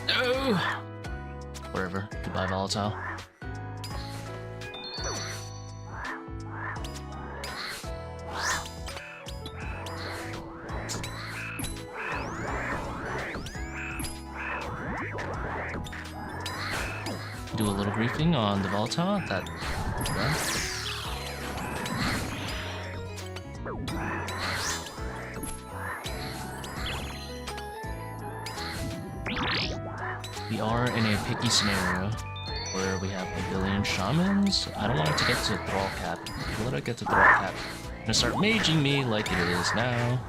No! Whatever. Goodbye, volatile. Do a little griefing on the volatile. That. We are in a picky scenario where we have a billion shamans. I don't want it to get to thrall cap. Let it get to thrall cap. I'm gonna start maging me like it is now.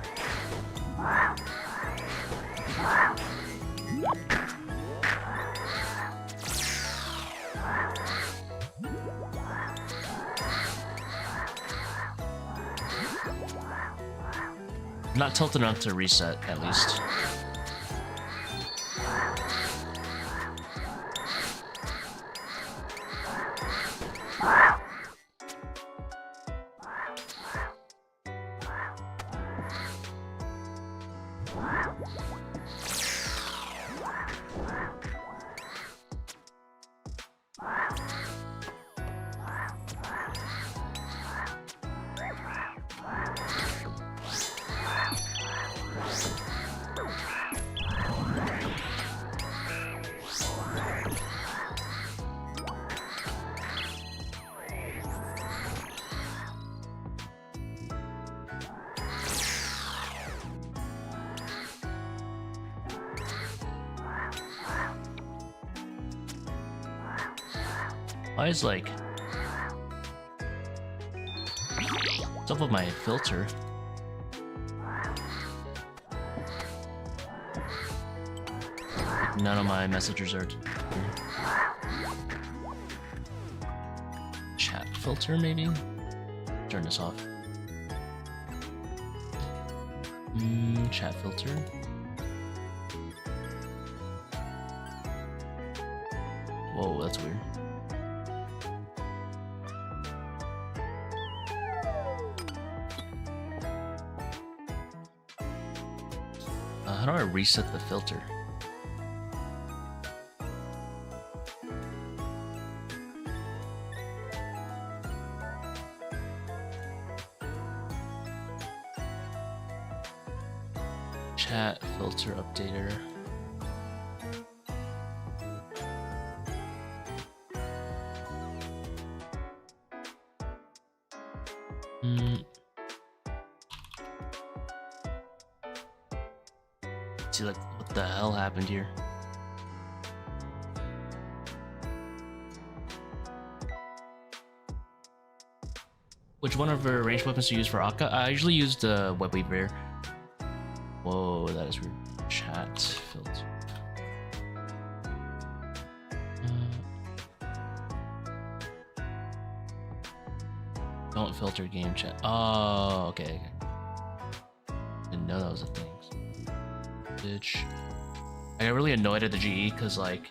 I'm not tilted enough to reset, at least. Why is like what's up with my filter? None of my messages are here. Chat filter maybe? Turn this off. Chat filter. Whoa, that's weird. How do I reset the filter? Chat filter updater. See, like, what the hell happened here? Which one of our ranged weapons to use for Akka? I usually use the webweaver. Whoa, that is weird. Chat filter. Don't filter game chat. Oh, okay. Didn't know that was a thing. Bitch. I got really annoyed at the GE because, like,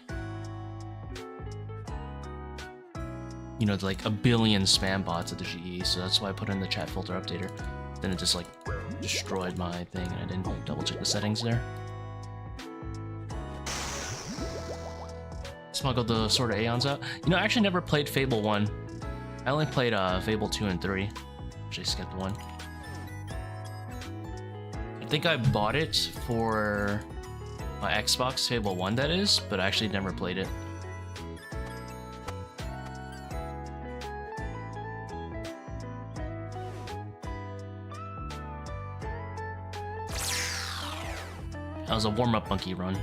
you know, like a billion spam bots at the GE, so that's why I put in the chat filter updater. Then it just like destroyed my thing and I didn't double check the settings there. Smuggled the Sword of Aeons out. You know, I actually never played Fable 1. I only played Fable 2 and 3. Actually skipped 1. I think I bought it for my Xbox, Fable 1 that is, but I actually never played it. That was a warm-up monkey run.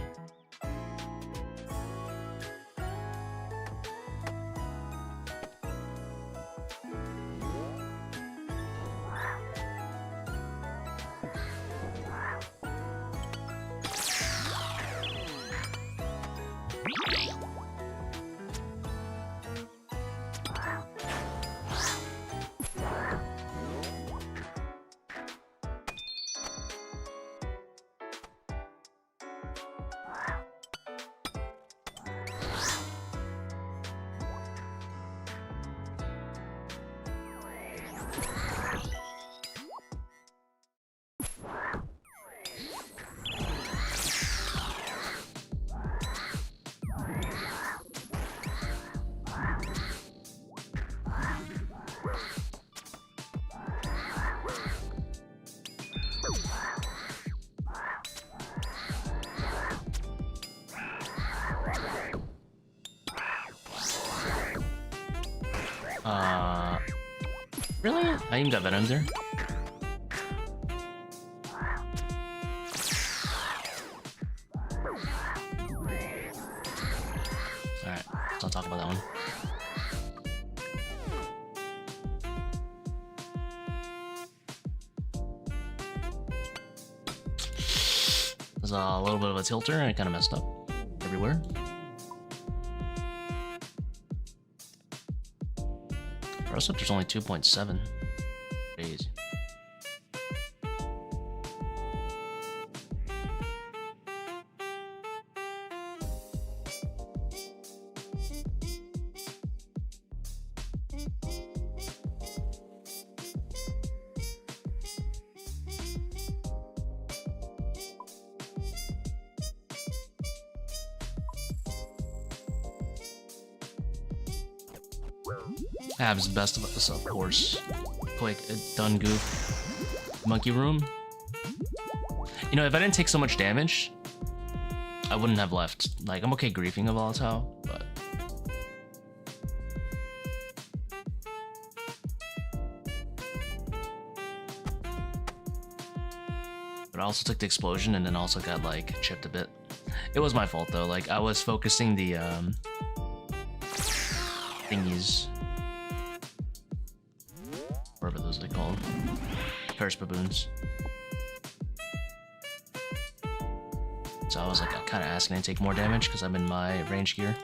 Really? I even got venom there. Alright, let's not talk about that one. There's a little bit of a tilter and it kind of messed up everywhere. There's only 2.7. Crazy. Ab's best of us, of course. Quick, done goof. Monkey room. You know, if I didn't take so much damage, I wouldn't have left. Like, I'm okay griefing a volatile, but... But I also took the explosion and then also got, like, chipped a bit. It was my fault, though. Like, I was focusing the, thingies. Whatever those they call them. Curse baboons. So I was like kind of asking to take more damage because I'm in my range gear.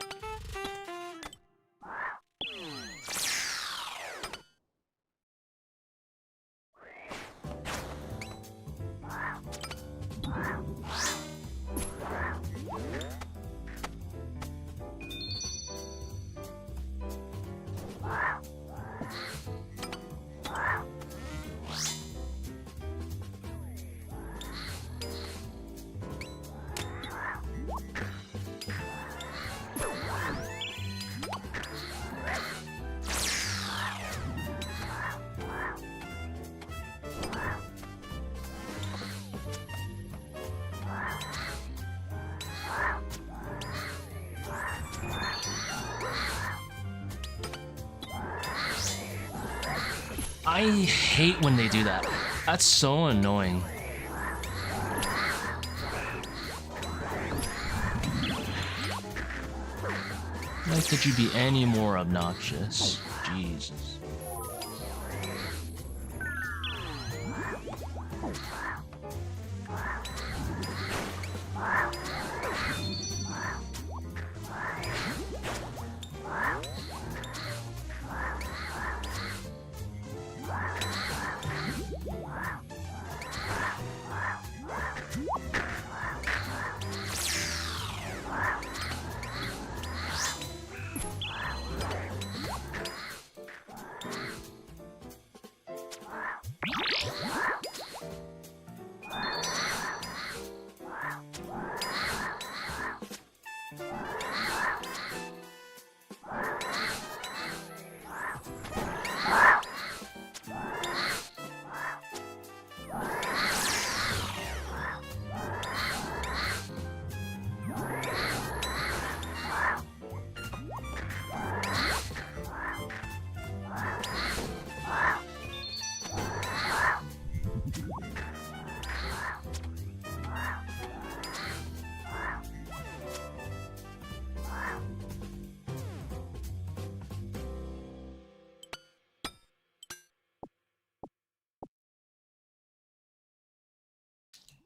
I hate when they do that. That's so annoying. Like, could you be any more obnoxious? Jesus.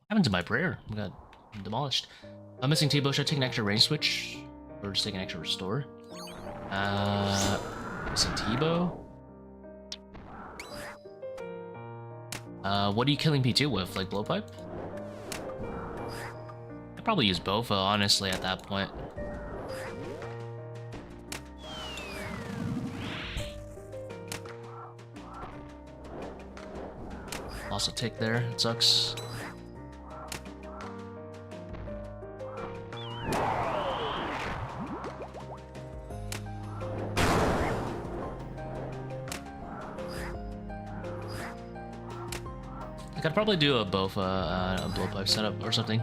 happened to my prayer? We got demolished. I'm missing Tbow. Should I take an extra range switch? Or just take an extra restore? Missing Tbow? What are you killing P2 with? Like blowpipe? I'd probably use Bofa, honestly, at that point. Also tick there, it sucks. I could probably do a Bofa, a blowpipe setup or something.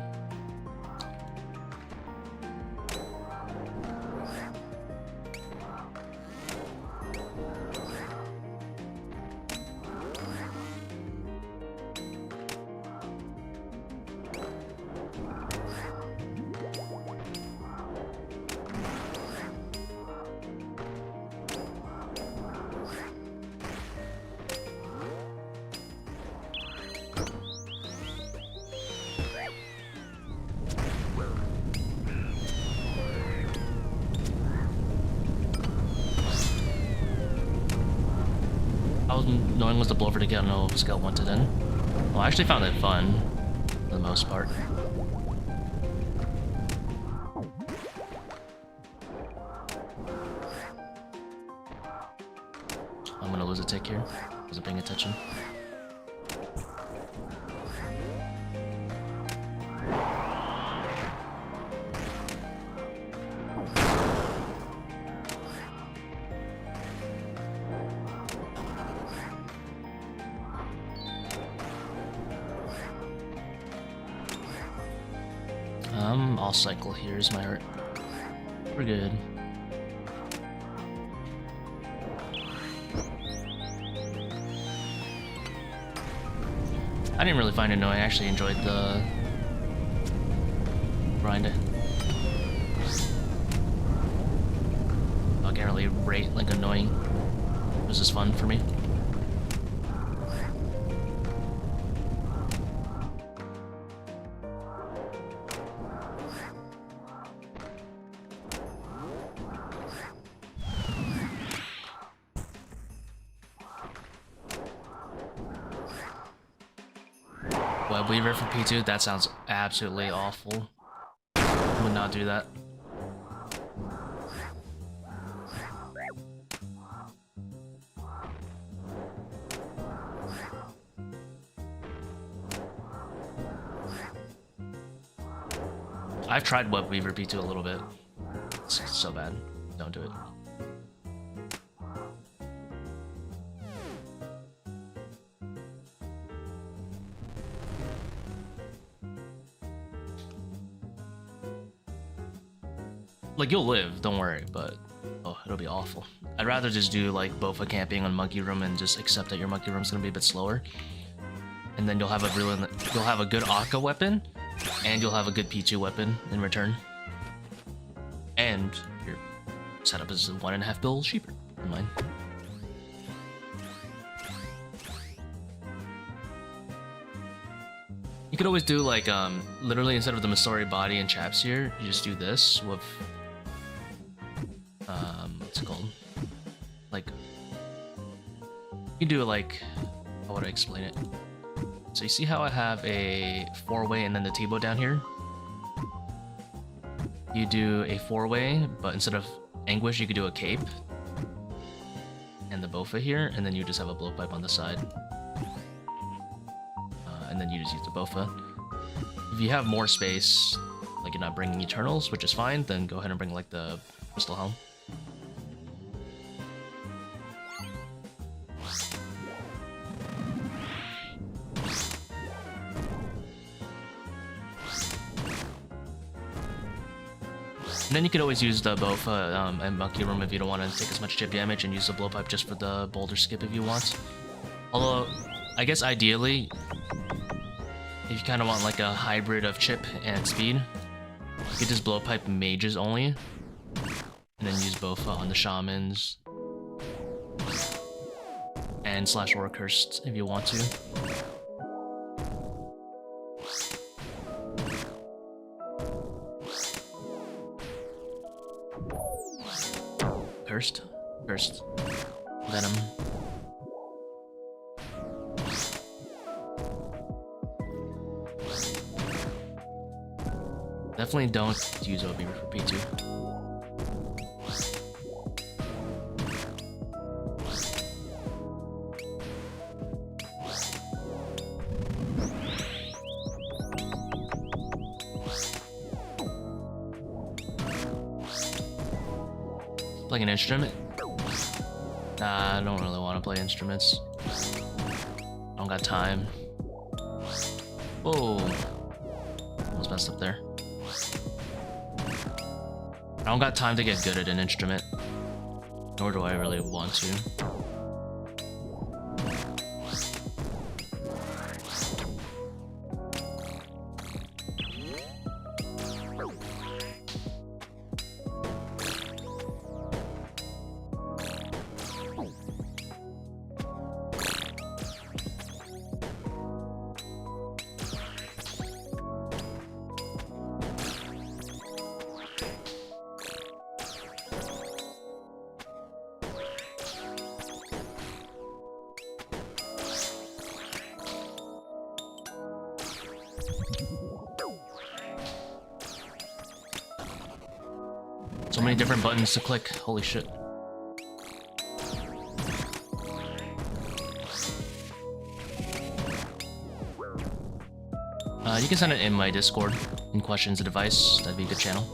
Knowing was the blower to get no skill wanted in. Well, I actually found it fun for the most part. I'm gonna lose a tick here. Wasn't paying attention. I'll cycle here is my hurt. We're good. I didn't really find it annoying. I actually enjoyed the grind. I can't really rate like annoying. It was just fun for me. Webweaver for P2? That sounds absolutely awful. Would not do that. I've tried Webweaver P2 a little bit. It's so bad. Don't do it. Like, you'll live, don't worry, but oh, it'll be awful. I'd rather just do like Bofa camping on Monkey Room and just accept that your Monkey Room's gonna be a bit slower. And then you'll have a good Akka weapon, and you'll have a good P2 weapon in return. And your setup is 1.5 bill cheaper than mine. You could always do like literally instead of the Masori body and chaps here, you just do this with what's it called? Like you do it like how would I explain it? So you see how I have a 4-way and then the Tbow down here? You do a 4-way, but instead of Anguish, you could do a cape and the Bofa here, and then you just have a blowpipe on the side. And then you just use the Bofa. If you have more space, like you're not bringing Eternals, which is fine, then go ahead and bring like the Crystal Helm. And then you could always use the Bofa and Monkey Room if you don't want to take as much chip damage, and use the blowpipe just for the boulder skip if you want. Although, I guess ideally, if you kind of want like a hybrid of chip and speed, you could just blowpipe mages only, and then use Bofa on the shamans and slash Orcursed if you want to. First, Venom. Definitely don't use webweaver for P2. Like an instrument? Nah, I don't really want to play instruments. I don't got time. Whoa. Almost messed up there. I don't got time to get good at an instrument. Nor do I really want to. So many different buttons to click, holy shit. You can send it in my Discord in questions of device, that'd be a good channel.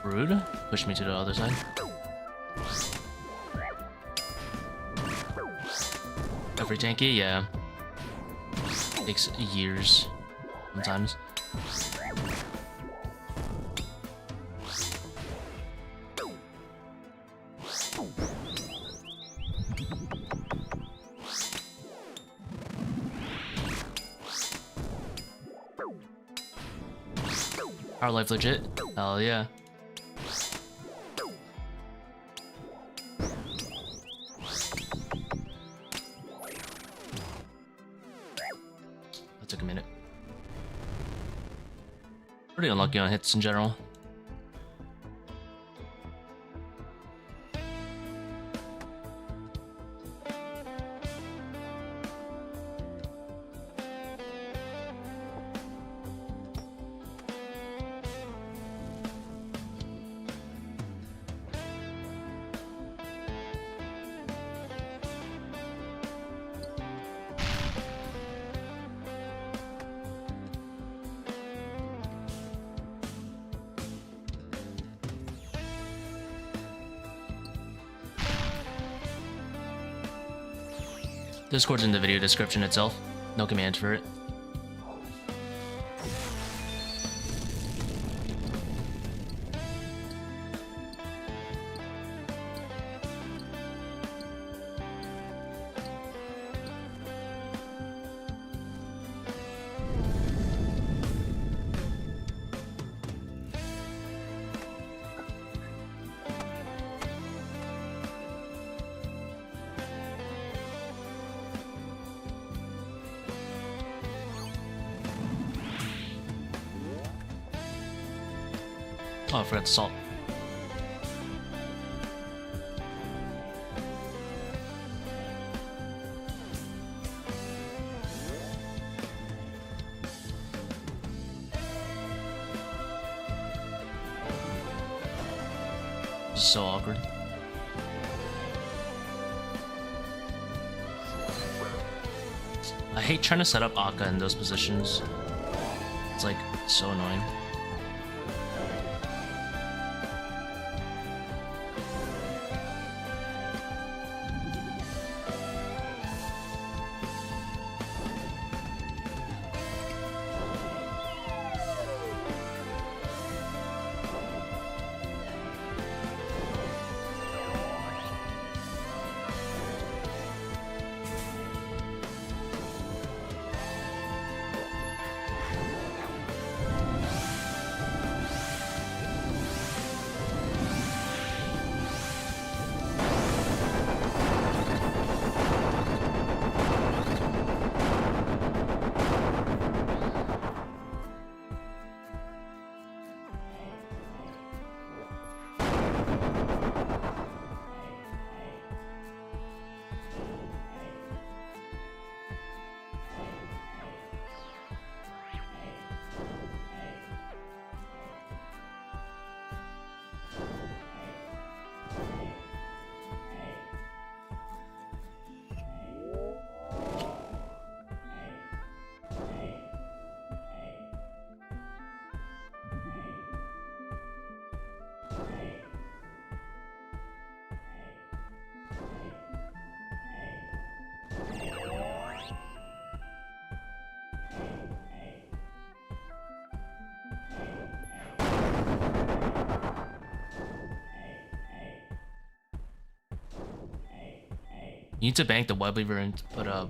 Rude. Push me to the other side. Every tanky, yeah. Takes years sometimes. Our life legit? Hell yeah. That took a minute. Pretty unlucky on hits in general. Discord's in the video description itself. No command for it. Oh, I forgot the salt. This is so awkward. I hate trying to set up Akka in those positions. It's like so annoying. You need to bank the webweaver and put a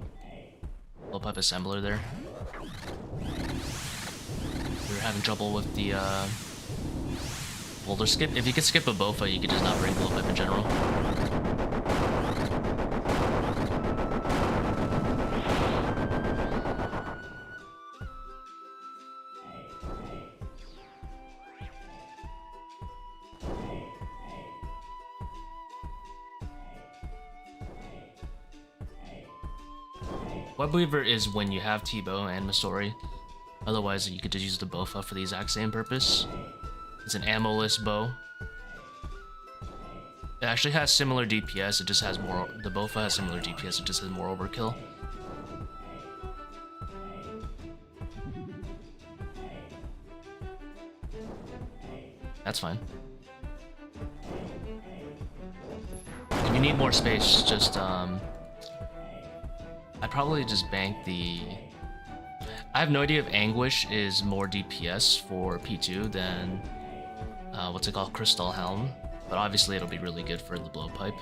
blowpipe assembler there. We were having trouble with the boulder skip. If you could skip a bofa, you could just not bring blowpipe in general. Webweaver is when you have Tbow and Masori. Otherwise, you could just use the bofa for the exact same purpose. It's an ammo-less bow. It actually has similar DPS, it just has more... The bofa has similar DPS, it just has more overkill. That's fine. If you need more space, just I'd probably just bank the... I have no idea if Anguish is more DPS for P2 than, what's it called, Crystal Helm, but obviously it'll be really good for the blowpipe.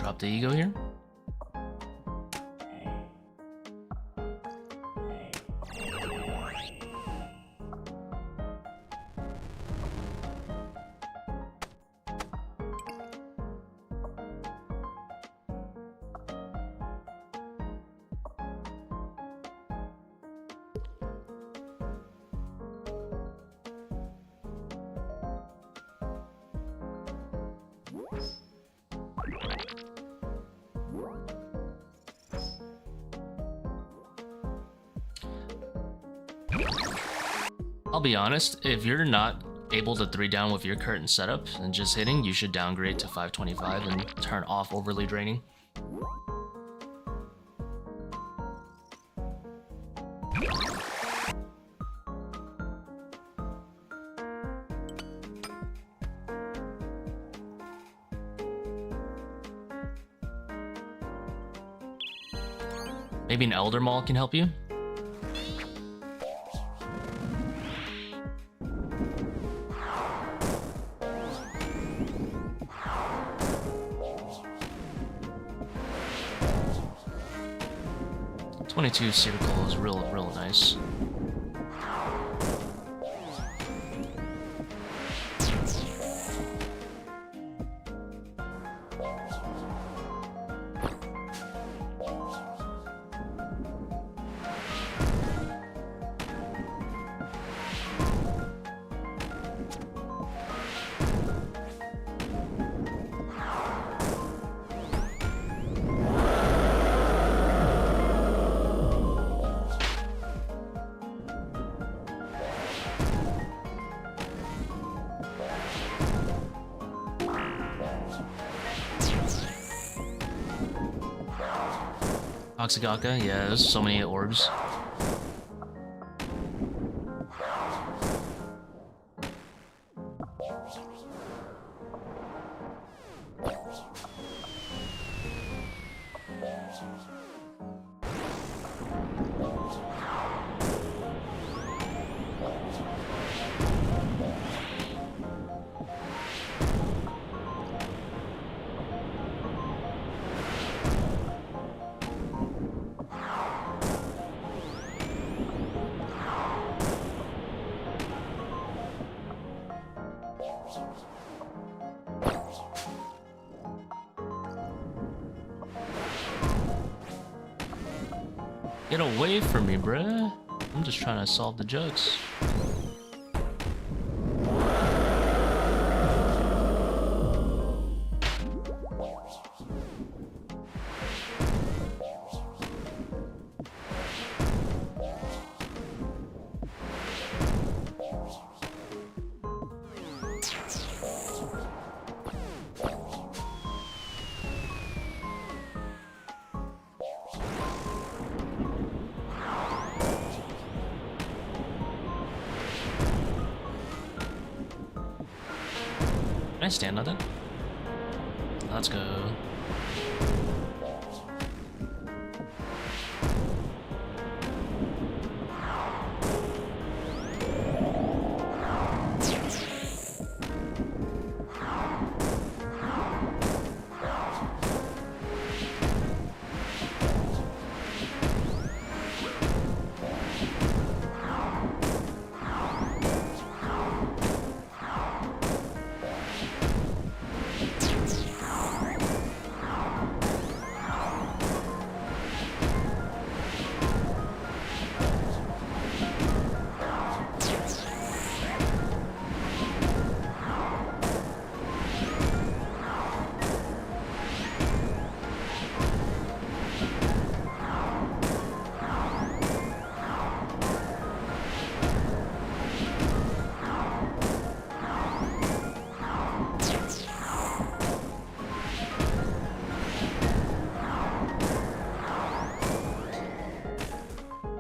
Drop the ego here. I'll be honest, if you're not able to 3 down with your current setup and just hitting, you should downgrade to 525 and turn off overly draining. Maybe an Elder Maul can help you? Seercull is real nice. Oxygaka, yeah, there's so many orbs. Get away from me, bruh. I'm just trying to solve the jugs. Can I stand on that? Let's go.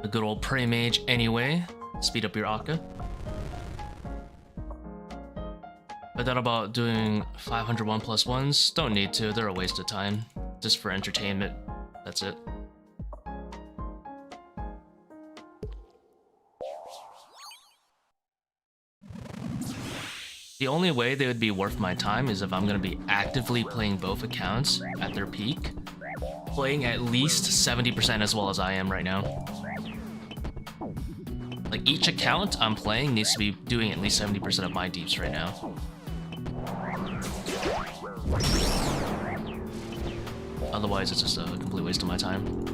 The good old Prey Mage anyway. Speed up your Akka. I thought about doing 500 1+1s. Don't need to, they're a waste of time. Just for entertainment. That's it. The only way they would be worth my time is if I'm gonna be actively playing both accounts at their peak, playing at least 70% as well as I am right now. Like each account I'm playing needs to be doing at least 70% of my deeps right now. Otherwise, it's just a complete waste of my time.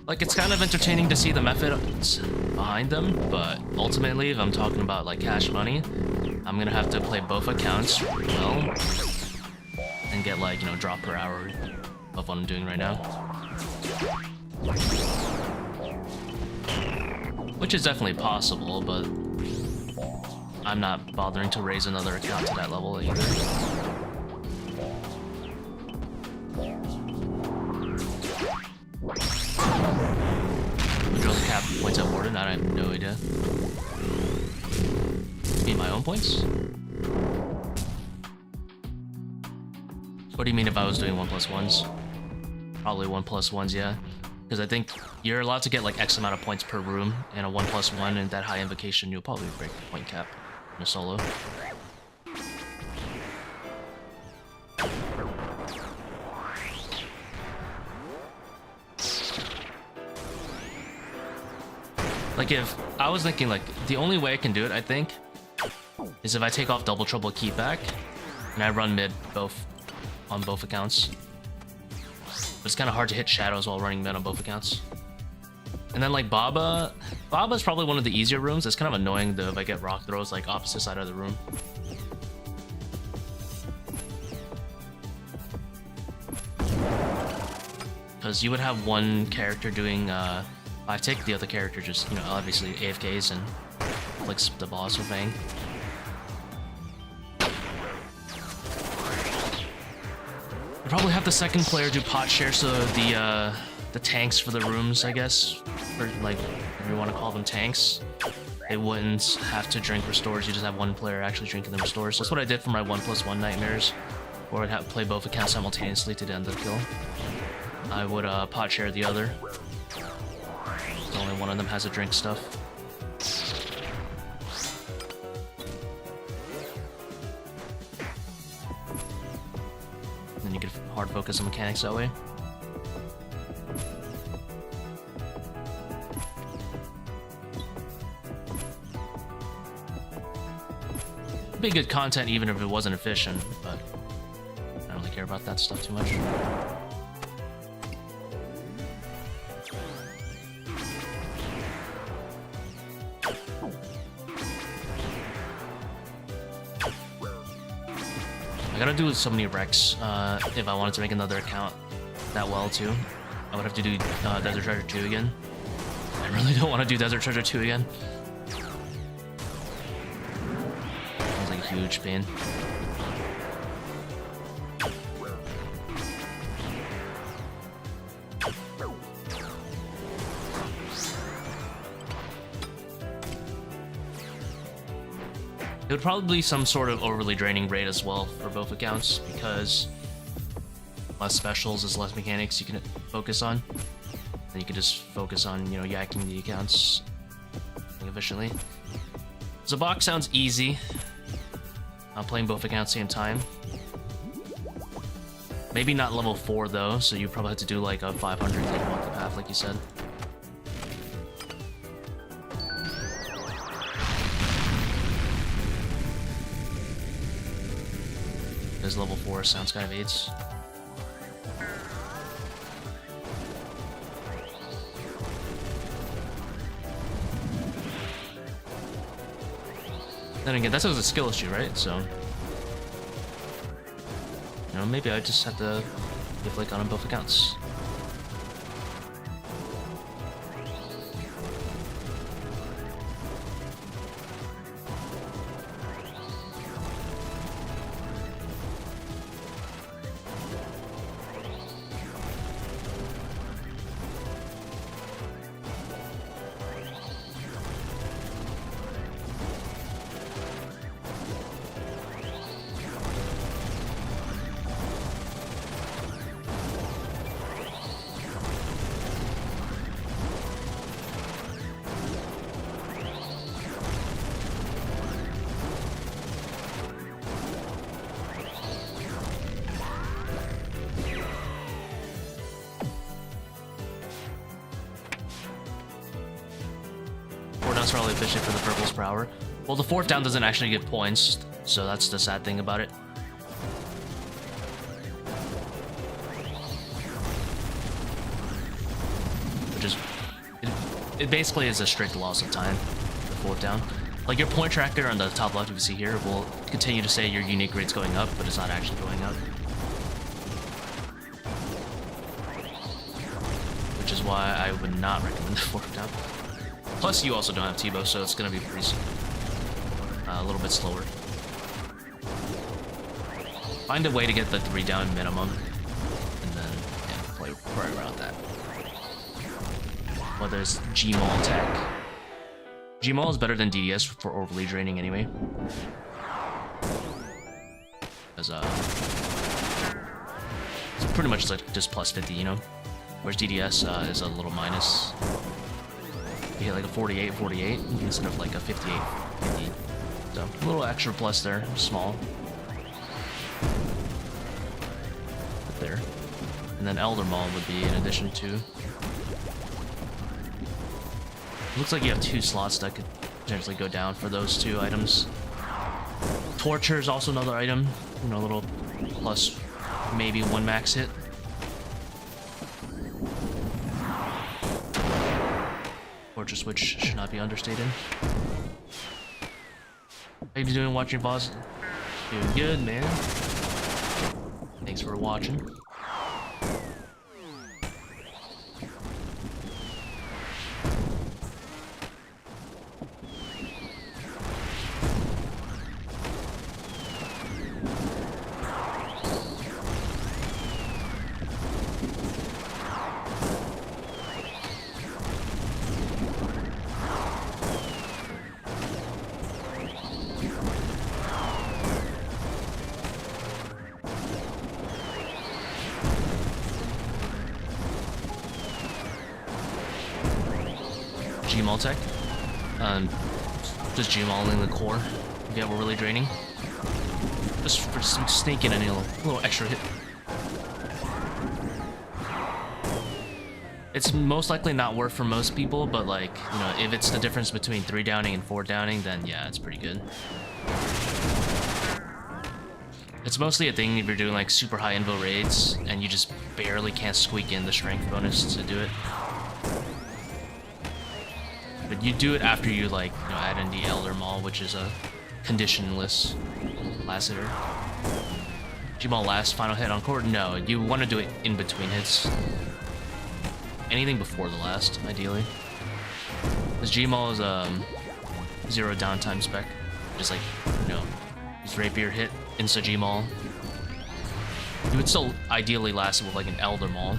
Like, it's kind of entertaining to see the methods behind them, but ultimately, if I'm talking about, like, cash money, I'm gonna have to play both accounts well and get, like, you know, drop per hour of what I'm doing right now. Which is definitely possible, but I'm not bothering to raise another account to that level either. Drill the cap points at Warden? I have no idea. You mean my own points? What do you mean if I was doing 1+1s? Probably 1+1s, yeah. Because I think you're allowed to get like X amount of points per room, and a 1+1 and that high invocation, you'll probably break the point cap in a solo. Like, if I was thinking, like, the only way I can do it, I think, is if I take off double trouble keep back and I run mid both on both accounts. But it's kind of hard to hit shadows while running mid on both accounts. And then like Baba's probably one of the easier rooms. It's kind of annoying though if I get rock throws like opposite side of the room. Because you would have one character doing 5-tick, the other character just, you know, obviously AFKs and flicks the boss with Fang. I'd probably have the second player do pot share so the tanks for the rooms, I guess, or like if you want to call them tanks, they wouldn't have to drink restores. You just have one player actually drinking the restores. That's what I did for my 1+1 nightmares, where I'd have to play both accounts simultaneously to end the kill. I would pot share the other. Only one of them has a drink stuff. Then you could hard focus on mechanics that way. It'd be good content even if it wasn't efficient, but I don't really care about that stuff too much. I gotta do so many recs if I wanted to make another account that well too. I would have to do Desert Treasure 2 again. I really don't want to do Desert Treasure 2 again. Sounds like a huge pain. It would probably be some sort of overly draining raid as well for both accounts, because less specials is less mechanics you can focus on. And you can just focus on, you know, yakking the accounts efficiently. Zebak sounds easy. I'm playing both accounts at the same time. Maybe not level 4 though, so you probably have to do like a 500 take off the path like you said. Because level 4 sounds kind of aids. Then again, that's always a skill issue, right? So, you know, maybe I just have to give like on both accounts. is probably efficient for the purples per hour. Well, the fourth down doesn't actually get points, so that's the sad thing about it. Which is, it basically is a strict loss of time, the fourth down. Like your point tracker on the top left, you can see here, will continue to say your unique rate's going up, but it's not actually going up. Which is why I would not recommend the fourth down. Plus, you also don't have Tbow, so it's going to be pretty a little bit slower. Find a way to get the 3 down minimum, and then play right around that. Whether it's Gmaul tech. Gmaul is better than DDS for overly draining anyway. Because it's pretty much like just plus 50, you know? Whereas DDS is a little minus. You hit like a 48 instead of like a 58 50. So a little extra plus there, small. Right there. And then Elder Maul would be in addition to. Looks like you have 2 slots that could potentially go down for those 2 items. Torture is also another item, you know, a little plus maybe 1 max hit. Torture switch should not be understated. How you doing watching, boss? Doing good, man. Thanks for watching. Gmaul tech. Just Gmauling the core. Yeah, we're really draining. Just for some sneaking in a little extra hit. It's most likely not worth for most people, but like, you know, if it's the difference between 3 downing and 4 downing, then yeah, it's pretty good. It's mostly a thing if you're doing like super high invo raids and you just barely can't squeak in the strength bonus to do it. But you do it after you like, you know, add in the Elder Maul, which is a conditionless last hitter. Gmaul last final hit on core? No, you want to do it in between hits. Anything before the last, ideally. Because Gmaul is 0 downtime spec. Just like, you know, his rapier hit, insta Gmaul. You would still ideally last it with like an Elder Maul.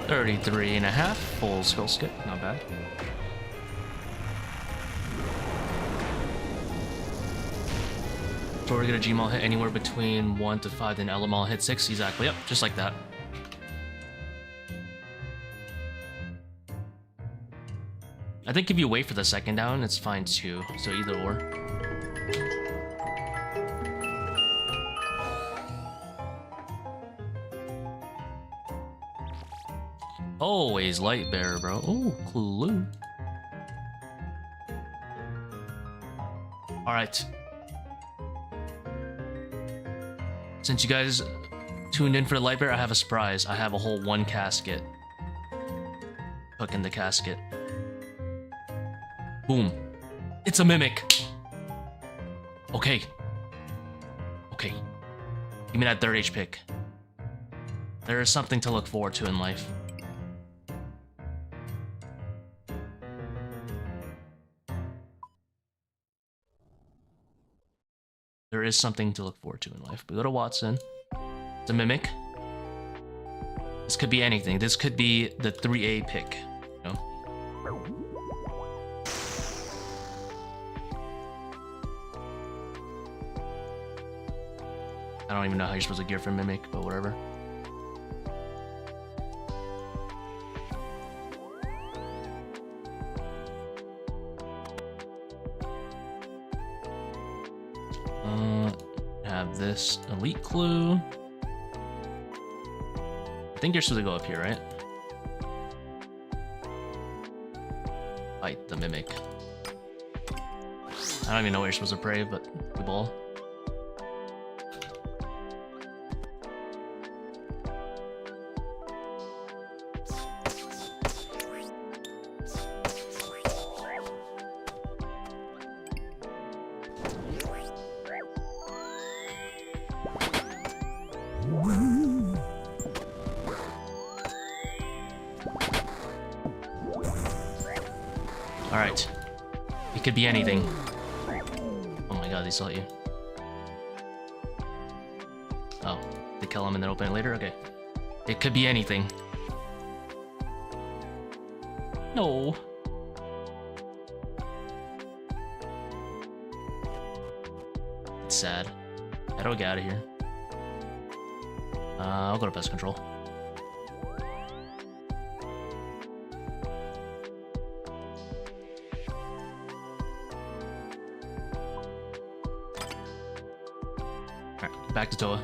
$33.5, full skill skip, not bad. So we're gonna Gmaul hit anywhere between 1 to 5, then Elder hit 6, exactly, yep, just like that. I think if you wait for the second down, it's fine too, so either or. Always light bearer, bro. Oh, clue. Alright. Since you guys tuned in for the light bearer, I have a surprise. I have a whole 1 casket. cook in the casket. Boom. It's a mimic. Okay. Okay. Give me that third H pick. There is something to look forward to in life. There is something to look forward to in life. We go to Watson. It's a mimic. This could be anything. This could be the 3A pick. You know? I don't even know how you're supposed to gear for mimic, but whatever. Have this elite clue. I think you're supposed to go up here, right? Fight the mimic. I don't even know where you're supposed to pray, but we ball. Alright. It could be anything. Oh my god, they saw you. Oh, they kill him and then open it later? Okay. It could be anything. No. It's sad. How do I get out of here? I'll go to pest control. Alright, back to ToA.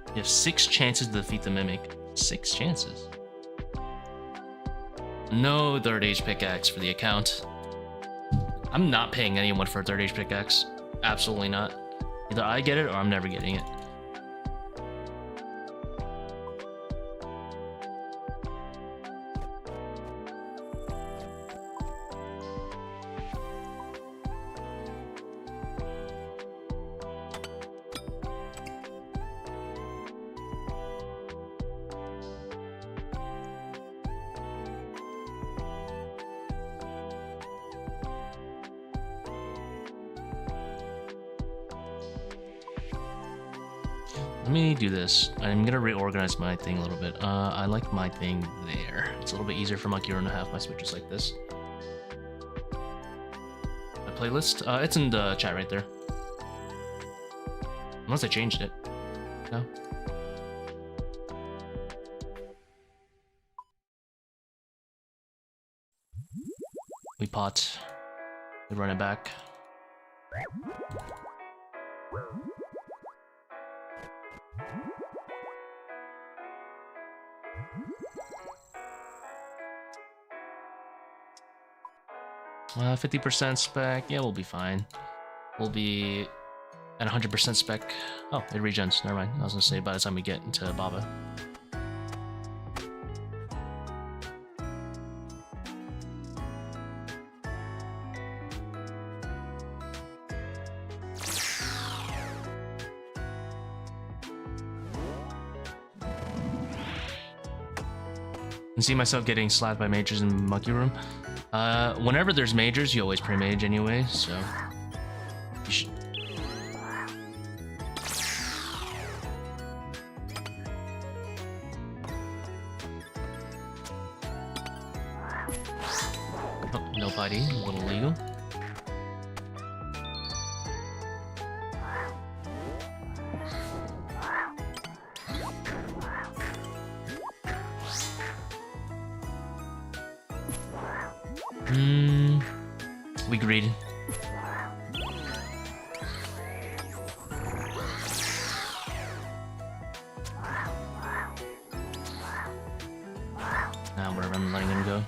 You have 6 chances to defeat the mimic. 6 chances. No third age pickaxe for the account. I'm not paying anyone for a third age pickaxe. Absolutely not. Either I get it or I'm never getting it. Let me do this. I'm gonna reorganize my thing a little bit. I like my thing there. It's a little bit easier for Monkey Run to have my switches like this. My playlist? It's in the chat right there. Unless I changed it. No? We pot. We run it back. 50% spec, yeah, we'll be fine. We'll be at 100% spec. Oh, it regens, never mind. I was gonna say by the time we get into Baba. I see myself getting slapped by mages in Monkey Room. Whenever there's majors, you always pray mage anyway, so you should. Oh, no piety, a little illegal. We agreed. Now wherever I'm letting him go.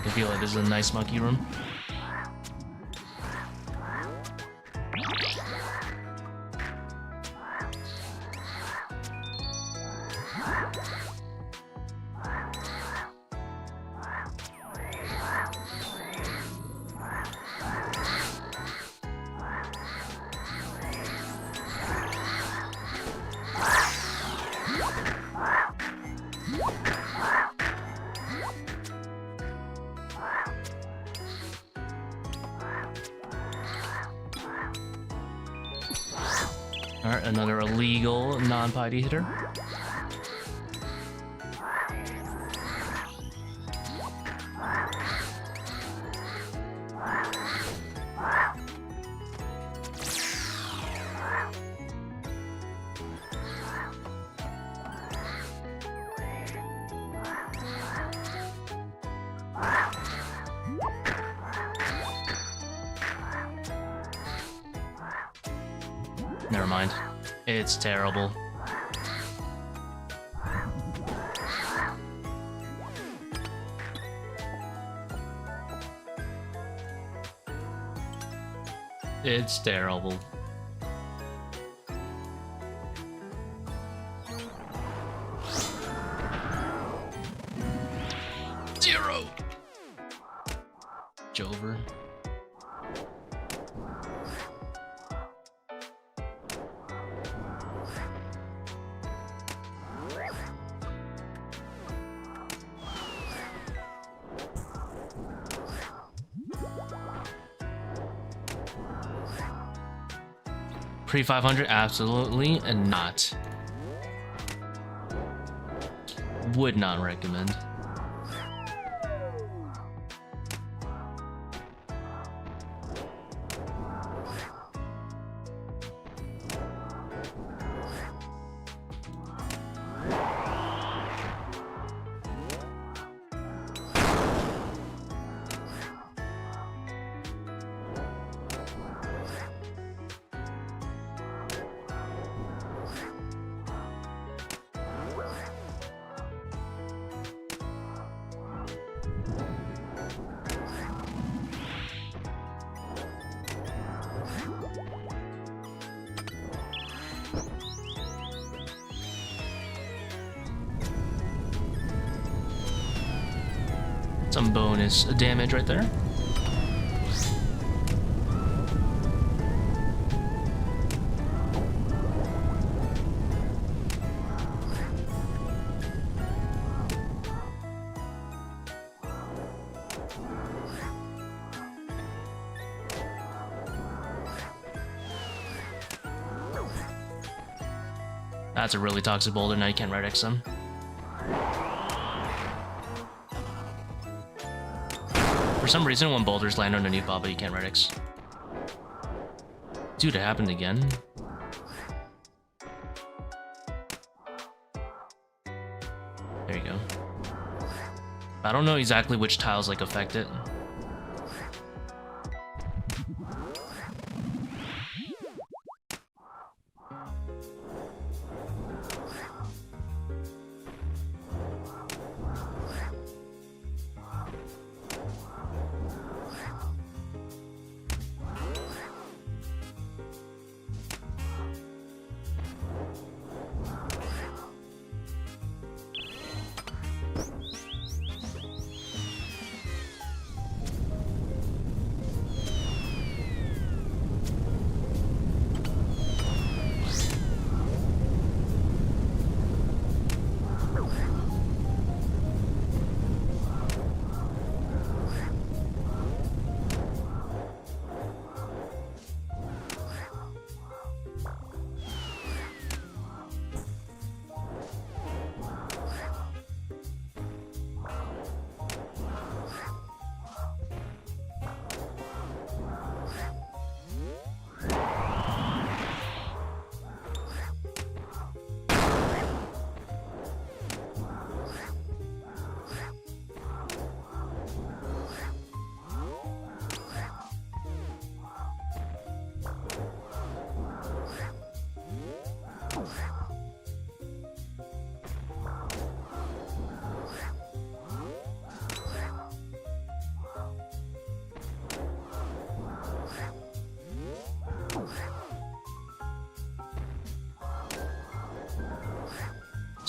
I feel like this is a nice monkey room. Alright, another illegal non-piety hitter. Never mind. It's terrible. It's terrible. Zero! Jover. Pre 500, absolutely not. Would not recommend. Some bonus damage right there. That's a really toxic boulder, now you can't red X them. For some reason, when boulders land underneath Baba, you can't red X. Dude, it happened again. There you go. I don't know exactly which tiles like affect it.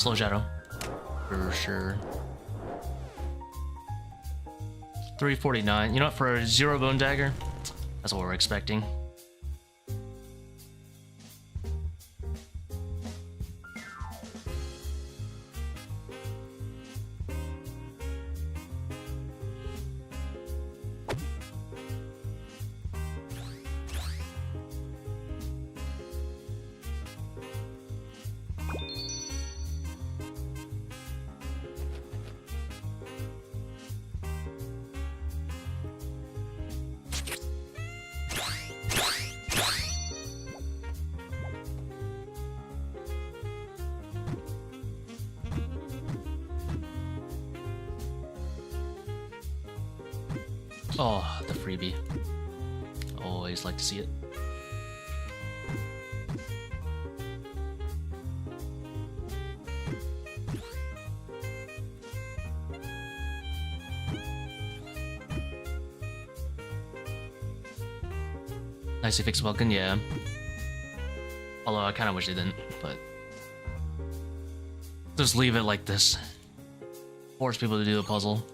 Slow shadow. For sure. 349. You know what? For a 0 bone dagger, that's what we're expecting. Oh, the freebie. Always like to see it. Nicely fixed Vulcan, yeah. Although I kind of wish they didn't, but just leave it like this. Force people to do the puzzle.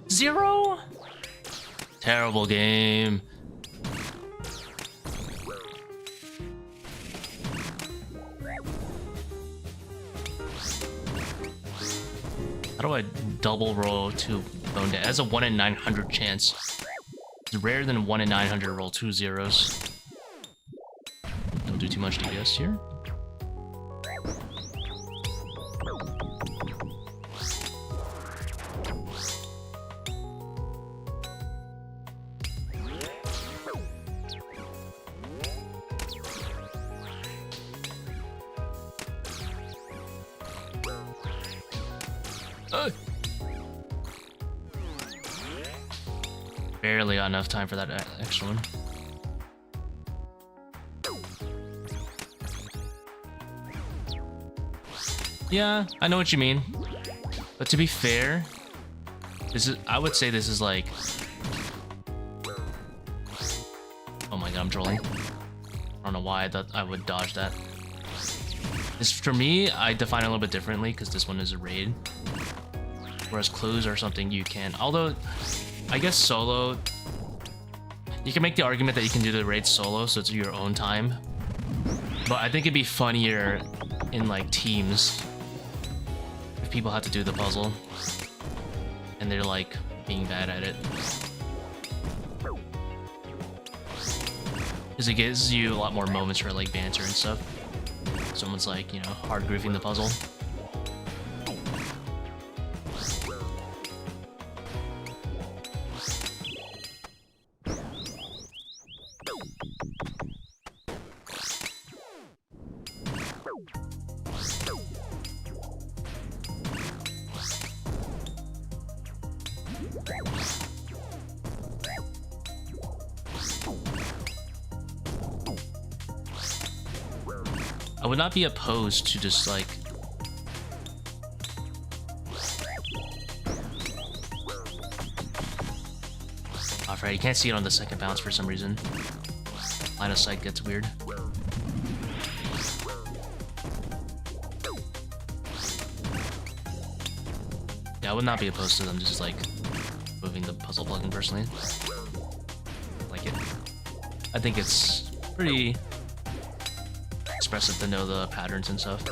Zero? Terrible game. How do I double roll 2 bone dagger? That's a 1 in 900 chance. It's rarer than 1 in 900 roll 2 zeros. Don't do too much DPS here. Barely got enough time for that extra one. Yeah, I know what you mean. But to be fair, I would say this is like... Oh my god, I'm trolling. I don't know why I thought I would dodge that. This, for me, I define it a little bit differently because this one is a raid. Whereas clues are something you can... Although, I guess solo... You can make the argument that you can do the raid solo, so it's your own time. But I think it'd be funnier in, like, teams. If people have to do the puzzle. And they're, like, being bad at it. Because it gives you a lot more moments for, like, banter and stuff. Someone's, like, you know, hard griefing the puzzle. I would not be opposed to just like right, you can't see it on the second bounce for some reason. Line of sight gets weird. Yeah, I would not be opposed to them just like moving the puzzle plugin personally. Like it. I think it's pretty expressive to know the patterns and stuff.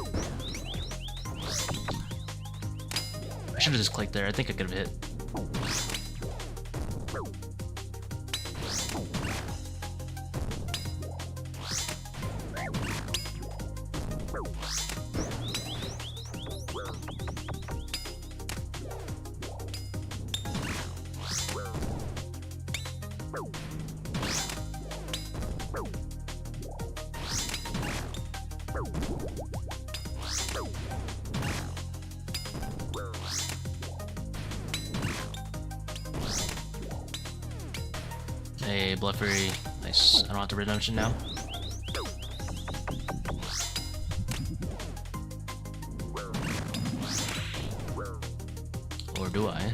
I should have just clicked there. I think I could have hit. Hey, Bluffery. Nice. I don't have to redemption now. Or do I?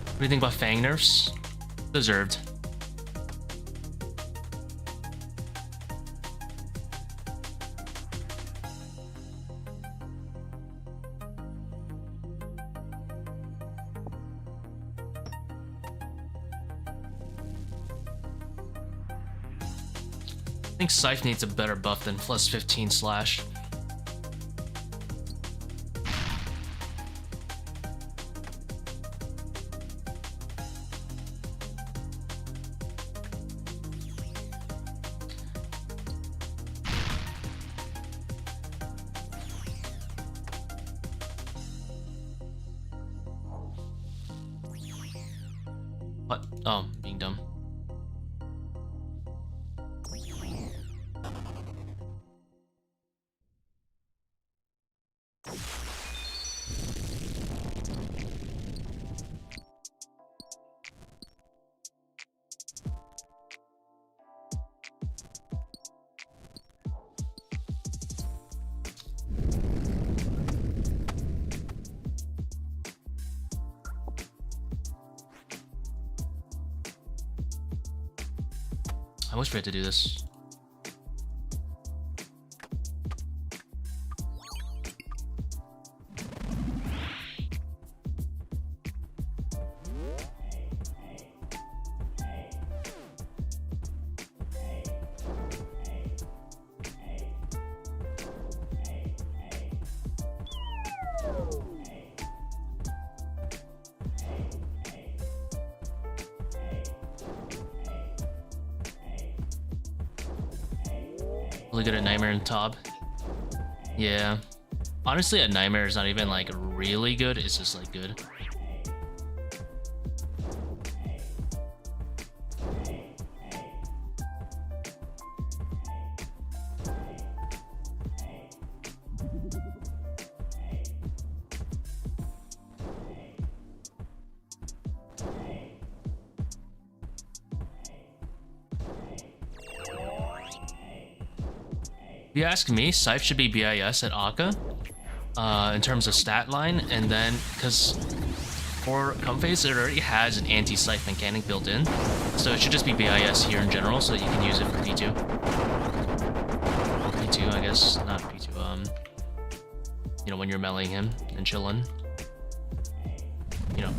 What do you think about Fang nerfs? Deserved. I think Scythe needs a better buff than plus 15 slash. What? Oh, being dumb. I wish we had to do this. Really good at Nightmare and Tbow. Yeah. Honestly, at Nightmare is not even like really good, it's just like good. If you ask me, Scythe should be BIS at Akka in terms of stat line, and then because for Comphase it already has an anti-Scythe mechanic built in, so it should just be BIS here in general, so that you can use it for P2. Or P2, I guess, not P2. You know, when you're meleeing him and chilling. You know,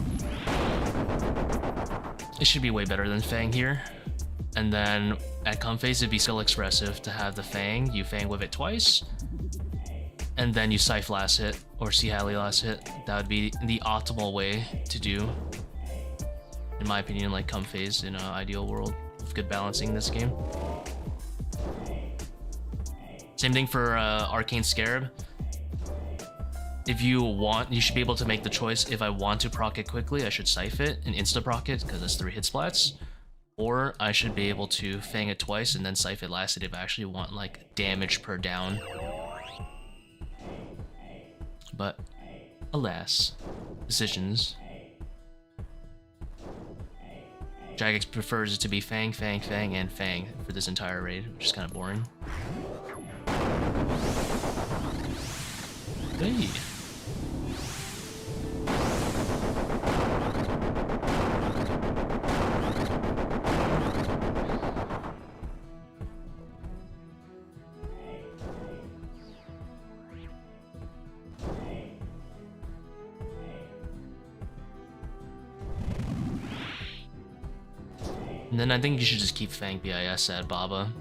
it should be way better than Fang here. And then at Comphase, it'd be still expressive to have the Fang. You Fang with it twice, and then you Scythe last hit, or See Halley last hit. That would be the optimal way to do, in my opinion, like Comphase in an ideal world with good balancing in this game. Same thing for Arcane Scarab. If you want, you should be able to make the choice. If I want to proc it quickly, I should Scythe it and insta-proc it, because it's 3 hit splats. Or I should be able to Fang it twice and then Scythe it last hit if I actually want like damage per down. but alas, decisions. Jagex prefers it to be Fang, Fang, Fang, and Fang for this entire raid, which is kind of boring. Hey. And then I think you should just keep Fang BIS at Baba.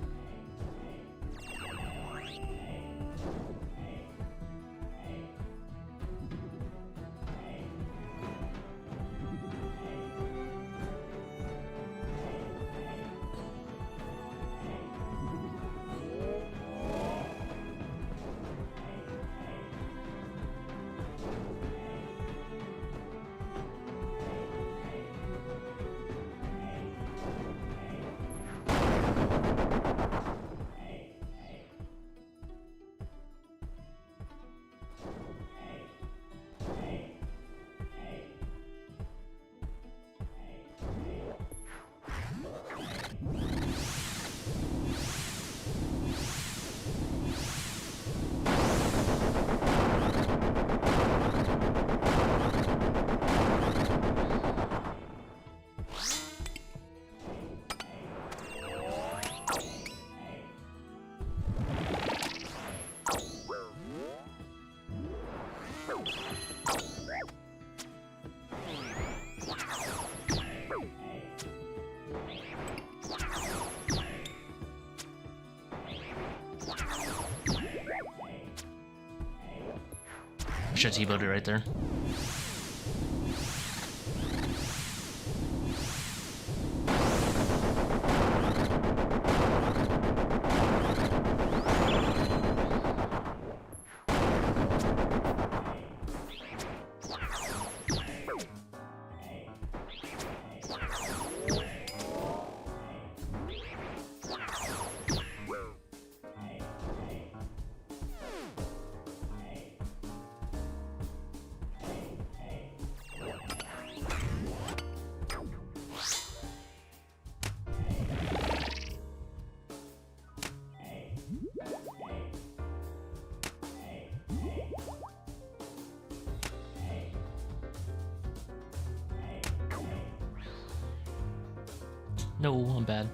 Should have Tbowed it right there. No, I'm bad.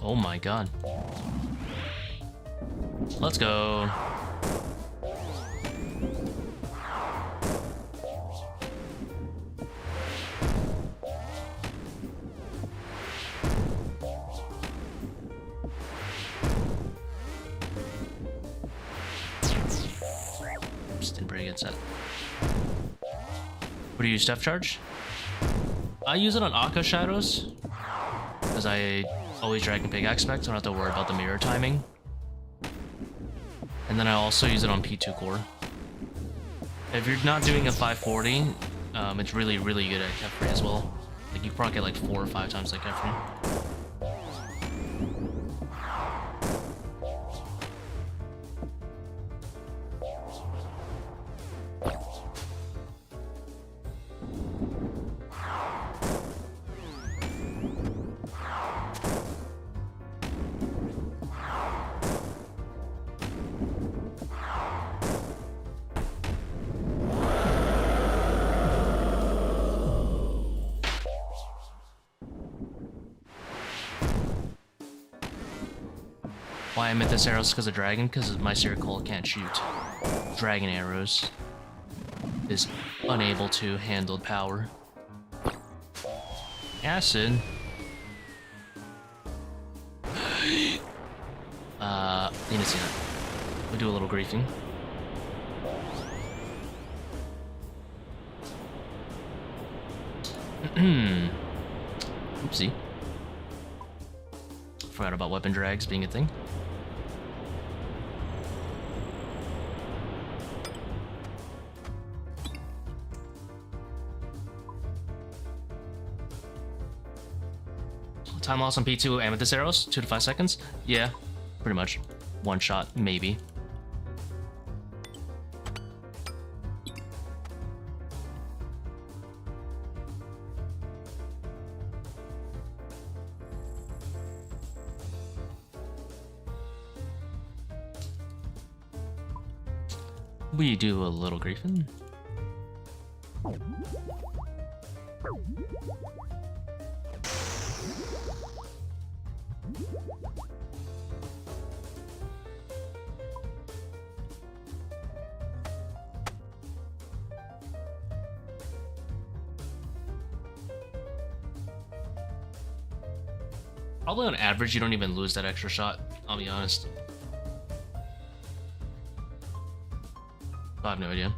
Oh my god. Let's go. Just didn't pretty good set. What do you use, Depth Charge? I use it on Aqua Shadows because I always Dragon Pickaxe spec, so I don't have to worry about the mirror timing. And then I also use it on P2 core. If you're not doing a 540, it's really, really good at Kephri as well. Like you proc it like 4 or 5 times like Kephri. Why I meant this arrows because of dragon? Because my Seercull can't shoot dragon arrows. Is unable to handle power. Acid. Need to see that. We'll do a little griefing. Oopsie. Forgot about weapon drags being a thing. Time loss on P2 amethyst arrows, 2 to 5 seconds. Yeah, pretty much. One shot, maybe. We do a little griefing. Probably on average, you don't even lose that extra shot, I'll be honest. I have no idea.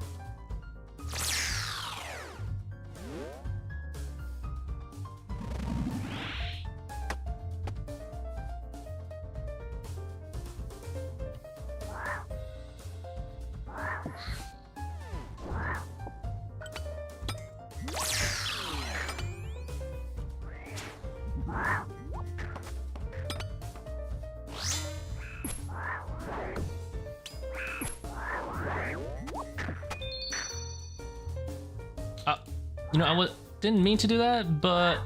You know, didn't mean to do that, but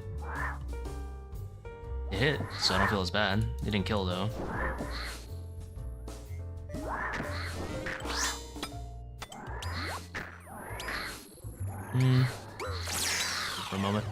it hit, so I don't feel as bad. It didn't kill though. For a moment.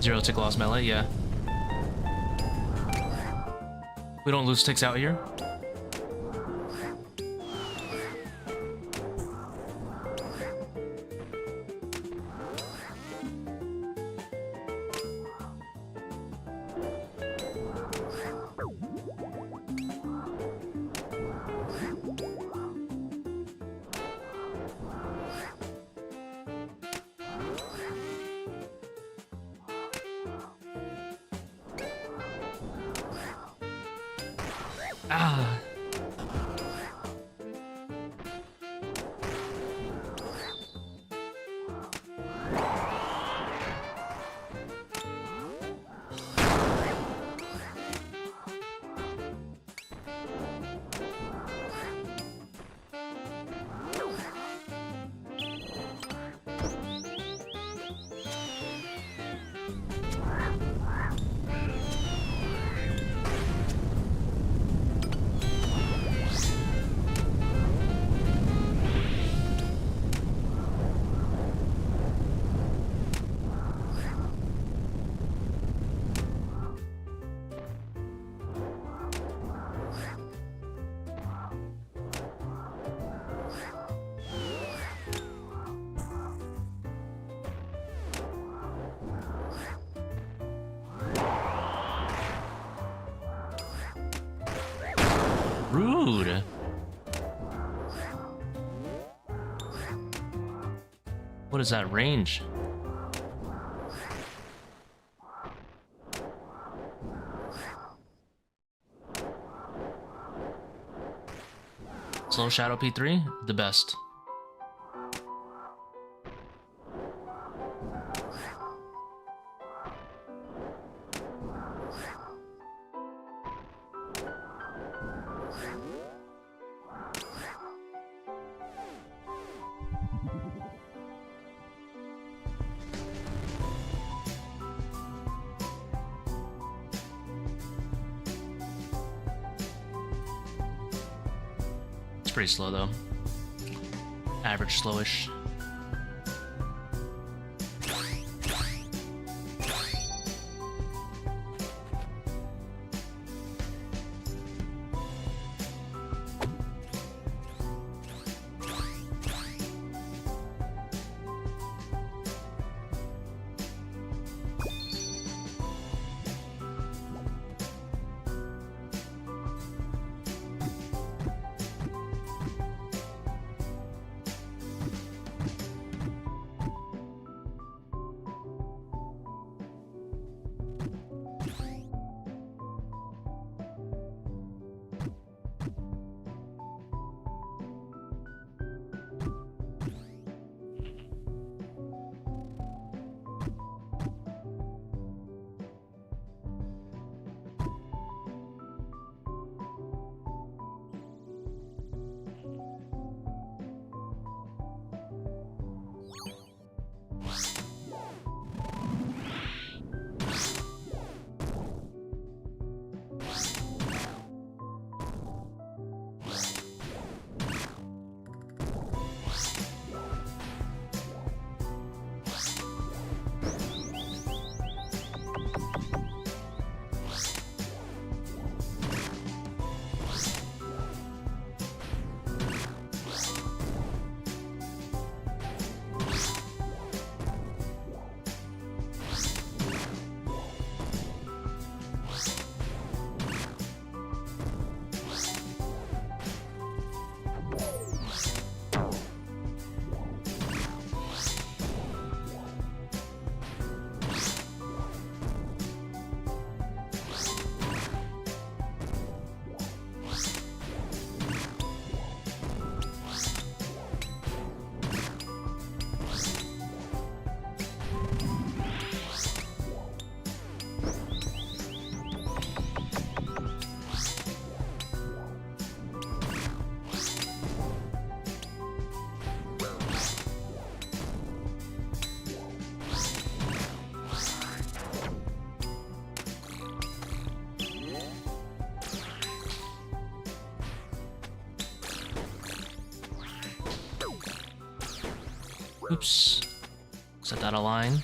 0 tick loss melee, yeah. We don't lose ticks out here. Ah. Rude. What is that range? Slow Shadow P3, the best. It's pretty slow though. Average slowish. Oops. Set that a line.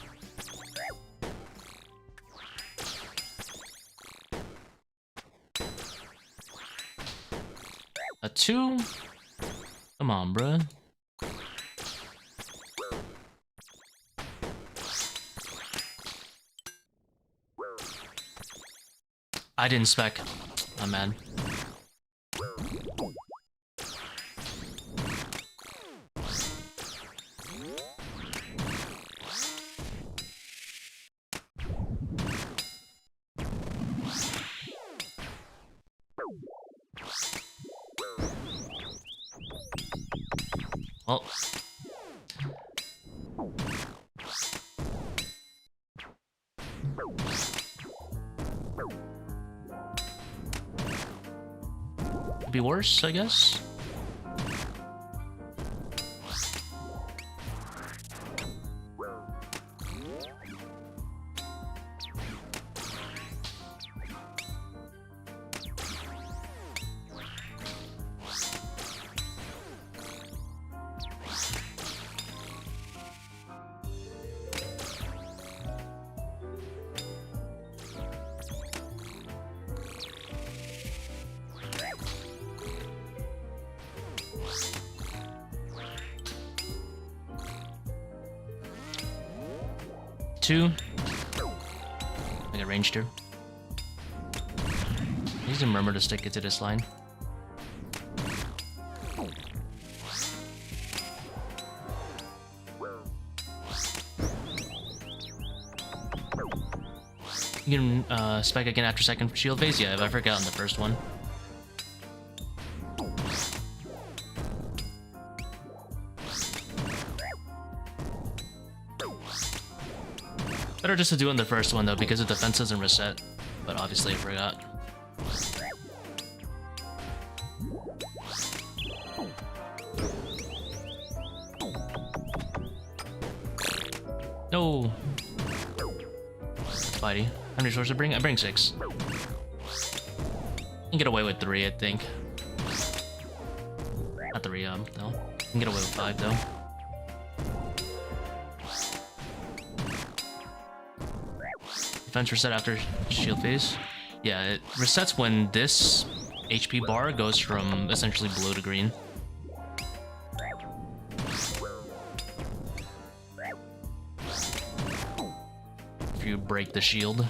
2? Come on, bruh. I didn't spec. I'm mad. Well. Could be worse, I guess. Two. I got ranged here. I need to remember to stick it to this line. You can spike again after second shield phase? Yeah, I forgot on the first one. Better just to do it in the first one though, because the defense doesn't reset. But obviously I forgot. No. Piety. How many swords I bring? I bring 6. I can get away with 3, I think. Not 3, no. I can get away with 5 though. Defense reset after shield phase. Yeah, it resets when this HP bar goes from essentially blue to green. If you break the shield.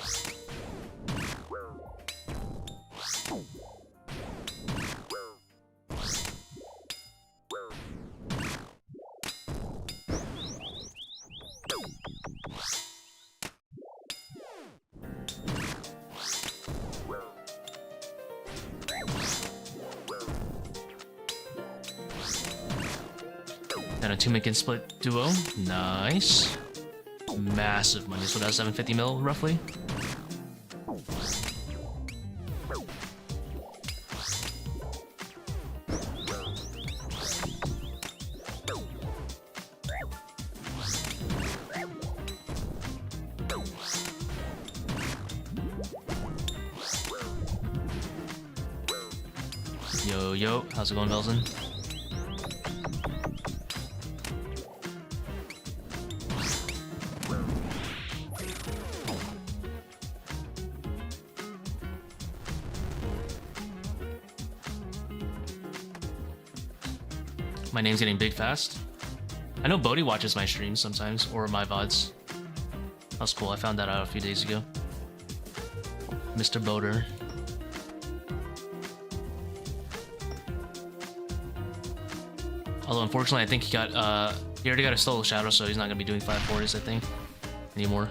And a 2-man split duo. Nice. Massive money. So that's 750 mil roughly. Yo, how's it going, Velzen? My name's getting big fast. I know Bodhi watches my streams sometimes, or my VODs. That's cool, I found that out a few days ago. Mr. Boulder. Although unfortunately I think he already got a Soul Shadow, so he's not gonna be doing 5/4s, I think, anymore.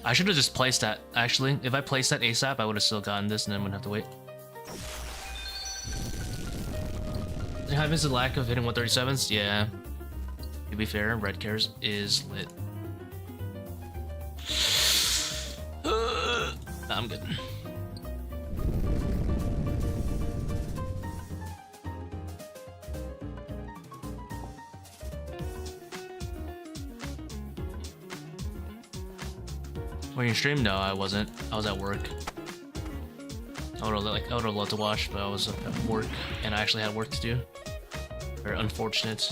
I should have just placed that, actually. If I placed that ASAP, I would have still gotten this and then wouldn't have to wait. How is the lack of hitting 137s? Yeah. To be fair, Red Cares is lit. Nah, I'm good. Were you stream? No, I wasn't. I was at work. I would have loved to watch, but I was at work and I actually had work to do. Very unfortunate.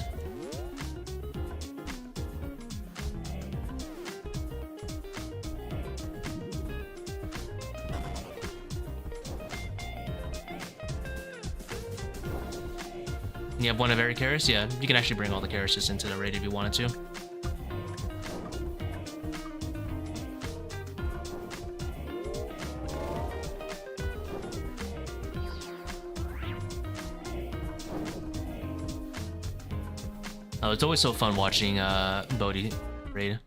You have one of every Karis? Yeah, you can actually bring all the Karises into the raid if you wanted to. Oh, it's always so fun watching Bodhi raid.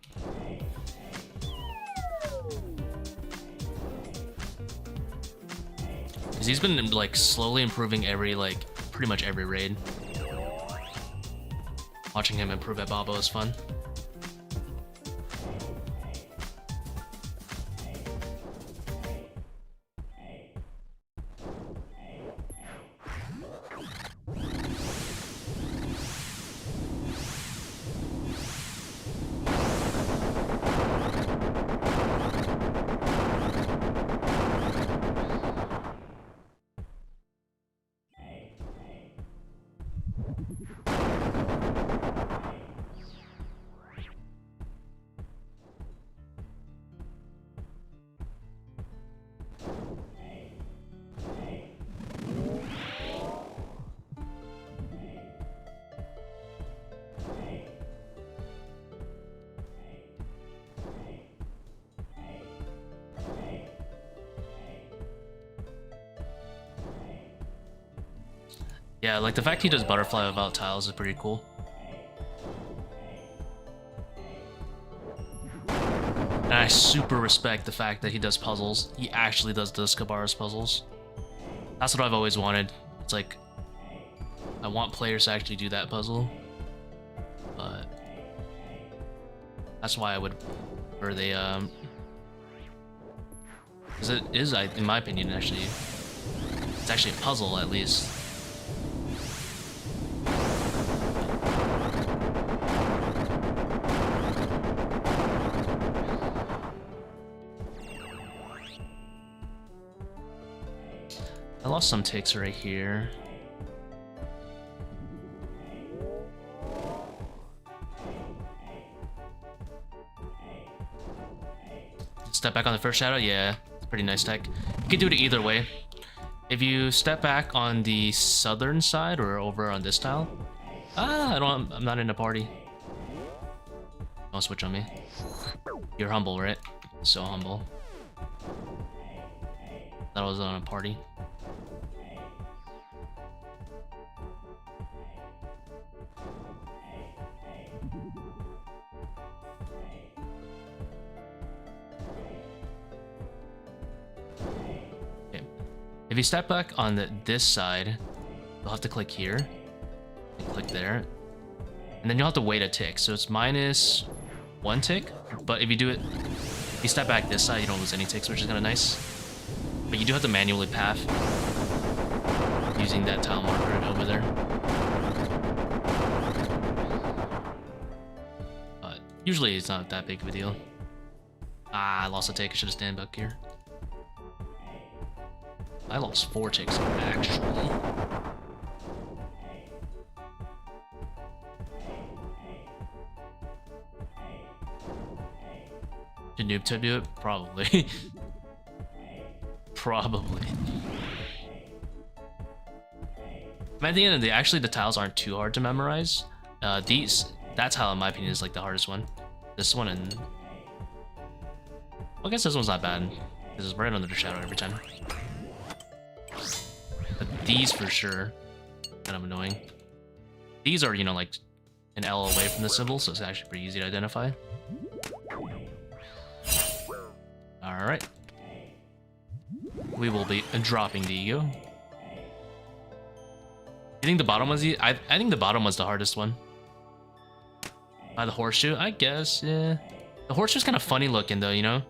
Because he's been like slowly improving every pretty much every raid. Watching him improve at Babo is fun. Yeah, like the fact he does butterfly without tiles is pretty cool. And I super respect the fact that he does puzzles. He actually does the Skabara's puzzles. That's what I've always wanted. It's like, I want players to actually do that puzzle. But that's why I would prefer they, because it is, in my opinion, actually, it's actually a puzzle at least. I lost some ticks right here. Step back on the first shadow? Yeah, it's pretty nice tech. You can do it either way. If you step back on the southern side or over on this tile. I'm not in a party. Don't switch on me. You're humble, right? So humble. That was on a party. If you step back on this side, you'll have to click here, and click there, and then you'll have to wait a tick. So it's -1 tick, but if you do it, if you step back this side, you don't lose any ticks, which is kind of nice. But you do have to manually path using that tile marker over there. But usually it's not that big of a deal. I lost a tick. I should have stand back here. I lost 4 ticks, actually. Did Noob Tip do it? Probably. Probably. But at the end of the day, actually the tiles aren't too hard to memorize. That tile in my opinion is like the hardest one. This one and... Well, I guess this one's not bad. Because it's right under the shadow every time. But these for sure, kind of annoying. These are, you know, like an L away from the symbol, so it's actually pretty easy to identify. Alright. We will be dropping the ego. You think the bottom was the... I think the bottom was the hardest one. By the horseshoe? I guess, yeah. The horseshoe's kind of funny looking though, you know?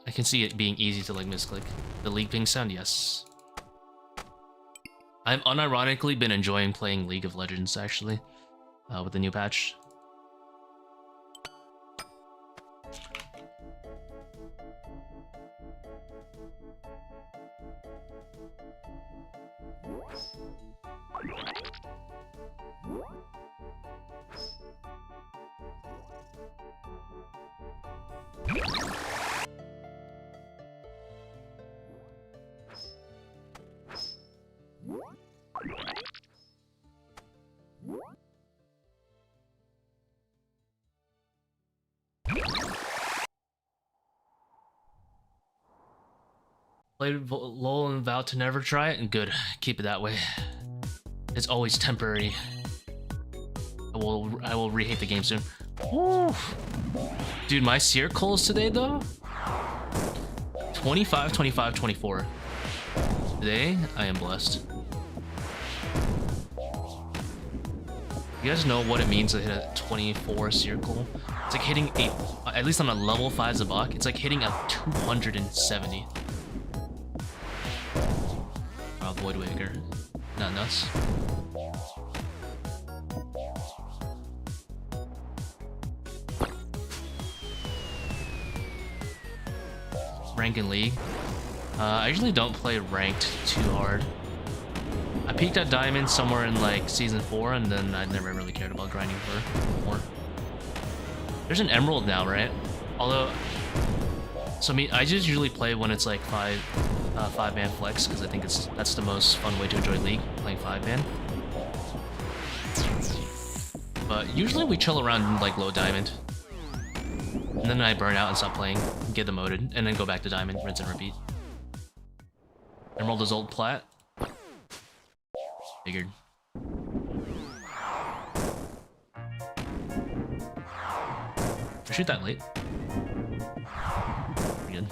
I can see it being easy to like misclick. The league ping sound, yes. I've unironically been enjoying playing League of Legends actually, with the new patch. Played LOL and vowed to never try it, and good. Keep it that way. It's always temporary. I will re-hate the game soon. Woo. Dude, my Seerculls today though. 25, 25, 24. Today, I am blessed. You guys know what it means to hit a 24 Seercull? It's like hitting at least on a level 5 Zebak, it's like hitting a 270. Voidwaker. Not nuts. Rank in League. I usually don't play ranked too hard. I peaked at Diamond somewhere in like Season 4, and then I never really cared about grinding for more. There's an Emerald now, right? Although, so I just usually play when it's like 5-man flex, because I think that's the most fun way to enjoy League, playing 5-man. But usually we chill around like low Diamond. And then I burn out and stop playing, get demoted, and then go back to Diamond, rinse and repeat. Emerald is old plat. Figured. I shoot that late. Pretty good.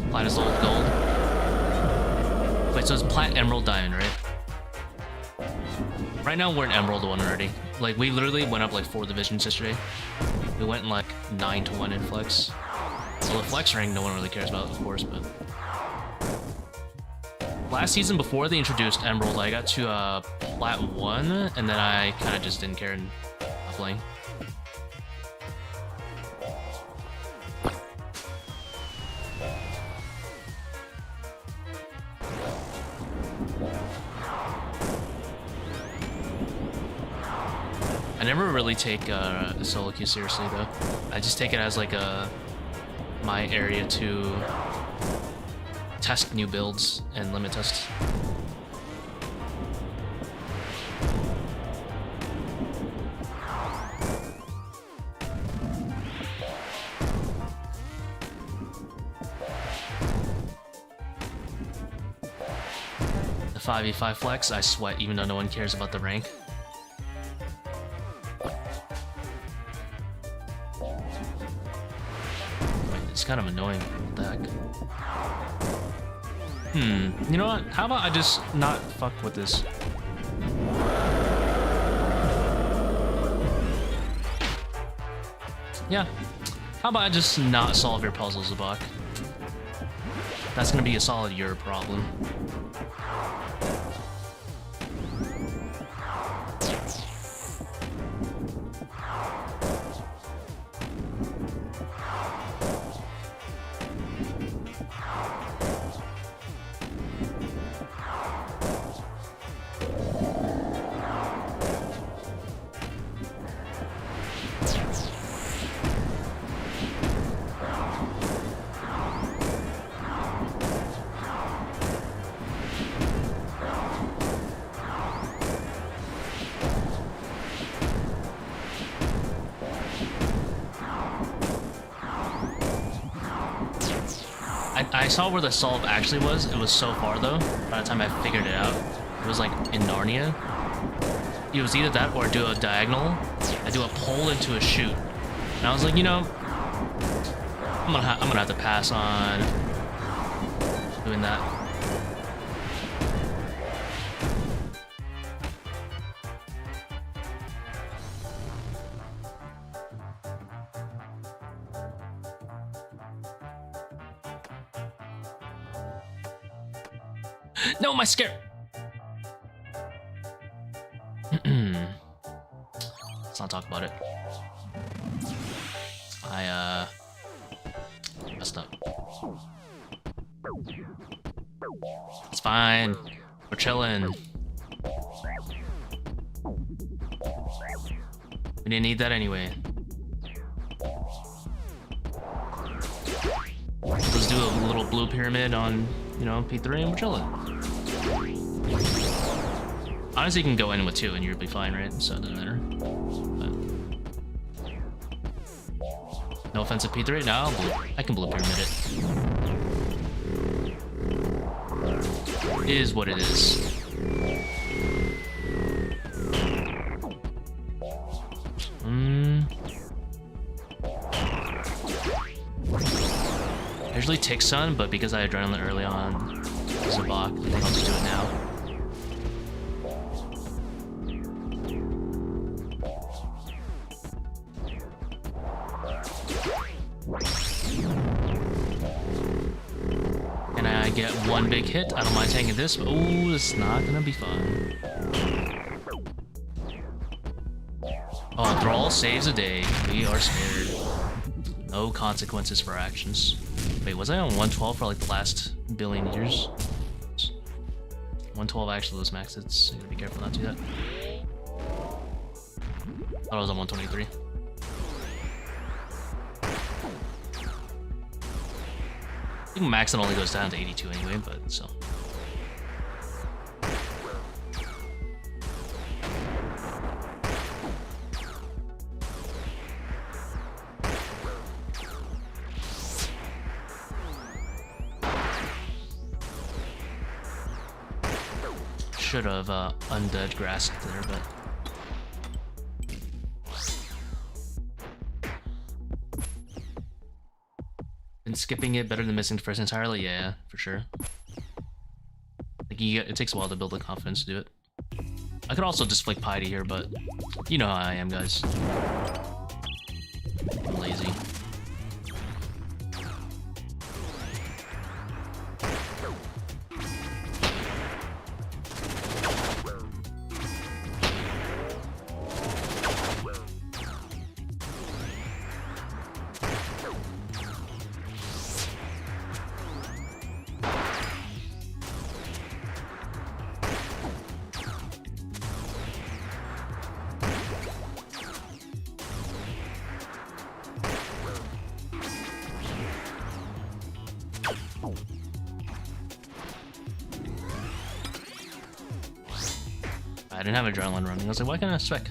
Plat is old gold. Wait, so it's plat, emerald, diamond, right? Right now we're in emerald 1 already. Like, we literally went up like 4 divisions yesterday. We went in like 9-1 in flex. Well, the flex rank no one really cares about, of course, but... Last season, before they introduced emerald, I got to plat 1, and then I kind of just didn't care and stopped playing. I never really take solo queue seriously though. I just take it as like my area to test new builds and limit tests. The 5v5 flex, I sweat even though no one cares about the rank. It's kind of annoying. What the heck? You know what? How about I just not fuck with this? Yeah. How about I just not solve your puzzles, Zebak? That's gonna be a solid your problem. I saw where the solve actually was. It was so far though. By the time I figured it out, it was like in Narnia. It was either that or do a diagonal. I do a pull into a shoot. And I was like, you know, I'm gonna have to pass on doing that. No, my scare. Let's not talk about it. I messed up. It's fine. We're chilling. We didn't need that anyway. Let's do a little blue pyramid on, you know, P3 and we're chilling. Honestly, you can go in with 2 and you'll be fine, right? So it doesn't matter. But no offensive P3. No, I can blue pyramid it. It is what it is. I usually take Sun, but because I adrenaline early on Zebak, I think I'll just do it now. Can I get 1 big hit? I don't mind taking this, but ooh, it's not gonna be fun. Oh, Thrall saves a day. We are spared. No consequences for our actions. Wait, was I on 112 for like the last billion years? 112 actually was max hits, so you gotta be careful not to do that. Thought I was on 123. I think max it only goes down to 82 anyway, but so. Should have undead grasped there, but been skipping it better than missing the first entirely. Yeah, for sure. Like it takes a while to build the confidence to do it. I could also just flick piety here, but you know how I am, guys. I'm lazy. I didn't have adrenaline running. I was like, why can't I spec?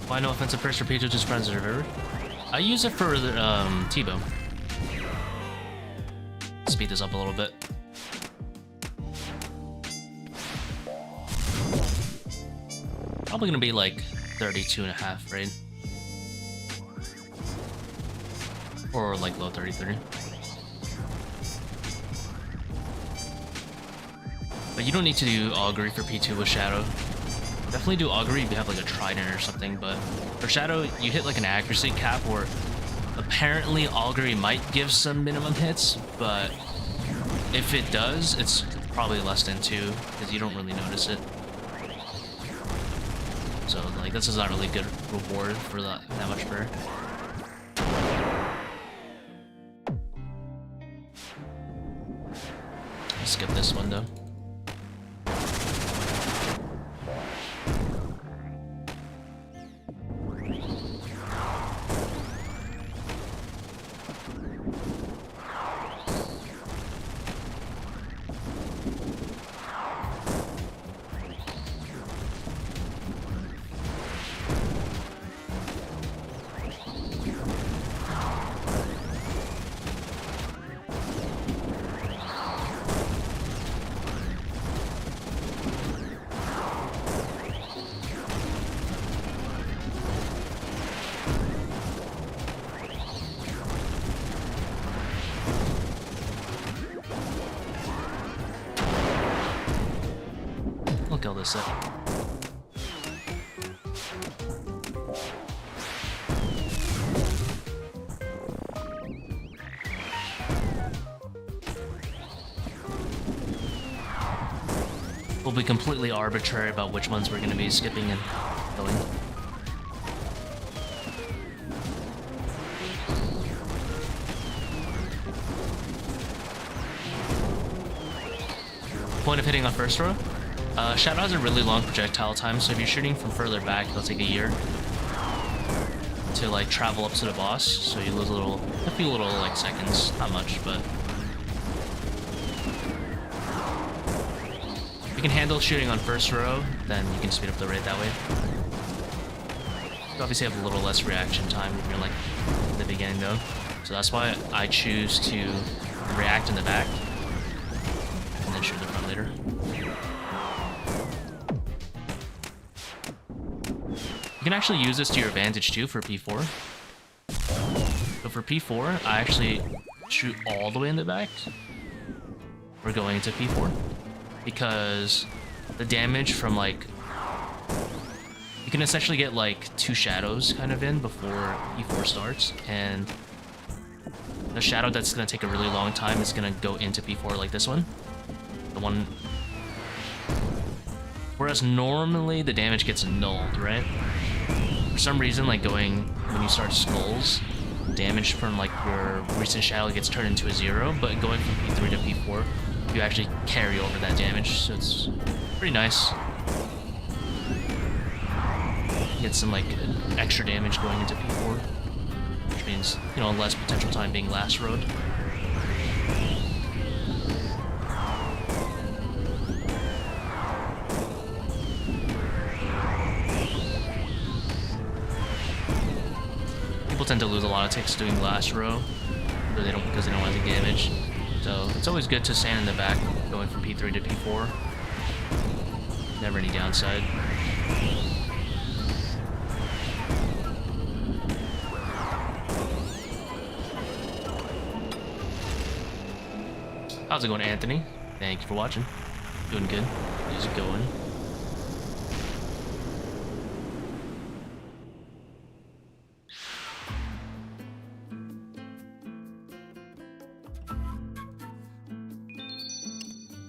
Why no offensive first for P2 just friends server? I use it for the Tbow. Speed this up a little bit. Probably gonna be like 32.5, right? Or like low 33. But you don't need to do augury for P2 with Shadow. Definitely do augury if you have like a trident or something, but for Shadow, you hit like an accuracy cap where apparently augury might give some minimum hits, but if it does, it's probably less than 2 because you don't really notice it. So like this is not really good reward for that much prayer. Skip this one though. I'll kill this up. We'll be completely arbitrary about which ones we're going to be skipping and killing. Point of hitting on first row. Shadow has a really long projectile time, so if you're shooting from further back, it'll take a year to like travel up to the boss. So you lose a few little like seconds, not much, but if you can handle shooting on first row, then you can speed up the rate that way. You obviously have a little less reaction time if you're like at the beginning though, so that's why I choose to react in the back and then shoot the front later. You can actually use this to your advantage too for P4. So for P4, I actually shoot all the way in the back. We're going into P4 because the damage from like, you can essentially get like 2 shadows kind of in before P4 starts, and the shadow that's gonna take a really long time is gonna go into P4 like this one. The one, whereas normally the damage gets annulled, right? For some reason, like when you start skulls, damage from like your recent shadow gets turned into a 0, but going from P3 to P4, you actually carry over that damage, so it's pretty nice. Get some like extra damage going into P4, which means, you know, less potential time being last road. People tend to lose a lot of ticks doing last row, but because they don't want to take damage. So it's always good to stand in the back, going from P3 to P4. Never any downside. How's it going, Anthony? Thank you for watching. Doing good. How's it going?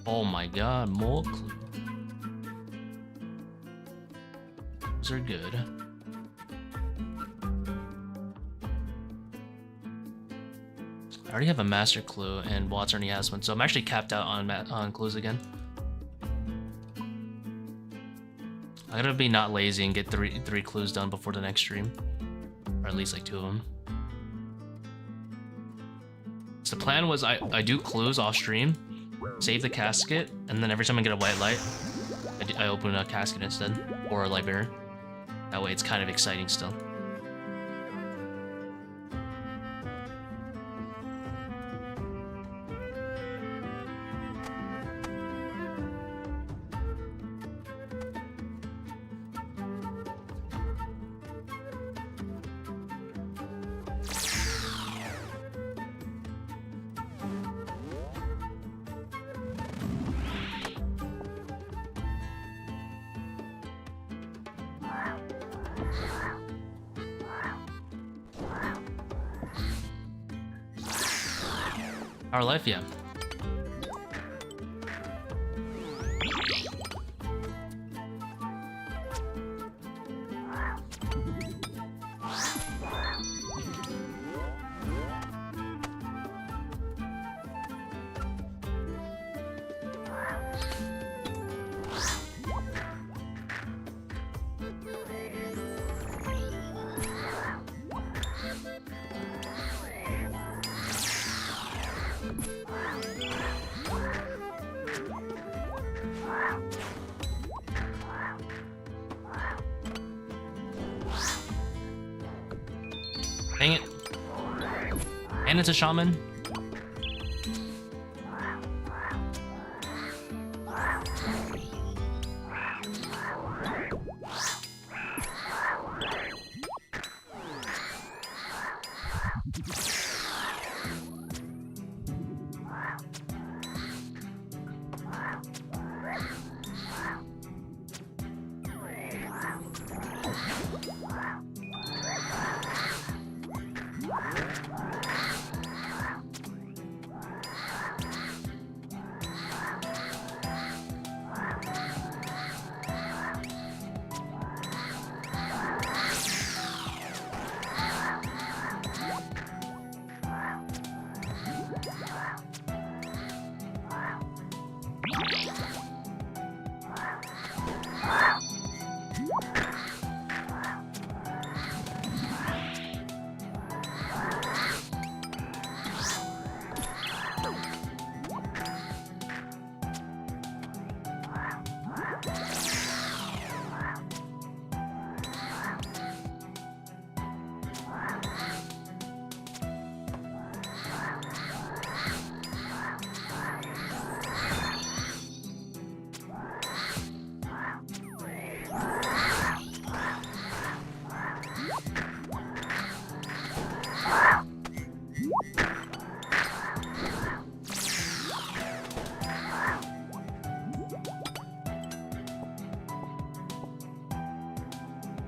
Oh my god, more clues. Those are good. I already have a master clue, and Watts already has one, so I'm actually capped out on clues again. I'm gonna be not lazy and get three clues done before the next stream, or at least like 2 of them. So the plan was I do clues off stream, save the casket, and then every time I get a white light, I open a casket instead, or a light bearer. That way it's kind of exciting still. Our life, yeah. Dang it. And it's a shaman.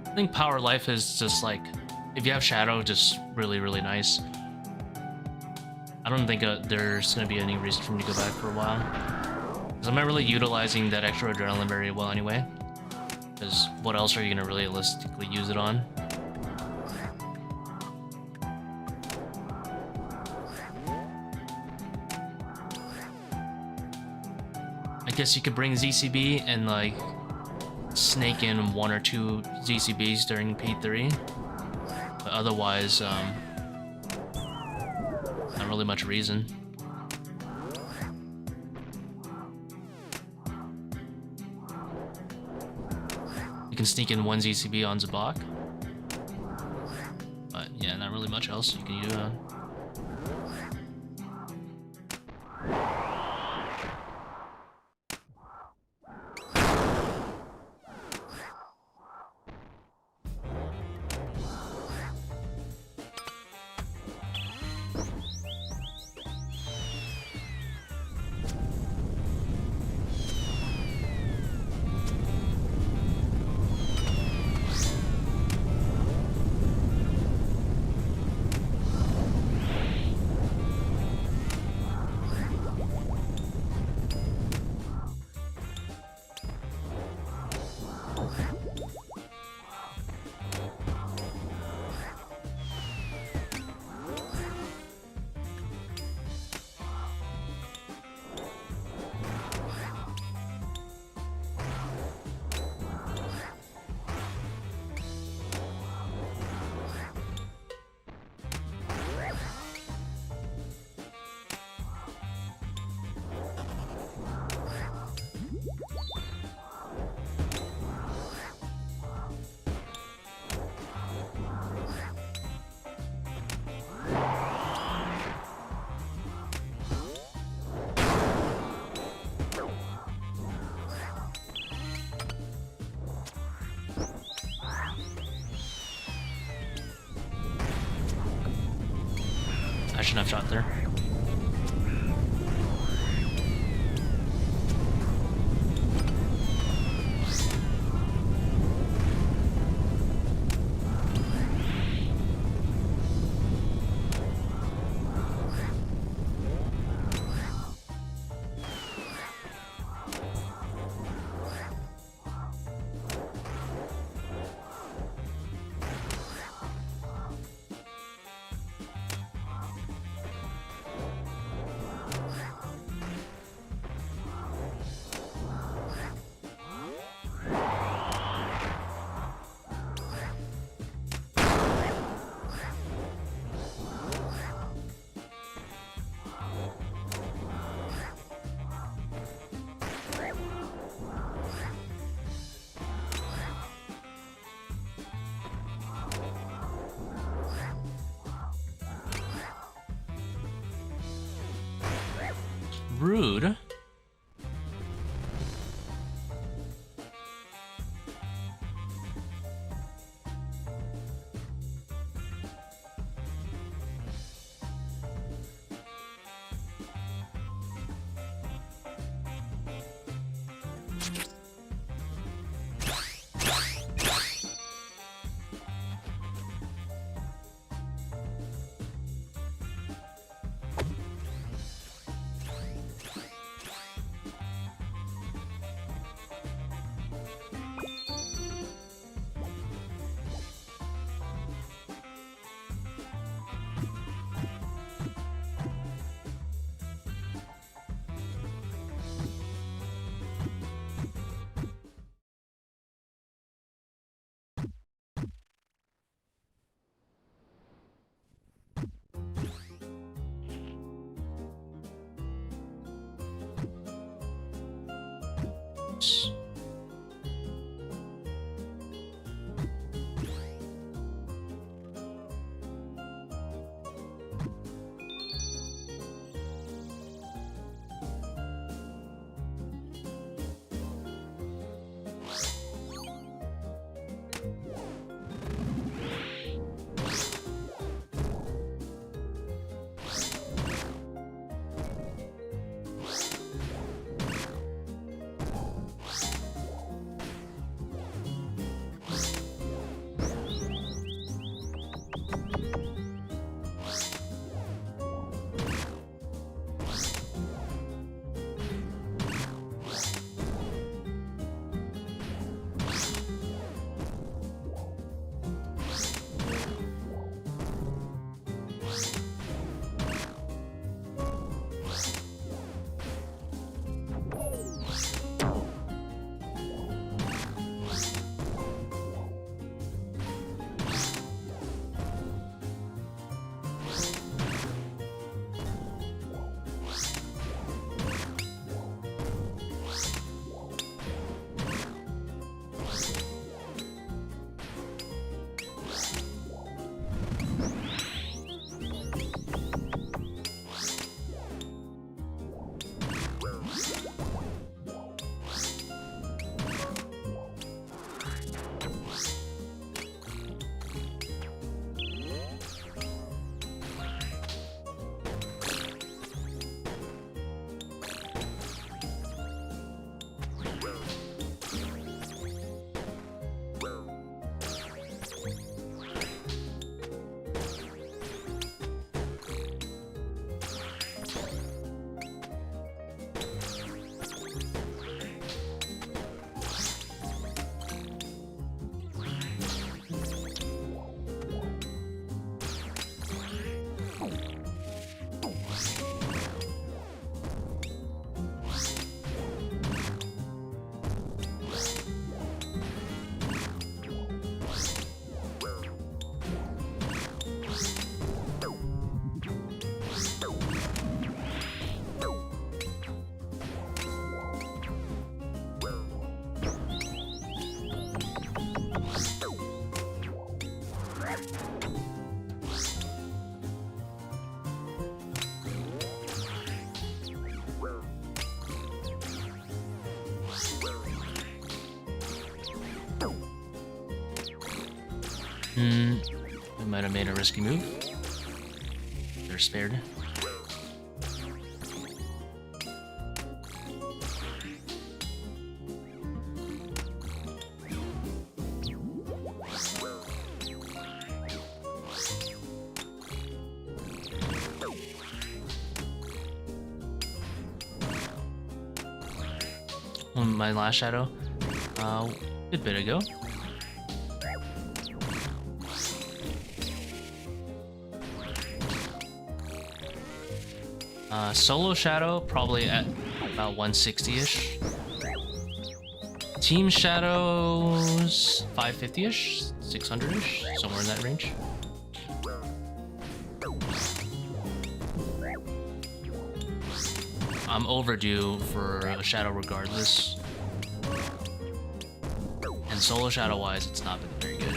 I think power life is just like, if you have shadow, just really, really nice. I don't think there's going to be any reason for me to go back for a while, because I'm not really utilizing that extra adrenaline very well anyway, because what else are you going to realistically use it on? I guess you could bring ZCB and like snake in 1 or 2 ZCBs during P3, but otherwise, not really much reason. You can sneak in 1 ZCB on Zebak, but yeah, not really much else you can do. shouldn't have shot there. Rude. I might have made a risky move. spared. My last shadow, a good bit ago. Solo shadow probably at about 160-ish. Team shadows 550-ish, 600-ish, somewhere in that range. I'm overdue for a shadow regardless. And solo shadow wise, it's not been very good.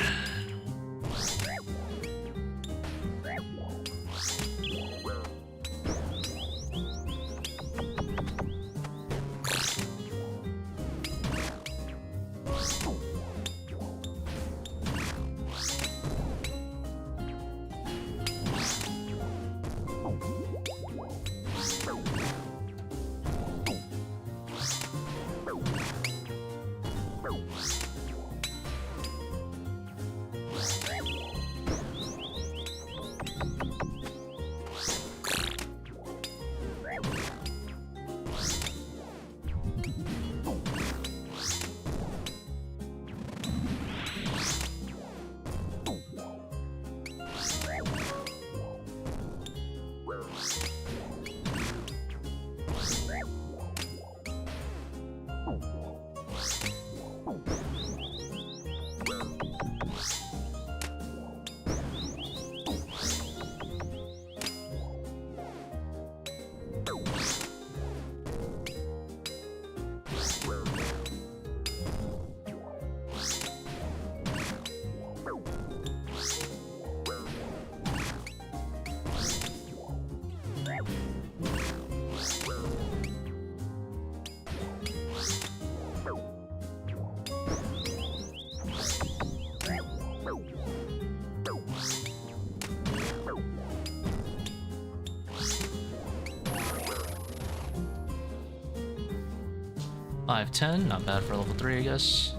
$510, not bad for level 3, I guess.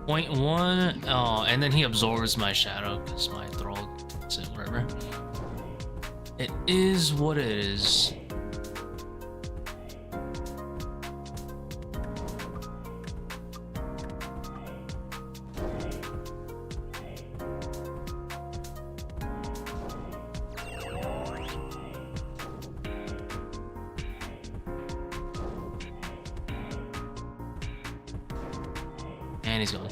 .1, oh, and then he absorbs my shadow because my thrall gets it, whatever. It is what it is. And he's gone.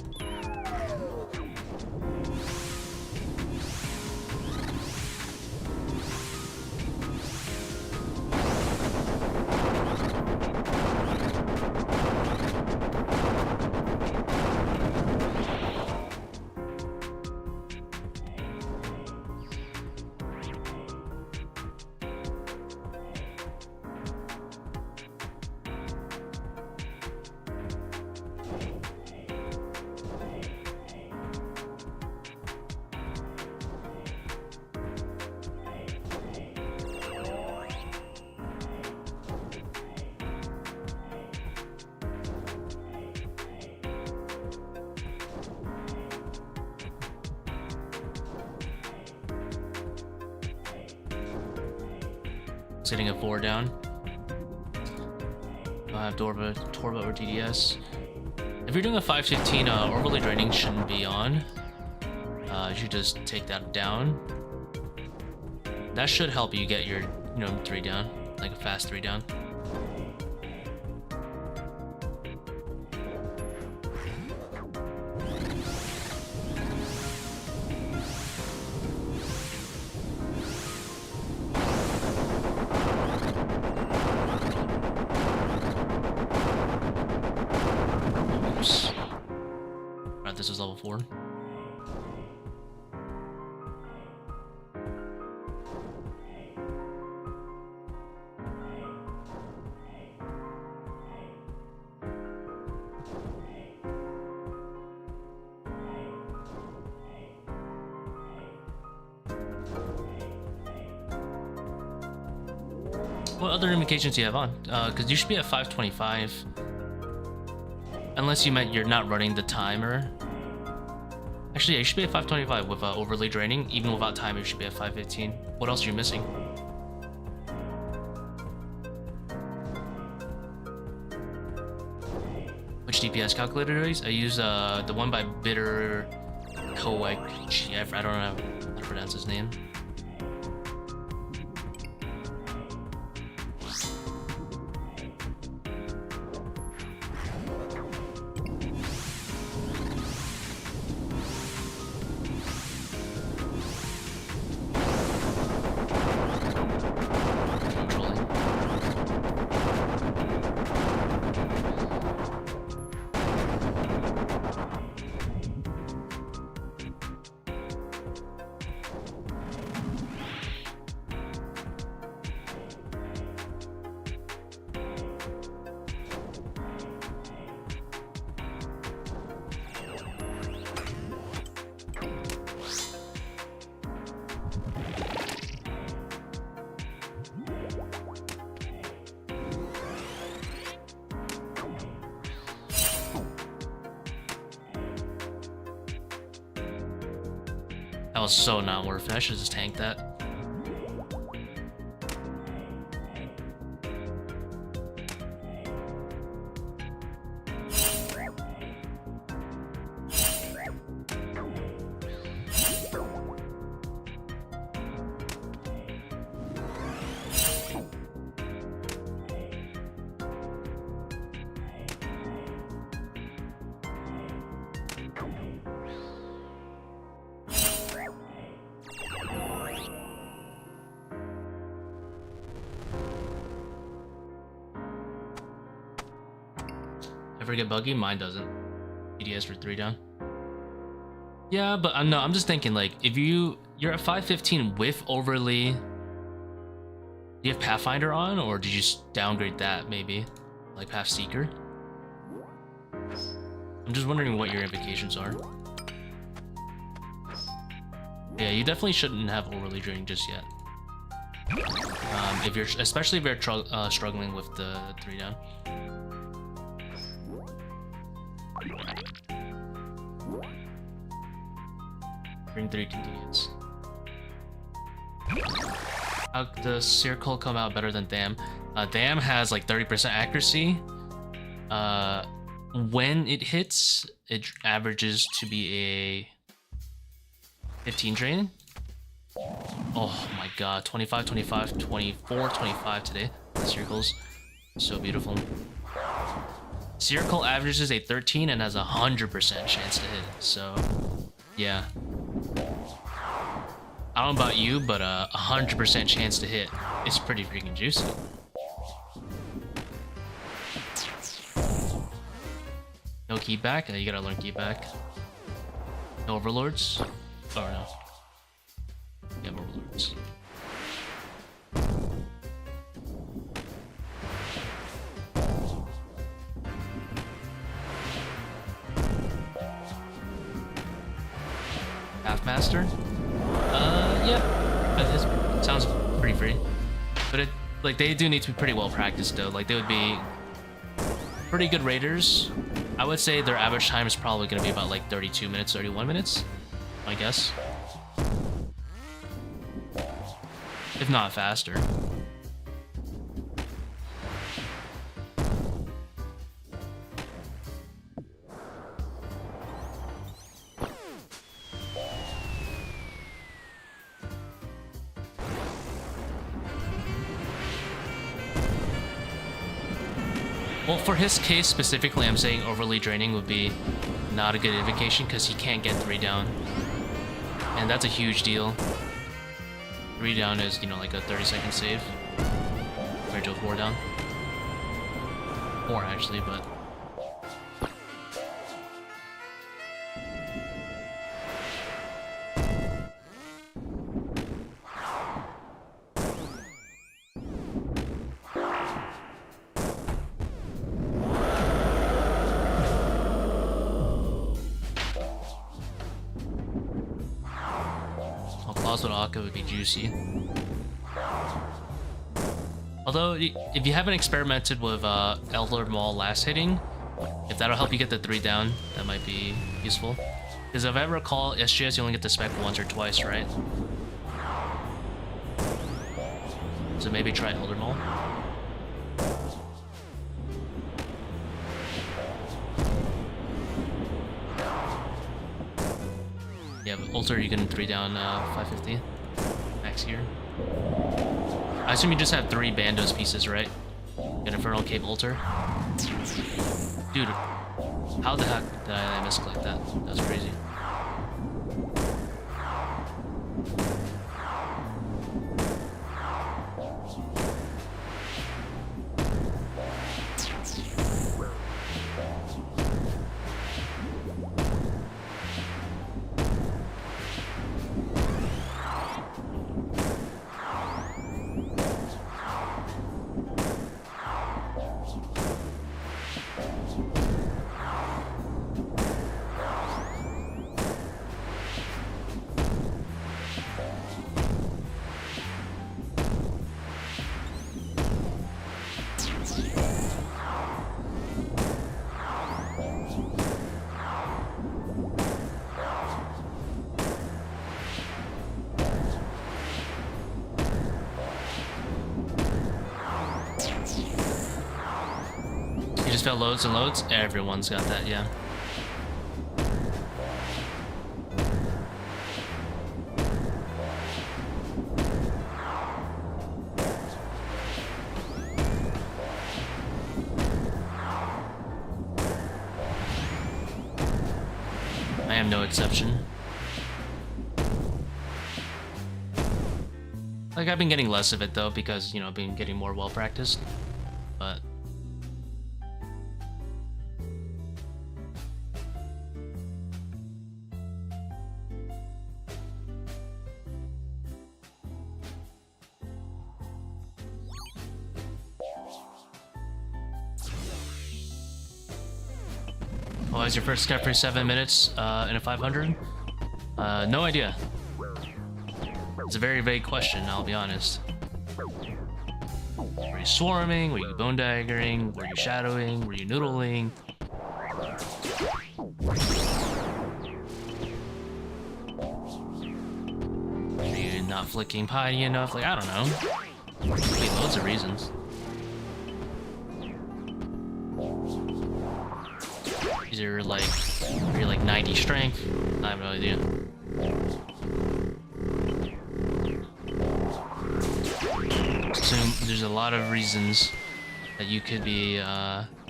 Sitting at 4 down. I have Torba or DDS. If you're doing a 515, overly draining shouldn't be on. You should just take that down. That should help you get your, 3 down, like a fast 3 down. Oops. Right, this is level 4. What other indications do you have on? Because you should be at 525. Unless you meant you're not running the timer. Actually, yeah, you should be at 525 with overly draining. Even without timer, you should be at 515. What else are you missing? Which DPS calculator do I use? I use the one by Bitter ToA. I don't know how to pronounce his name. That was so not worth it. I should just tank that. Ever get buggy? Mine doesn't. EDS for 3 down. Yeah, but no, I'm just thinking like if you're at 515 with overly. Do you have Pathfinder on, or did you just downgrade that maybe, like Path Seeker? I'm just wondering what your implications are. Yeah, you definitely shouldn't have overly draining just yet. Especially if you're struggling with the 3 down. Bring 3 continues. How does Seercull come out better than Dam? Dam has like 30% accuracy. When it hits, it averages to be a 15 drain. Oh my god, 25, 25, 24, 25 today. Seercull's so beautiful. Seercull averages a 13 and has a 100% chance to hit. So, yeah. I don't know about you, but a 100% chance to hit is pretty freaking juicy. No keep back? You gotta learn keep back. No overlords? Oh no. You have overlords. Half-master? Yeah. It sounds pretty free. But they do need to be pretty well practiced though. Like they would be pretty good raiders. I would say their average time is probably gonna be about like 32 minutes, 31 minutes, I guess. If not faster. Well, for his case specifically, I'm saying overly draining would be not a good invocation because he can't get 3 down. And that's a huge deal. 3 down is, you know, like a 30-second save compared to a 4 down. 4 actually, but... With Akka would be juicy. Although, if you haven't experimented with Elder Maul last hitting, if that'll help you get the 3 down, that might be useful. Because if I recall, SGS you only get the spec once or twice, right? So maybe try Elder Maul. Yeah, but Alter you can 3 down 550 max here. I assume you just have 3 Bandos pieces, right? An Infernal Cape Alter. Dude, how the heck did I misclick that? That was crazy. Got loads and loads. Everyone's got that, yeah. I am no exception. Like, I've been getting less of it though because, you know, I've been getting more well practiced, but is your first Kephri 7 minutes in a 500? No idea. It's a very vague question, I'll be honest. Were you swarming? Were you bone daggering? Were you shadowing? Were you noodling? Were you not flicking piety enough? Like, I don't know. Could be loads of reasons. You're like 90 strength. I have no idea. Assume there's a lot of reasons that you could be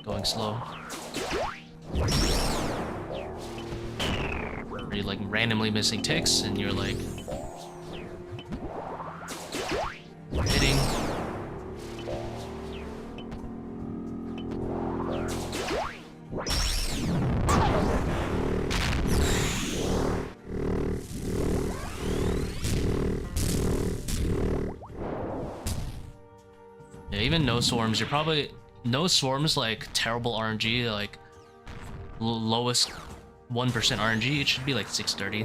going slow. Or you're like randomly missing ticks and you're like hitting. Even no swarms, you're probably no swarms like terrible RNG, like lowest 1% RNG. It should be like 630.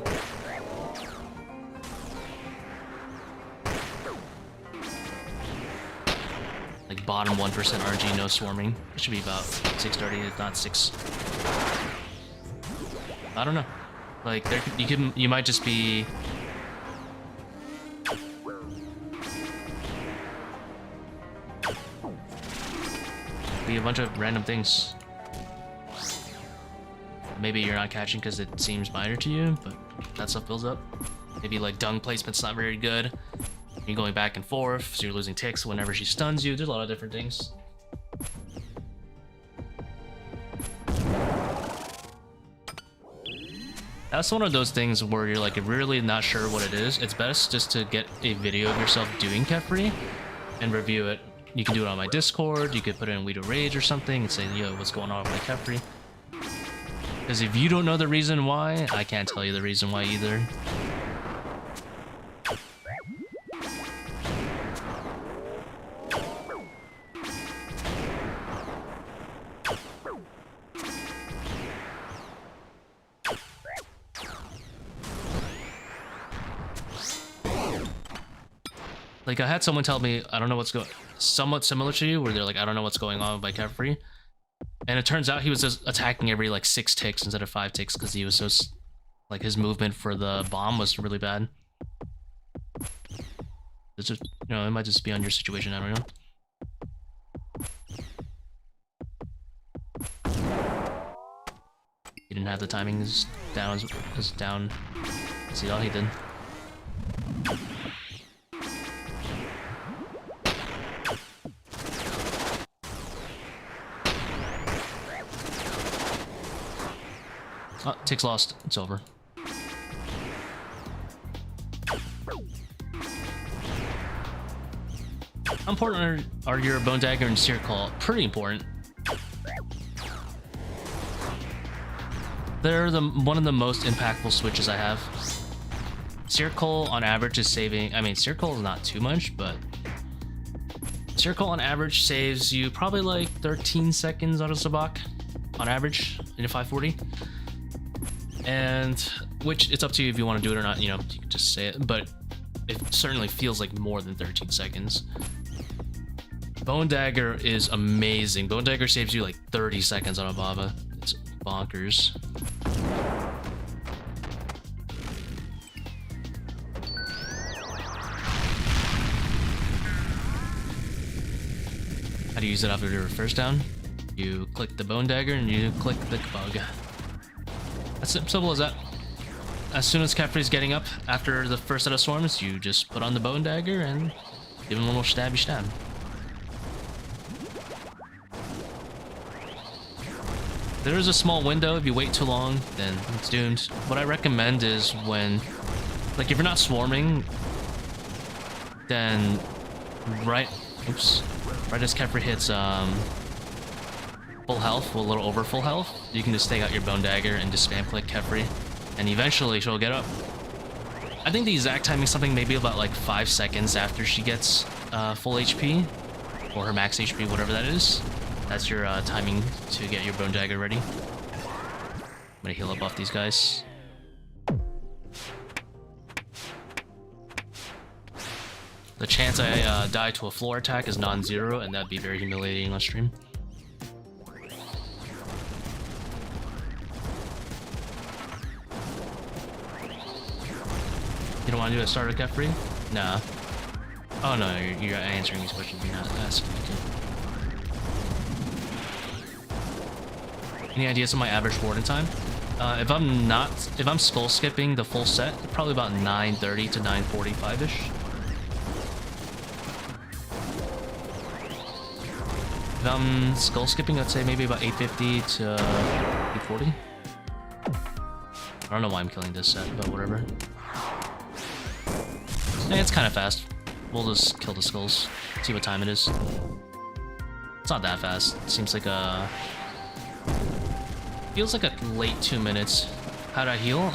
Like bottom 1% RNG, no swarming. It should be about 630, if not 6. I don't know. Like there, you might just be. A bunch of random things. Maybe you're not catching because it seems minor to you, but that stuff builds up. Maybe like dung placement's not very good. You're going back and forth, so you're losing ticks whenever she stuns you. There's a lot of different things. That's one of those things where you're like really not sure what it is. It's best just to get a video of yourself doing Kephri and review it. You can do it on my Discord, you could put it in We Do Rage or something and say, yo, what's going on with my Kephri? Because if you don't know the reason why, I can't tell you the reason why either. Like, I had someone tell me, I don't know what's going... Somewhat similar to you, where they're like, I don't know what's going on with my Kephri. And it turns out he was just attacking every, like, 6 ticks instead of 5 ticks, because he was so... Like, his movement for the bomb was really bad. It's just, you know, it might just be on your situation, I don't know. He didn't have the timing as down. See all he did. Oh, tick's lost. It's over. How important are your Bone Dagger and Seercull? Pretty important. They're one of the most impactful switches I have. Seercull on average is saving... I mean, Seercull is not too much, but... Seercull on average saves you probably like 13 seconds out of Zebak. On average, in a 540. And which it's up to you if you want to do it or not, you know, you can just say it, but it certainly feels like more than 13 seconds. Bone Dagger is amazing. Bone Dagger saves you like 30 seconds on a Baba. It's bonkers. How do you use it after your first down? You click the Bone Dagger and you click the bug. That's simple as that. As soon as Kephri's getting up after the first set of swarms, you just put on the Bone Dagger and give him a little stabby stab. There is a small window. If you wait too long, then it's doomed. What I recommend is when, like, if you're not swarming, then right as Kephri hits full health, a little over full health, you can just take out your Bone Dagger and just spam click Kephri, and eventually she'll get up. I think the exact timing is something maybe about like 5 seconds after she gets full HP, or her max HP, whatever that is. That's your timing to get your Bone Dagger ready. I'm gonna heal up off these guys. The chance I die to a floor attack is non-zero, and that'd be very humiliating on stream. You don't want to do a starter Kephri? Nah. Oh no, you're answering these questions. You're not asking. Okay. Any ideas on my average warden time? If I'm skull skipping the full set, probably about 9:30 to 9:45-ish. If I'm skull skipping, I'd say maybe about 8:50 to 8:40. I don't know why I'm killing this set, but whatever. Yeah, it's kind of fast. We'll just kill the skulls. See what time it is. It's not that fast. It seems like a... Feels like a late 2 minutes. How do I heal?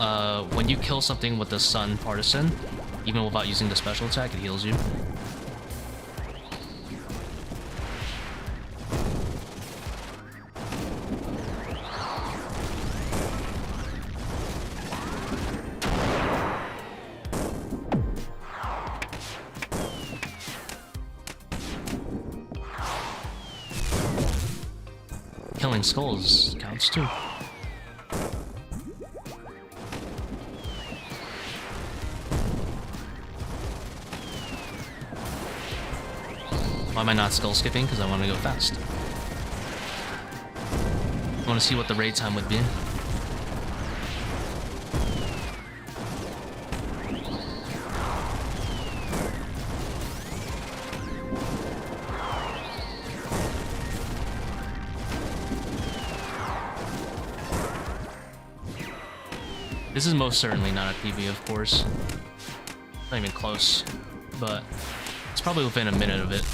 When you kill something with the Sun Partisan, even without using the special attack, it heals you. Killing skulls counts too. Why am I not skull skipping? Because I want to go fast. I want to see what the raid time would be. This is most certainly not a PB, of course. Not even close, but it's probably within a minute of it.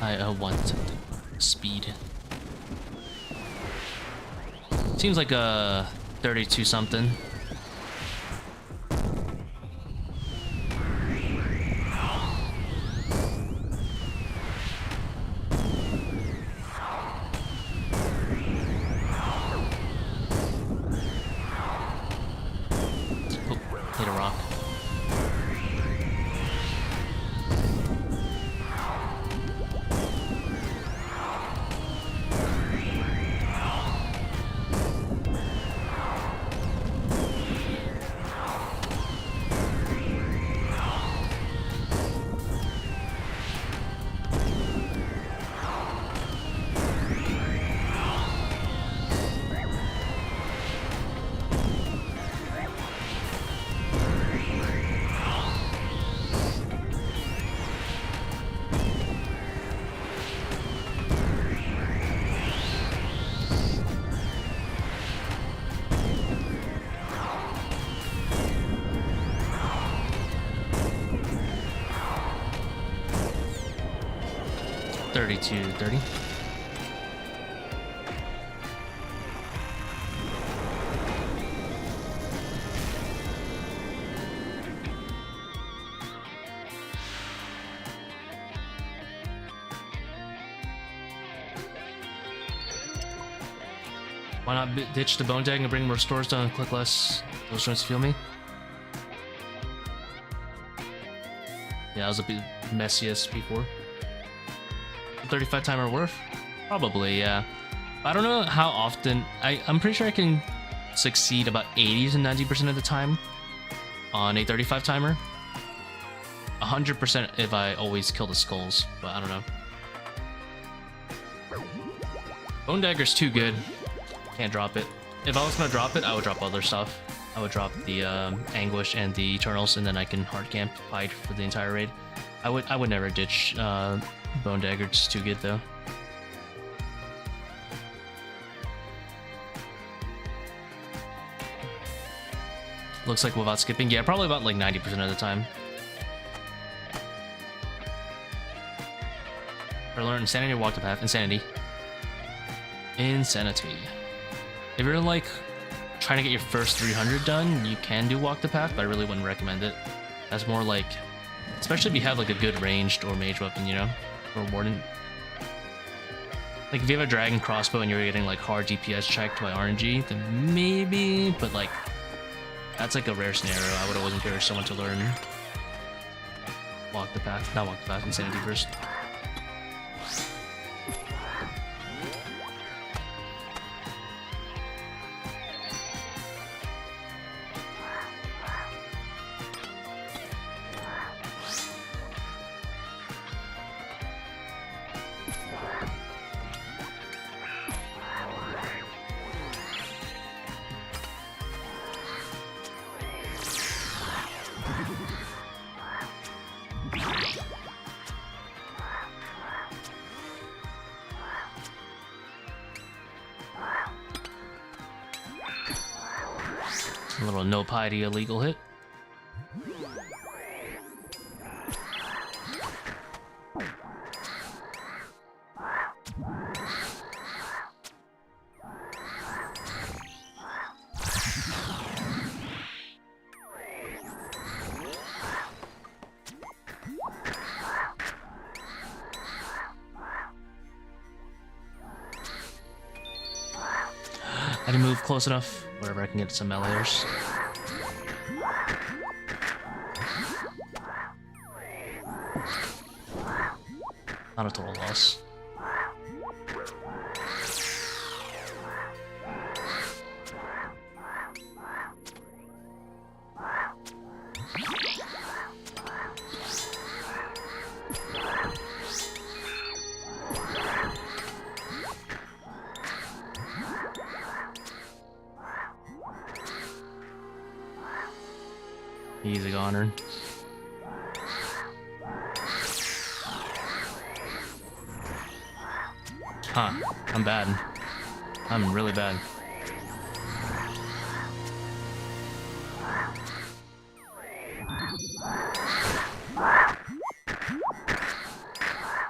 I want speed. Seems like a 32 something. Hit a rock. To 30. Why not ditch the bone dag and bring more stores down and click less? Those joints feel me? Yeah, that was a bit messiest before. 35 timer worth? Probably, yeah. I don't know how often. I'm pretty sure I can succeed about 80 to 90% of the time on a 35 timer. 100% if I always kill the skulls, but I don't know. Bone dagger's too good. Can't drop it. If I was gonna drop it, I would drop other stuff. I would drop the Anguish and the Eternals, and then I can hard camp fight for the entire raid. I would never ditch Bone Dagger, it's too good though. Looks like without skipping, yeah, probably about like 90% of the time. Or learn Insanity or Walk the Path? Insanity. Insanity. If you're like trying to get your first 300 done, you can do Walk the Path, but I really wouldn't recommend it. That's more like, especially if you have like a good ranged or mage weapon, you know? Or warden. Like if you have a dragon crossbow and you're getting like hard DPS checked by RNG, then maybe, but like that's like a rare scenario. I would always encourage someone to learn Walk the Path, not Walk the Path, Insanity first. A little no piety illegal hit. I didn't move close enough. Whatever, I can get some meleeers. Not a total loss. Easy goner. Huh, I'm bad. I'm really bad.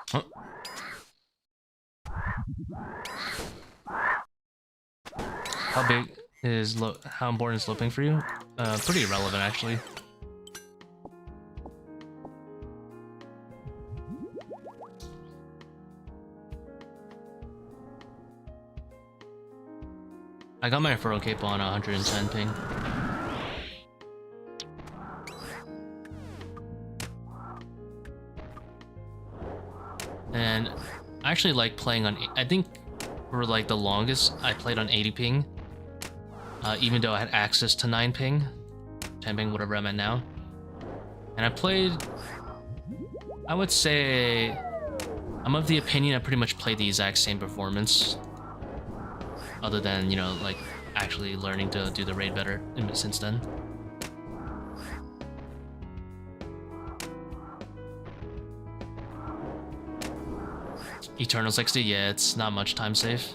Huh. How big is how important is sloping for you? Pretty irrelevant actually. I got my furrow cape on 110 ping. And I actually like playing on, I think for like the longest I played on 80 ping. Even though I had access to 9 ping, 10 ping, whatever I'm at now. And I played, I would say, I'm of the opinion I pretty much played the exact same performance. Other than, you know, like actually learning to do the raid better since then. Eternals XD, yeah, it's not much time safe.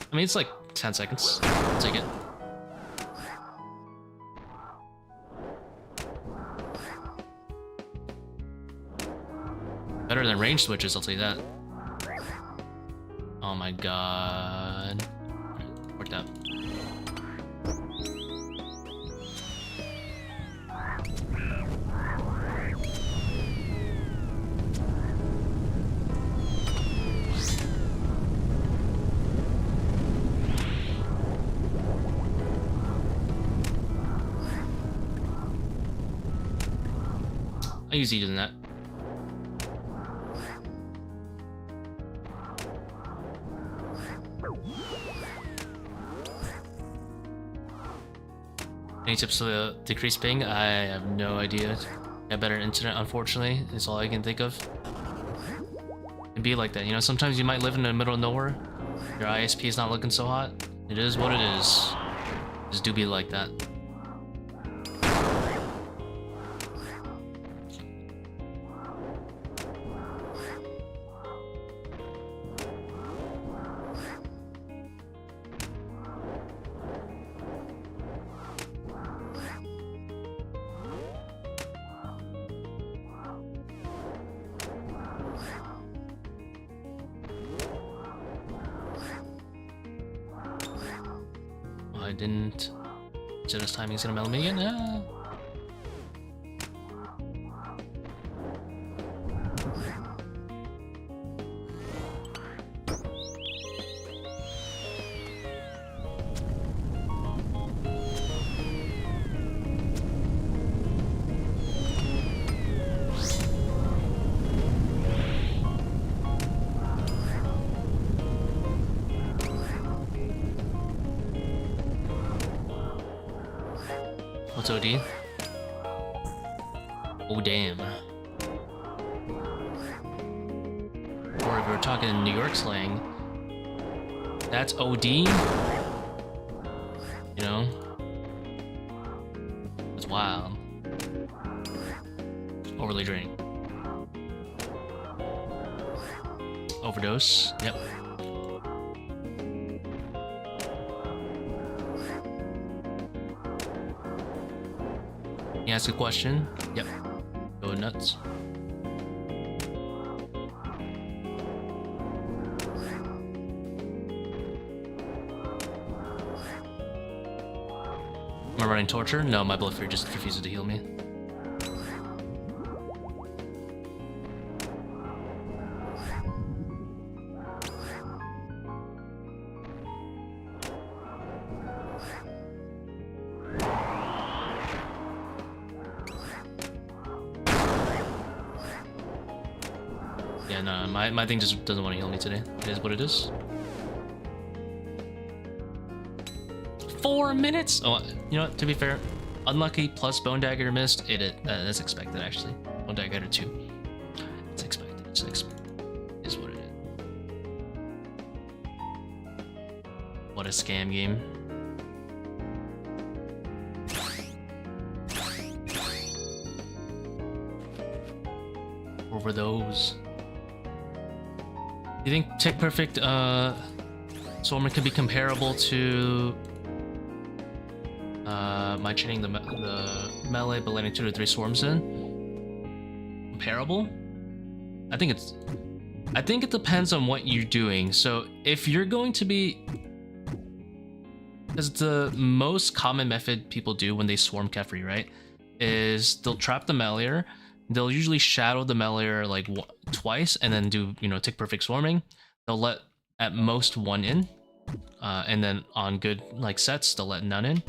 I mean, it's like 10 seconds. I'll take it. Better than range switches, I'll tell you that. Oh my god. Right, worked out. I use using that. Any tips to decrease ping? I have no idea. Get better internet, unfortunately, is all I can think of. It'd be like that, you know, sometimes you might live in the middle of nowhere. Your ISP is not looking so hot. It is what it is. Just do be like that. I didn't. Zero's timing's gonna melt me again. Ah. What's OD? Oh damn. Or if we're talking in New York slang, that's OD? You know? That's wild. Overly draining. Overdose? Yep. You ask a question? Yep. Go nuts. Am I running torture? No, my blood fear just refuses to heal me. Yeah, no, my thing just doesn't want to heal me today. It is what it is. 4 minutes? Oh, you know what, to be fair, unlucky plus bone dagger missed, that's expected actually. Bone dagger 2. It's expected. It's is what it is. What a scam game. over those. Do you think Tick Perfect Swarmer could be comparable to my chaining the melee but letting 2 to 3 swarms in? Comparable? I think it depends on what you're doing. So if you're going to be, because the most common method people do when they swarm Kephri, right, is they'll trap the meleeer. They'll usually shadow the meleeer like twice and then do, you know, Tick Perfect swarming. They'll let at most 1 in, and then on good like sets they'll let none in.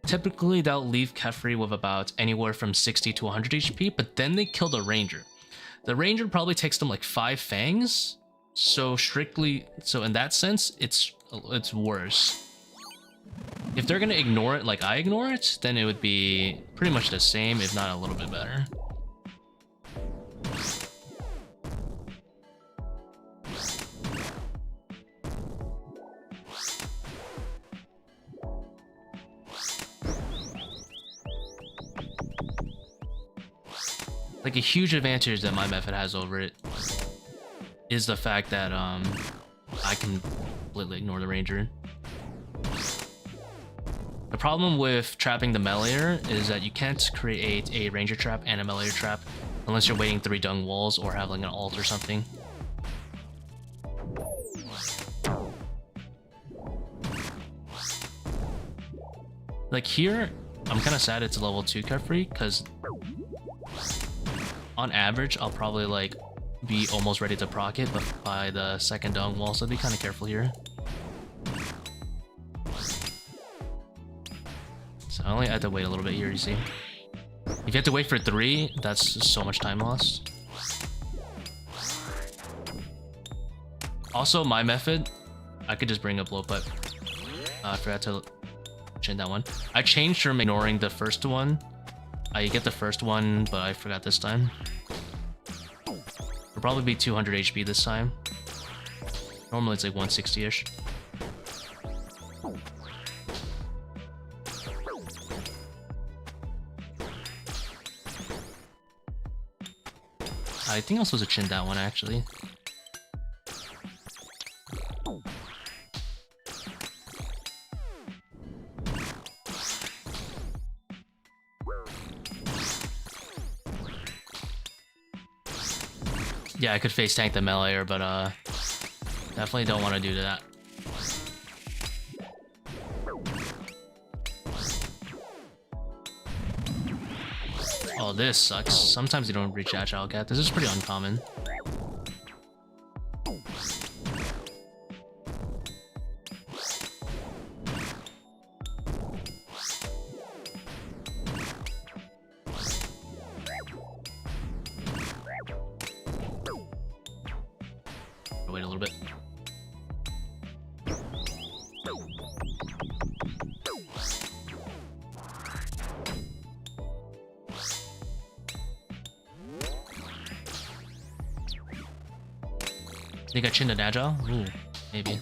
Typically they'll leave Kephri with about anywhere from 60 to 100 HP, but then they kill the ranger. The ranger probably takes them like 5 fangs, so in that sense it's worse. If they're gonna ignore it like I ignore it, then it would be pretty much the same, if not a little bit better. Like a huge advantage that my method has over it is the fact that I can completely ignore the ranger. The problem with trapping the meleeer is that you can't create a ranger trap and a meleeer trap unless you're waiting 3 dung walls or have like an ult or something. Like here, I'm kind of sad it's a level 2 Kephri, because on average I'll probably like be almost ready to proc it, but by the 2nd dung wall, so be kind of careful here. So I only have to wait a little bit here, you see. If you have to wait for 3, that's just so much time lost. Also, my method, I could just bring up blowpipe. I forgot to change that one. I changed from ignoring the first one. I get the first one, but I forgot this time. It'll probably be 200 HP this time. Normally it's like 160-ish. I think I was supposed to chin that one, actually. Yeah, I could face tank the meleeer, but definitely don't want to do that. Oh, this sucks. Sometimes you don't reach Agile Cat. This is pretty uncommon. Wait a little bit. Think I chinned an Agile? Ooh, maybe.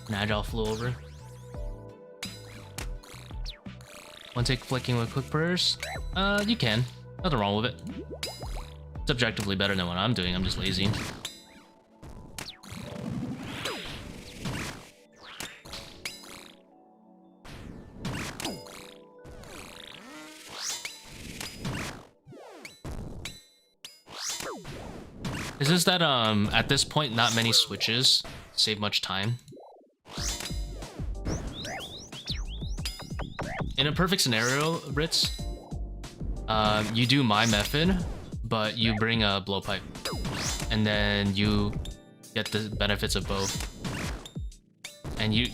An Agile flew over. One take flicking with quick prayers? You can. Nothing wrong with it. It's objectively better than what I'm doing, I'm just lazy. It's just that at this point not many switches save much time. In a perfect scenario, Ritz, you do my method, but you bring a blowpipe, and then you get the benefits of both. And you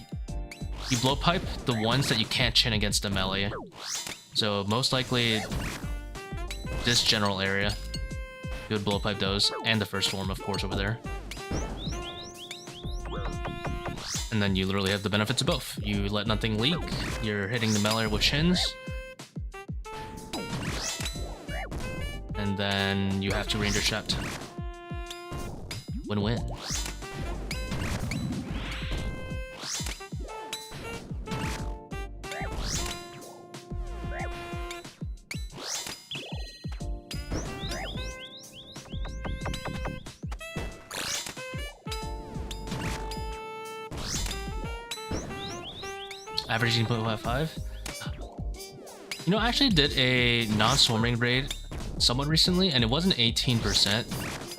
blowpipe the ones that you can't chin against the melee. So most likely this general area. You would blowpipe those, and the first swarm, of course, over there. And then you literally have the benefits of both. You let nothing leak, you're hitting the melee with chins, and then you have to ranger shot. Win-win. Averaging 0.55. You know, I actually did a non-swarming raid somewhat recently, and it wasn't 18%.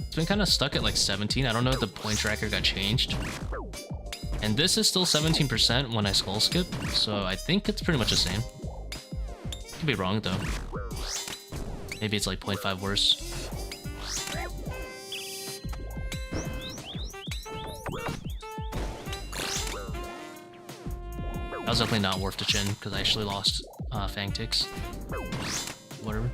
It's been kind of stuck at like 17. I don't know if the point tracker got changed. And this is still 17% when I skull skip, so I think it's pretty much the same. Could be wrong though. Maybe it's like 0.5 worse. That was definitely not worth the chin because I actually lost Fang ticks. Whatever.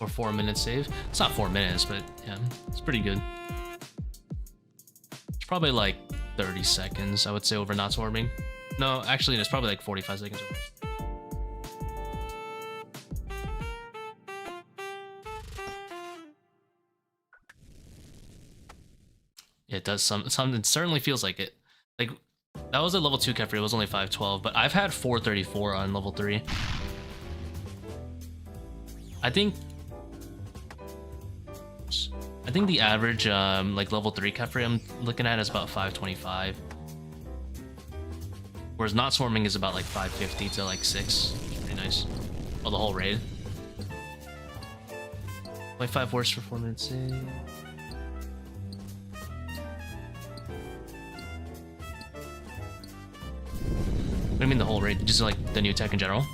Or 4 minutes save. It's not 4 minutes, but yeah, it's pretty good. It's probably like 30 seconds, I would say, over not swarming. No, actually, it's probably like 45 seconds over. It does it certainly feels like it. Like, that was at level 2 Kephri, it was only 512, but I've had 434 on level 3. I think the average like level 3 Kephri I'm looking at is about 525. Whereas not swarming is about like 550 to like 6. Pretty nice. Oh, the whole raid. 0.5 worse for 4 minutes save. What do you mean the whole raid? Just like the new tech in general?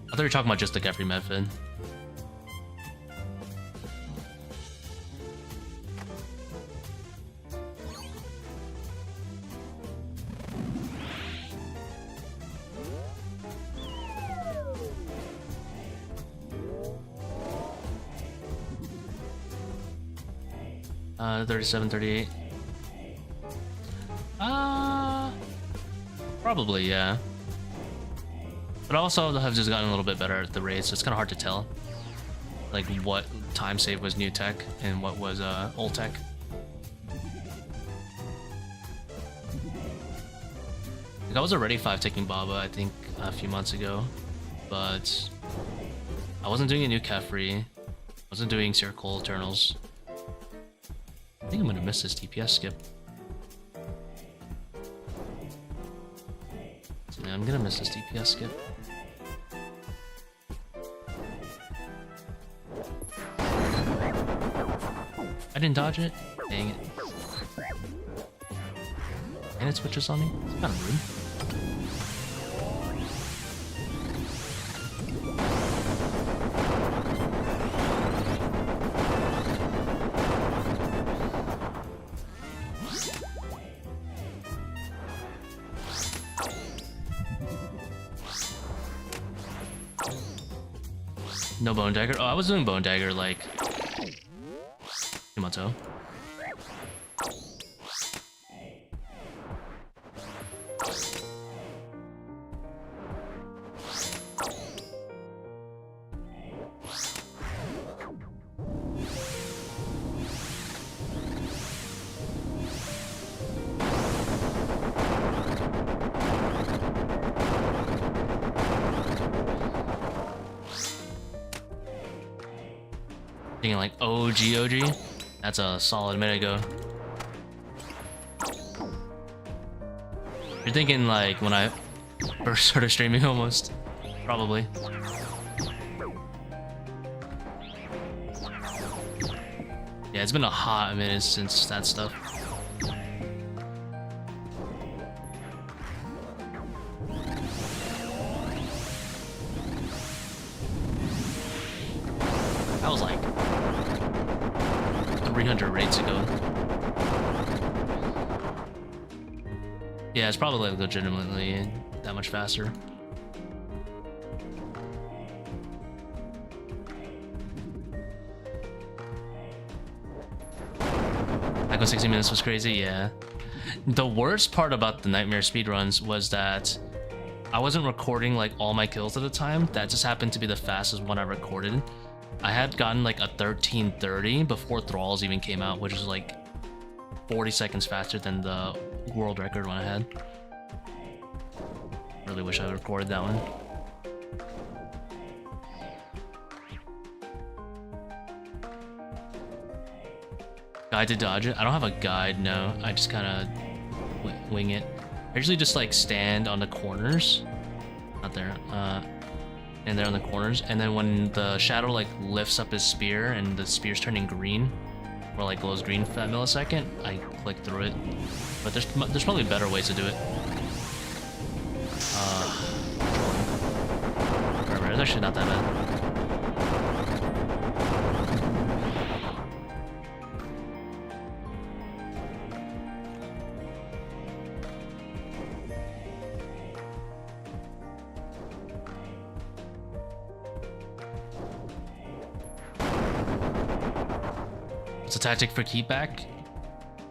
I thought you were talking about just the Kephri method. Uh, 37, 38. Probably, yeah. But also have just gotten a little bit better at the raids, so it's kind of hard to tell. Like what time save was new tech and what was old tech. Like I was already 5 taking Baba, I think, a few months ago, but I wasn't doing a new Kephri. I wasn't doing Seercull Eternals. I think I'm gonna miss this DPS skip. So, yeah, I'm gonna miss this DPS skip. I didn't dodge it. Dang it. And it switches on me. It's kind of rude. No bone dagger? Oh, I was doing bone dagger like 2 months ago. Thinking like OG, that's a solid minute ago. You're thinking like when I first started streaming almost, probably. Yeah, it's been a hot minute since that stuff. That was like 300 raids ago. Yeah, it's probably like legitimately that much faster. Back when 60 minutes was crazy, yeah. The worst part about the Nightmare speedruns was that I wasn't recording like all my kills at the time. That just happened to be the fastest one I recorded. I had gotten like a 1330 before Thralls even came out, which is like 40 seconds faster than the world record one I had. Really wish I recorded that one. Guide to dodge it? I don't have a guide, no. I just kind of wing it. I usually just like stand on the corners. Not there. And there on the corners. And then when the shadow like lifts up his spear and the spear's turning green, or like glows green for that millisecond, I click through it. But there's probably better ways to do it. Whatever, it's actually not that bad. It's a tactic for keepback.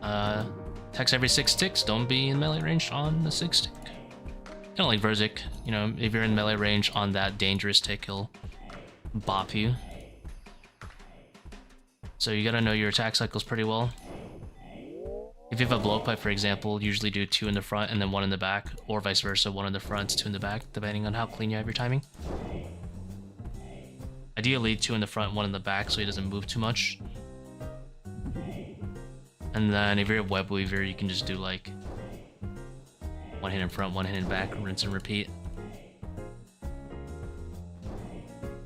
Attacks every 6 ticks. Don't be in melee range on the 6 tick. Kind of like Verzik. You know, if you're in melee range on that dangerous tick, he'll bop you. So you gotta know your attack cycles pretty well. If you have a blowpipe, for example, usually do 2 in the front and then 1 in the back, or vice versa, 1 in the front, 2 in the back, depending on how clean you have your timing. Ideally, 2 in the front, 1 in the back, so he doesn't move too much. And then if you're a webweaver, you can just do like 1 hit in front, 1 hit in back, rinse and repeat.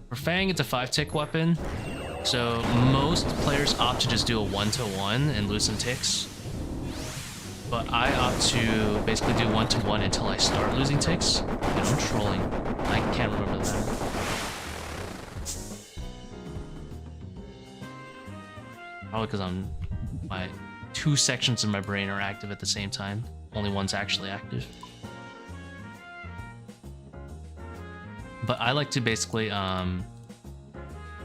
For Fang, it's a 5-tick weapon, so most players opt to just do a 1-to-1 and lose some ticks. But I opt to basically do 1-to-1 until I start losing ticks. And I'm trolling. I can't remember that. Probably because my 2 sections of my brain are active at the same time. Only one's actually active. But I like to basically,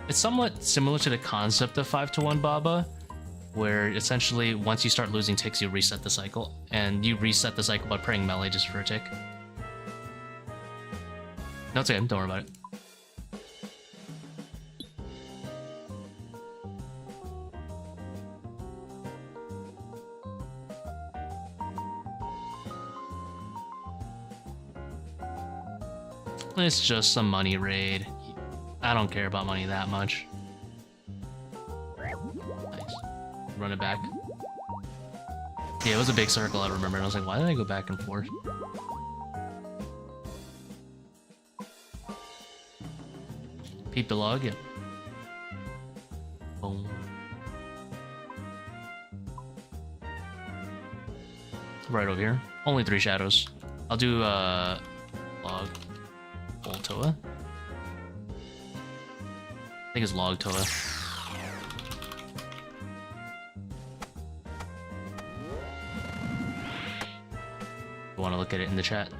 it's somewhat similar to the concept of 5-to-1 Baba, where essentially once you start losing ticks, you reset the cycle. And you reset the cycle by praying melee just for a tick. No, it's okay, don't worry about it. It's just some money raid. I don't care about money that much. Nice. Run it back. Yeah, it was a big circle, I remember. And I was like, why did I go back and forth? Peep the log, yeah. Boom. Right over here. Only 3 shadows. I'll do log. ToA? I think it's log ToA. You want to look at it in the chat?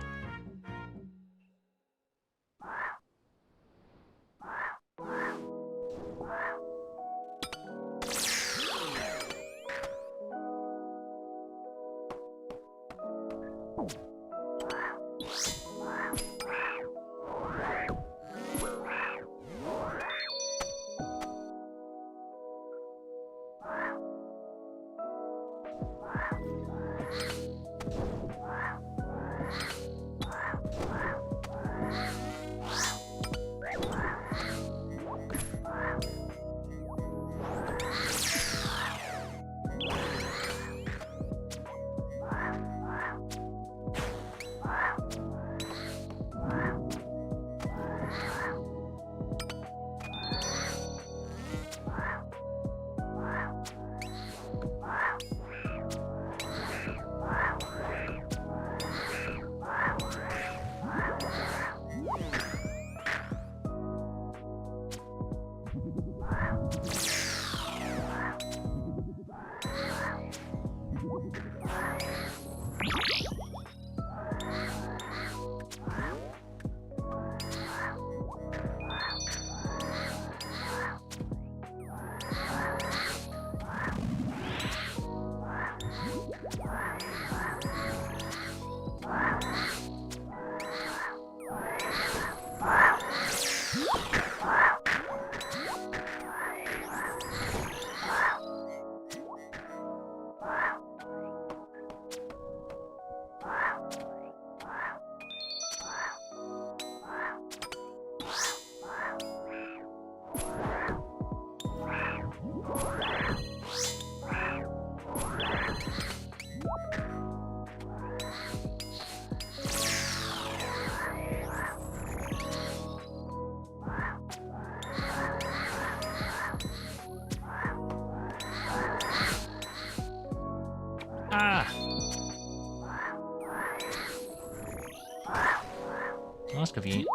convenient.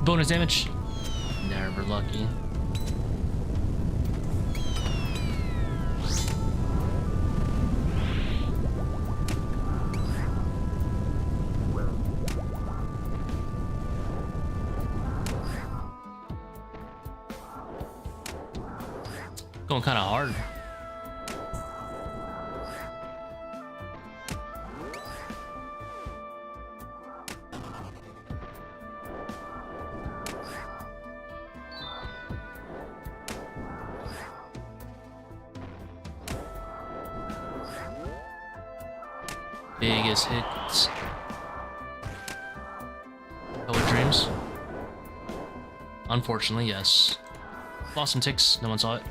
Bonus damage. Never lucky. Going kind of hard. Biggest hits. Poet dreams. Unfortunately, yes. Lost some ticks. No one saw it.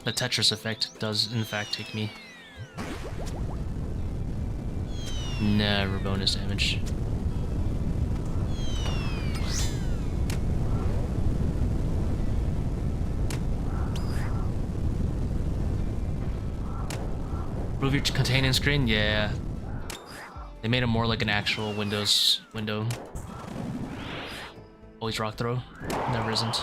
The Tetris effect does, in fact, take me. Never bonus damage. Move your containing screen? Yeah. They made it more like an actual Windows window. Always rock throw. Never isn't.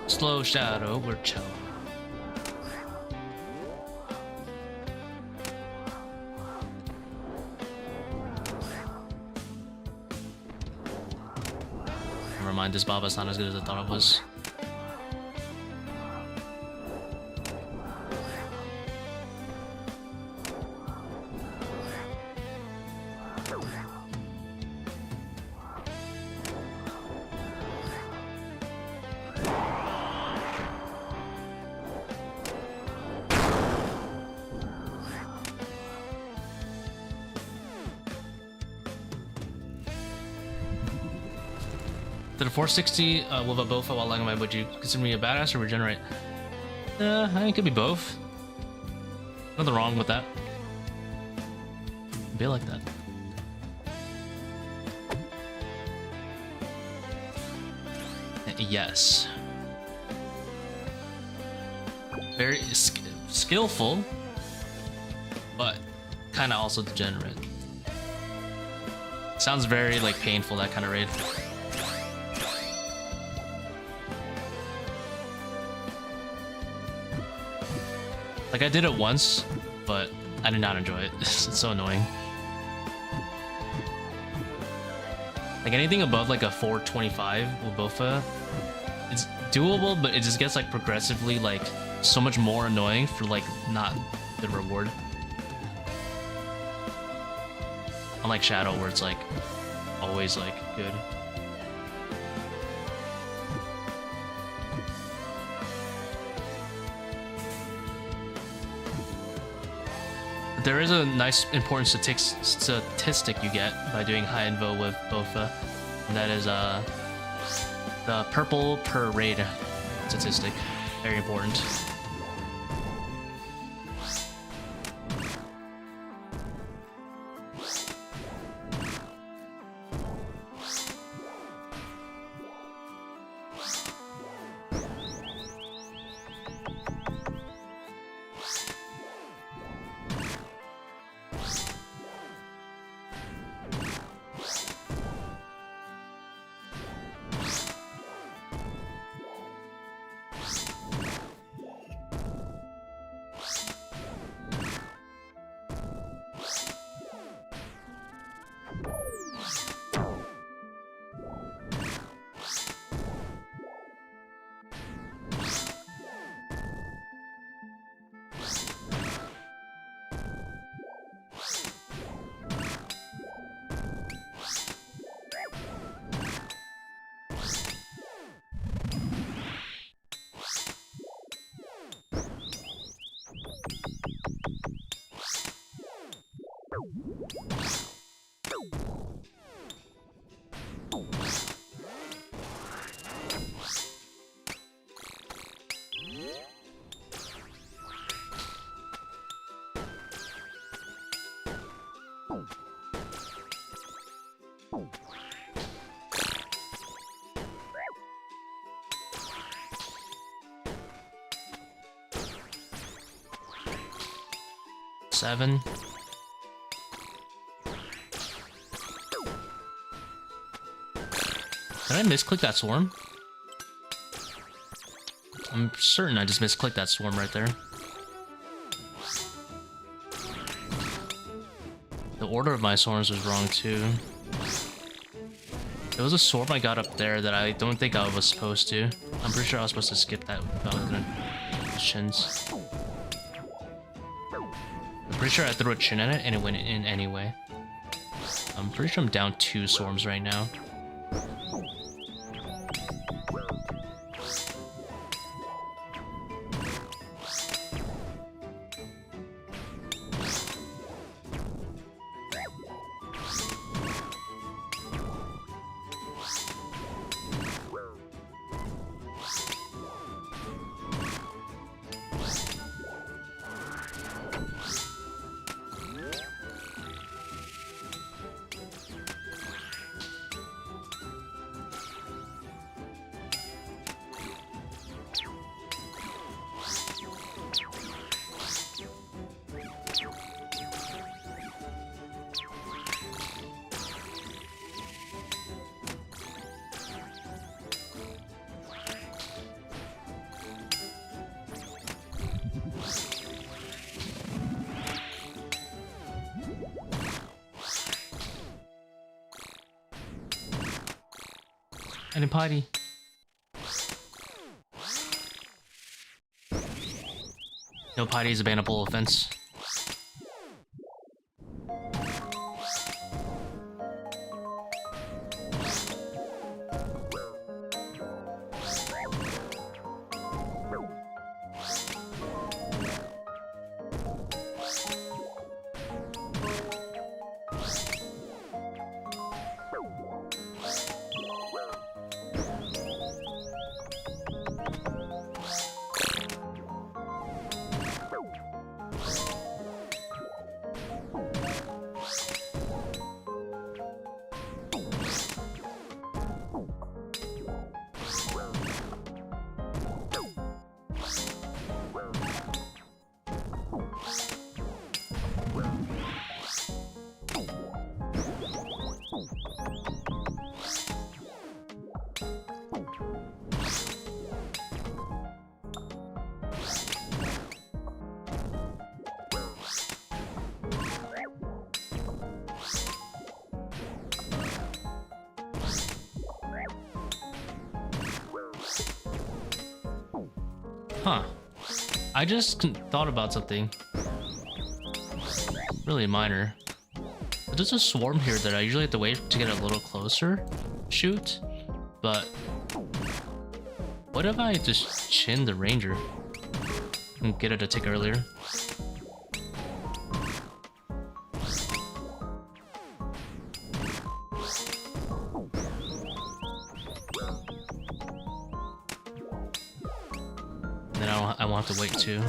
Slow shadow, we're chill. Never mind, this Baba's not as good as I thought it was. Did a 460 with a bofa while lagging my, would you consider me a badass or regenerate? I think it could be both. Nothing wrong with that. Be like that. Yes. Very skillful, but kind of also degenerate. Sounds very like painful, that kind of raid. Like, I did it once, but I did not enjoy it. It's so annoying. Like, anything above like a 425 with Bofa, it's doable, but it just gets like progressively like so much more annoying for like not the reward. Unlike Shadow, where it's like always like good. there is a nice important statistic you get by doing high invo with Bofa, and that is the purple per raid statistic. Very important. Seven. Did I misclick that swarm? I'm certain I just misclicked that swarm right there. The order of my swarms was wrong too. There was a swarm I got up there that I don't think I was supposed to. I'm pretty sure I was supposed to skip that without shins. I'm pretty sure I threw a chin at it and it went in anyway. I'm pretty sure I'm down 2 swarms right now. And in piety. No, piety is a bannable offense. Huh. I just thought about something. Really minor. But there's a swarm here that I usually have to wait to get a little closer. Shoot. But what if I just chin the ranger and get it a tick earlier? then I won't have to wait too.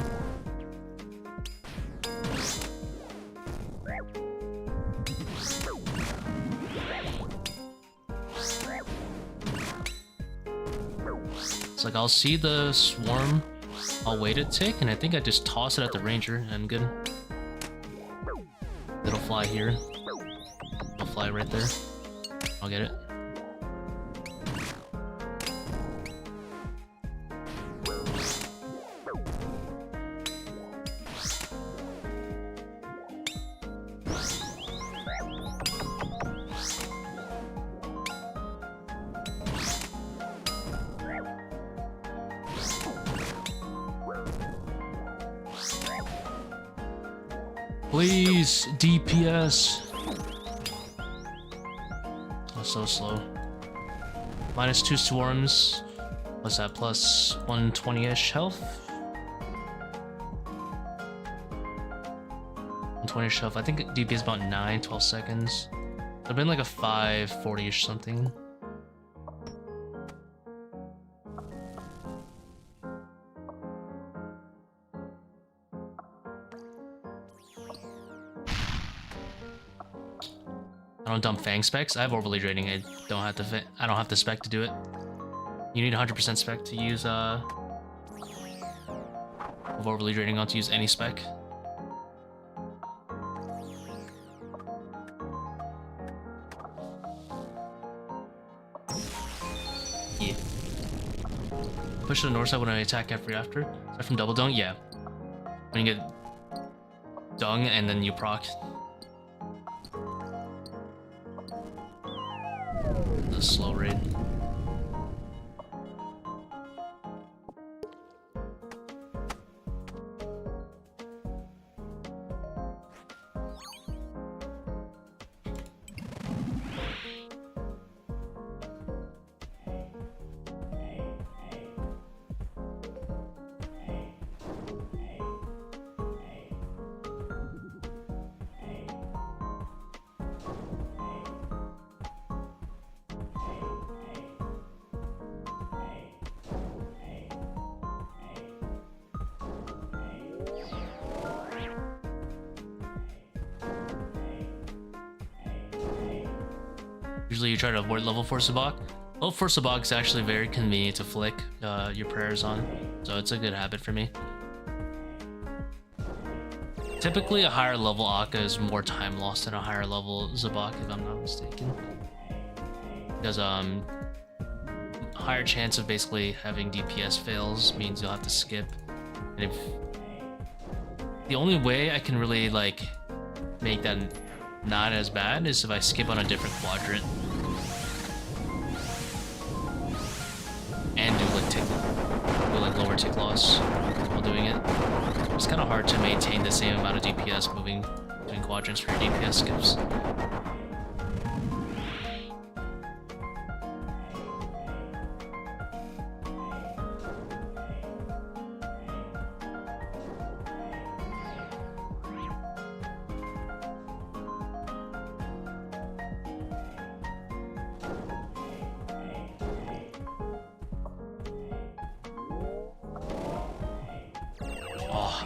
It's like I'll see the swarm, I'll wait a tick, and I think I just toss it at the ranger and I'm good. It'll fly here. I'll fly right there. I'll get it. Please, DPS. Oh, so slow. -2 swarms. What's that? Plus 120-ish health? 120-ish health. I think DPS is about 9-12 seconds. I've been like a 540-ish something. I don't dump Fang specs. I have overly draining. I don't have the spec to do it. You need 100% spec to use of overly draining, not to use any spec. Yeah. Push to the north side when I attack Kephri after. Start from double dung? Yeah. When you get dung and then you proc. The slow raid. Usually you try to avoid level 4 Zebak. Level 4 Zebak is actually very convenient to flick your prayers on, so it's a good habit for me. Typically a higher level Akka is more time lost than a higher level Zebak, if I'm not mistaken. Because higher chance of basically having DPS fails means you'll have to skip. And if the only way I can really like make that not as bad is if I skip on a different quadrant and do like lower tick loss while doing it. It's kind of hard to maintain the same amount of DPS moving between quadrants for your DPS skips.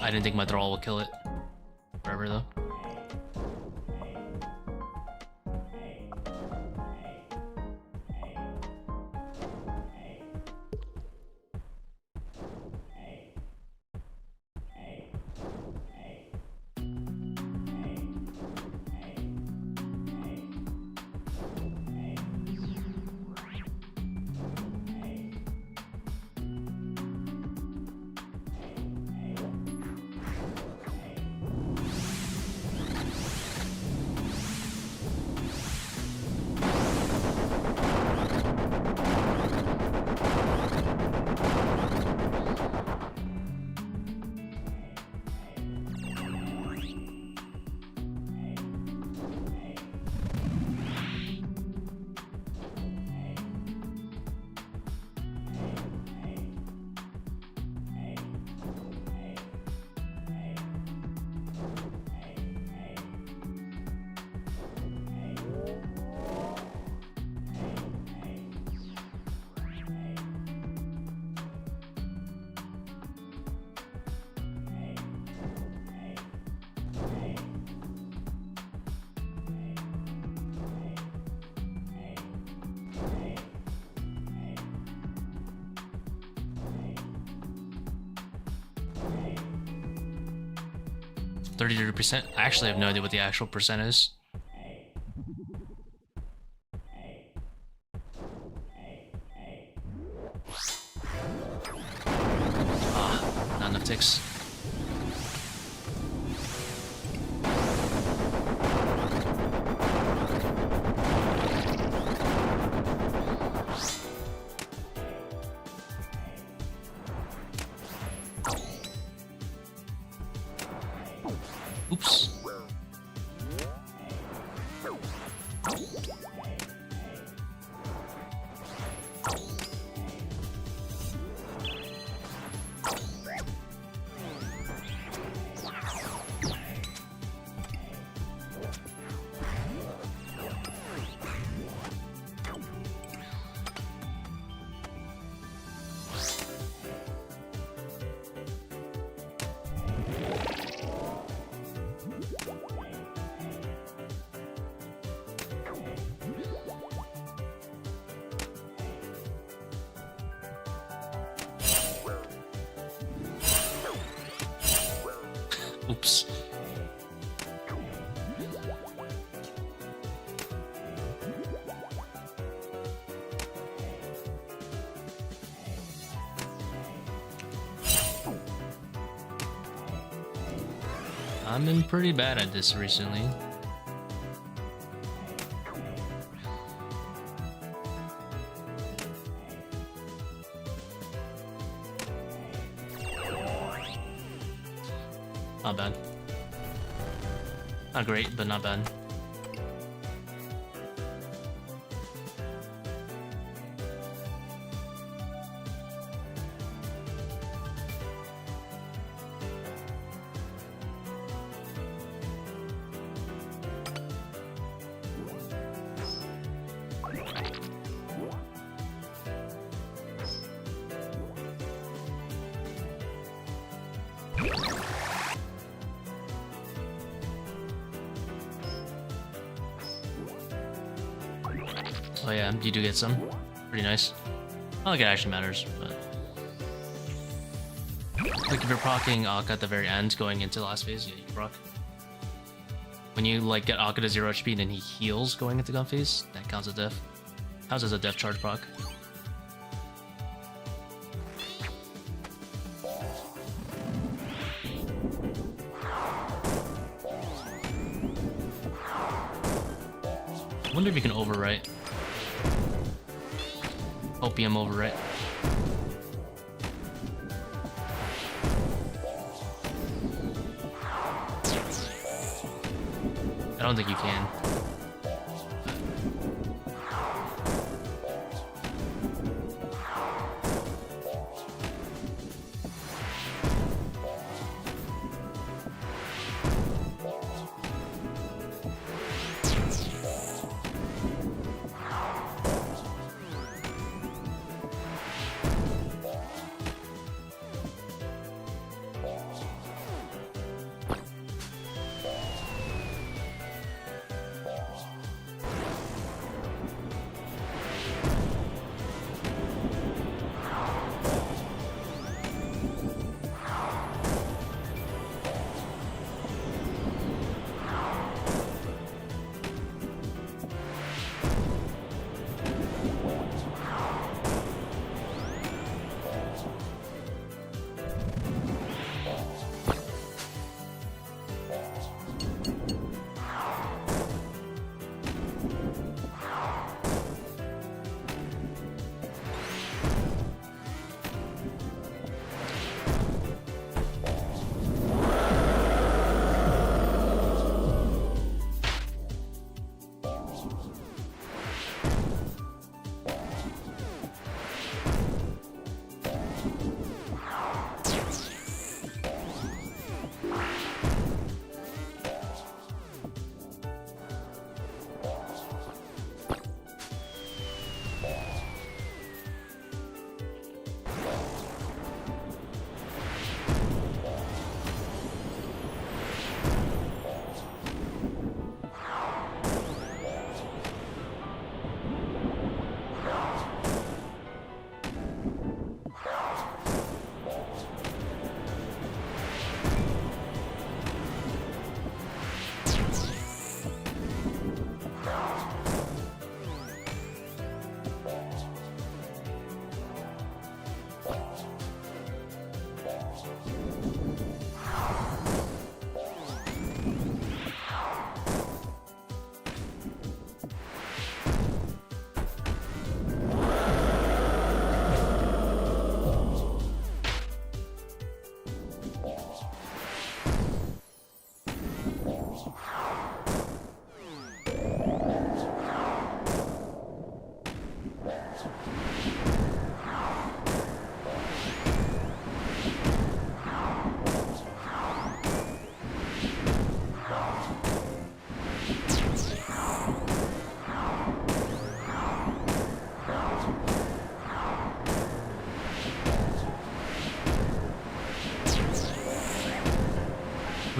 I didn't think my thrall will kill it. Forever though. 33%. I actually have no idea what the actual percent is. Ah, not enough ticks. Oops. Oops. I've been pretty bad at this recently. Not bad. Not great, but not bad. Oh yeah, you do get some. Pretty nice. I don't think it actually matters, but... Like if you're proccing Akka at the very end going into the last phase, yeah, you can proc. When you like get Akka to 0 HP and then he heals going into gun phase, that counts as death. Counts as a death charge proc. I wonder if you can overwrite. Opium overwrite. I don't think you can.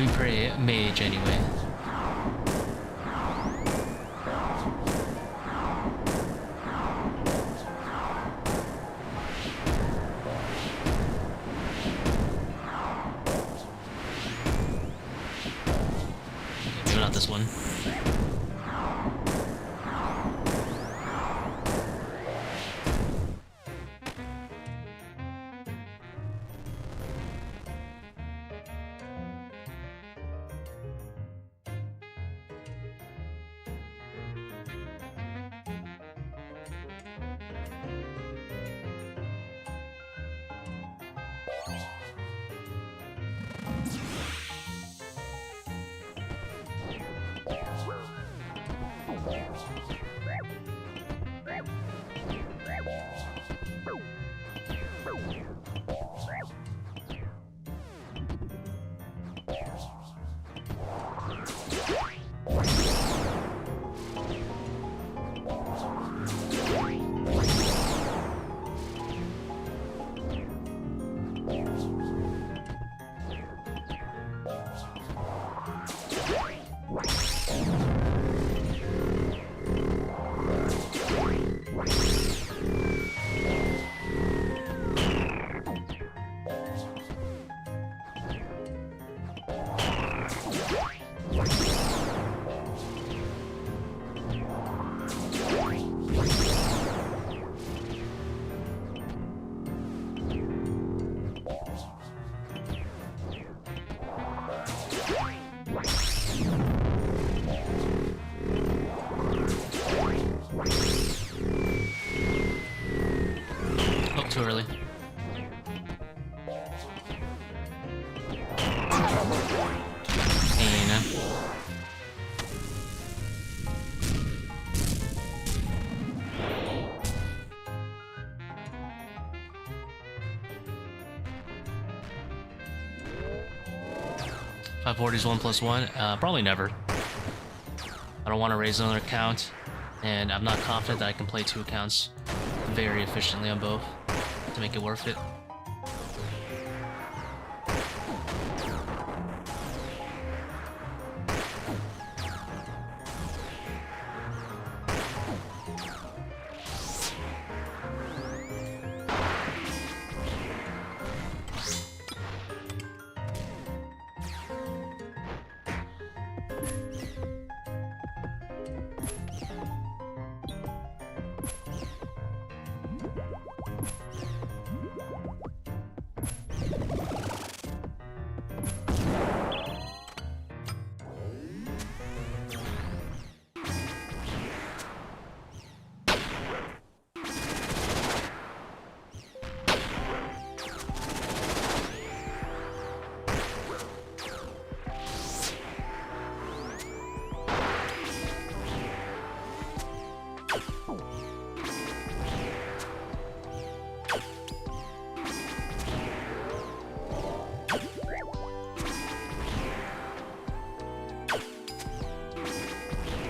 We pray mage anyway. Maybe not this one. Too early. And 540 is 1+1. Probably never. I don't want to raise another account, and I'm not confident that I can play 2 accounts very efficiently on both to make it worth it.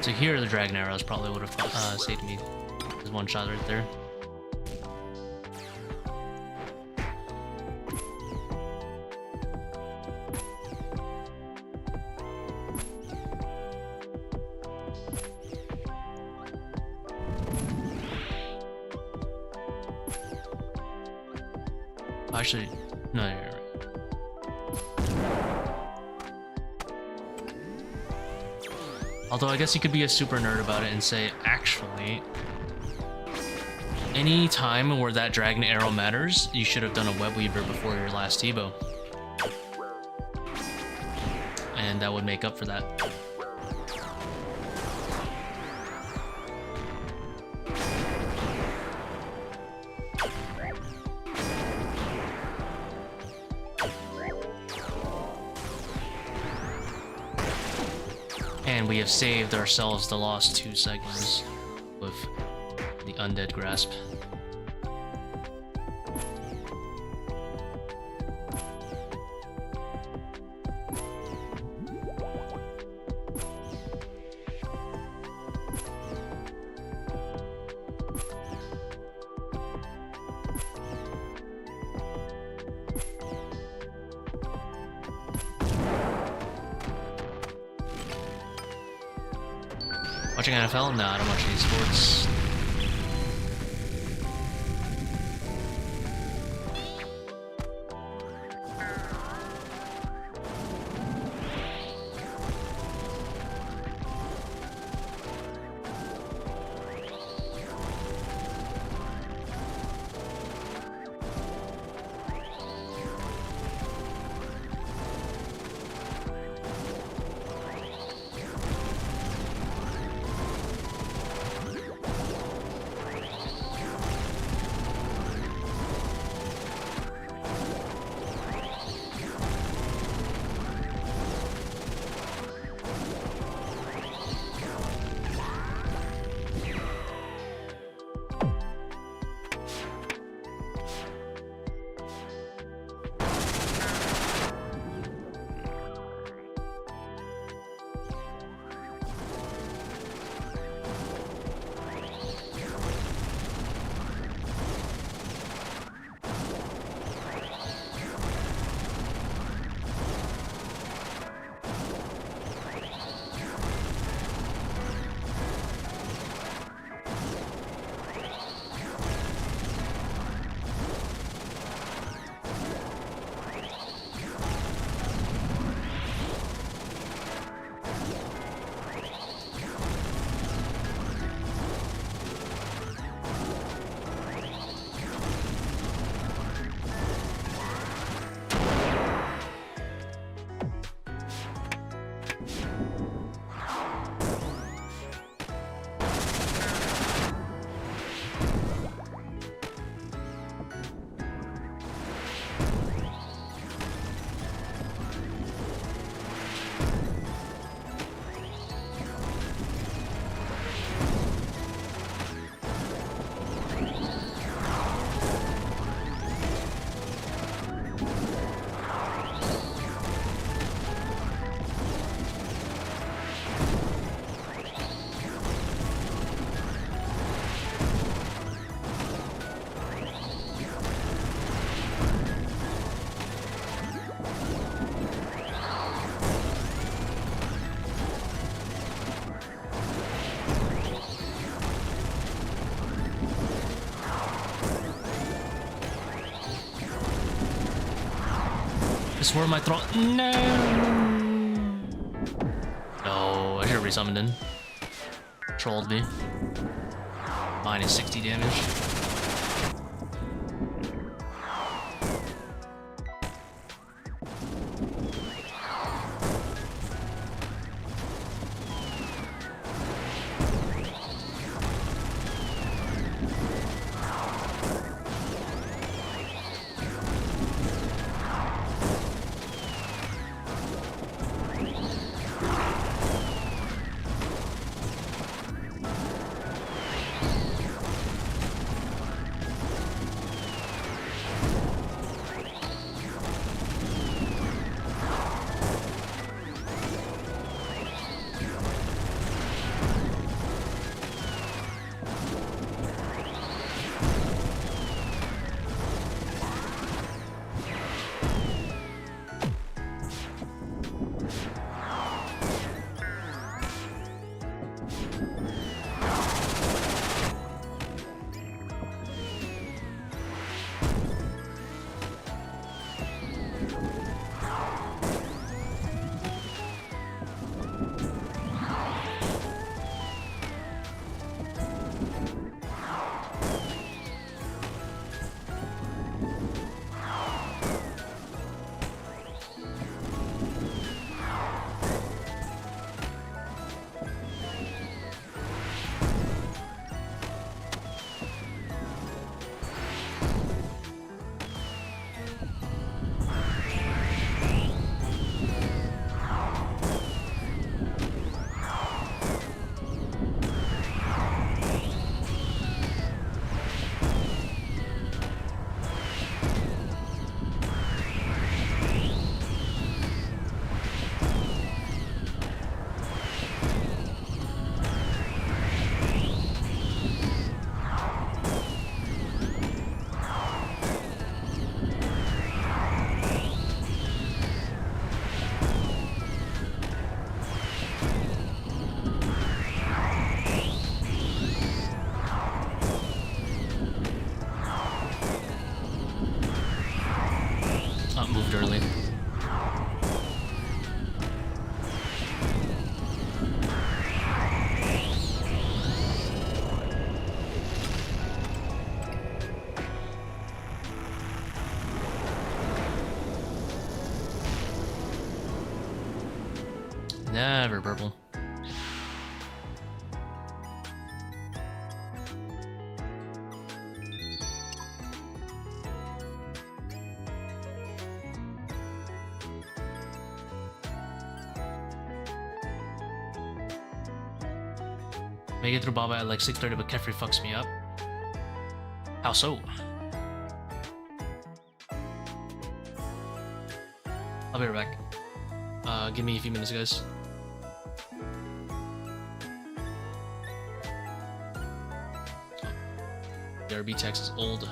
So here, the dragon arrows probably would have saved me. There's one shot right there. Actually, no, you're right. Although I guess you could be a super nerd about it and say, actually, any time where that dragon arrow matters, you should have done a webweaver before your last Tbow. And that would make up for that. And we have saved ourselves the lost 2 seconds with the undead grasp. Watching NFL? No, I don't watch any sports. I swear my throat. No! No, I should have resummoned in. Trolled me. Minus 60 damage. unfortunately. Never purple. Make it through Baba at like 6:30, but Kephri fucks me up. How so? I'll be right back. Give me a few minutes, guys. The RB text is old.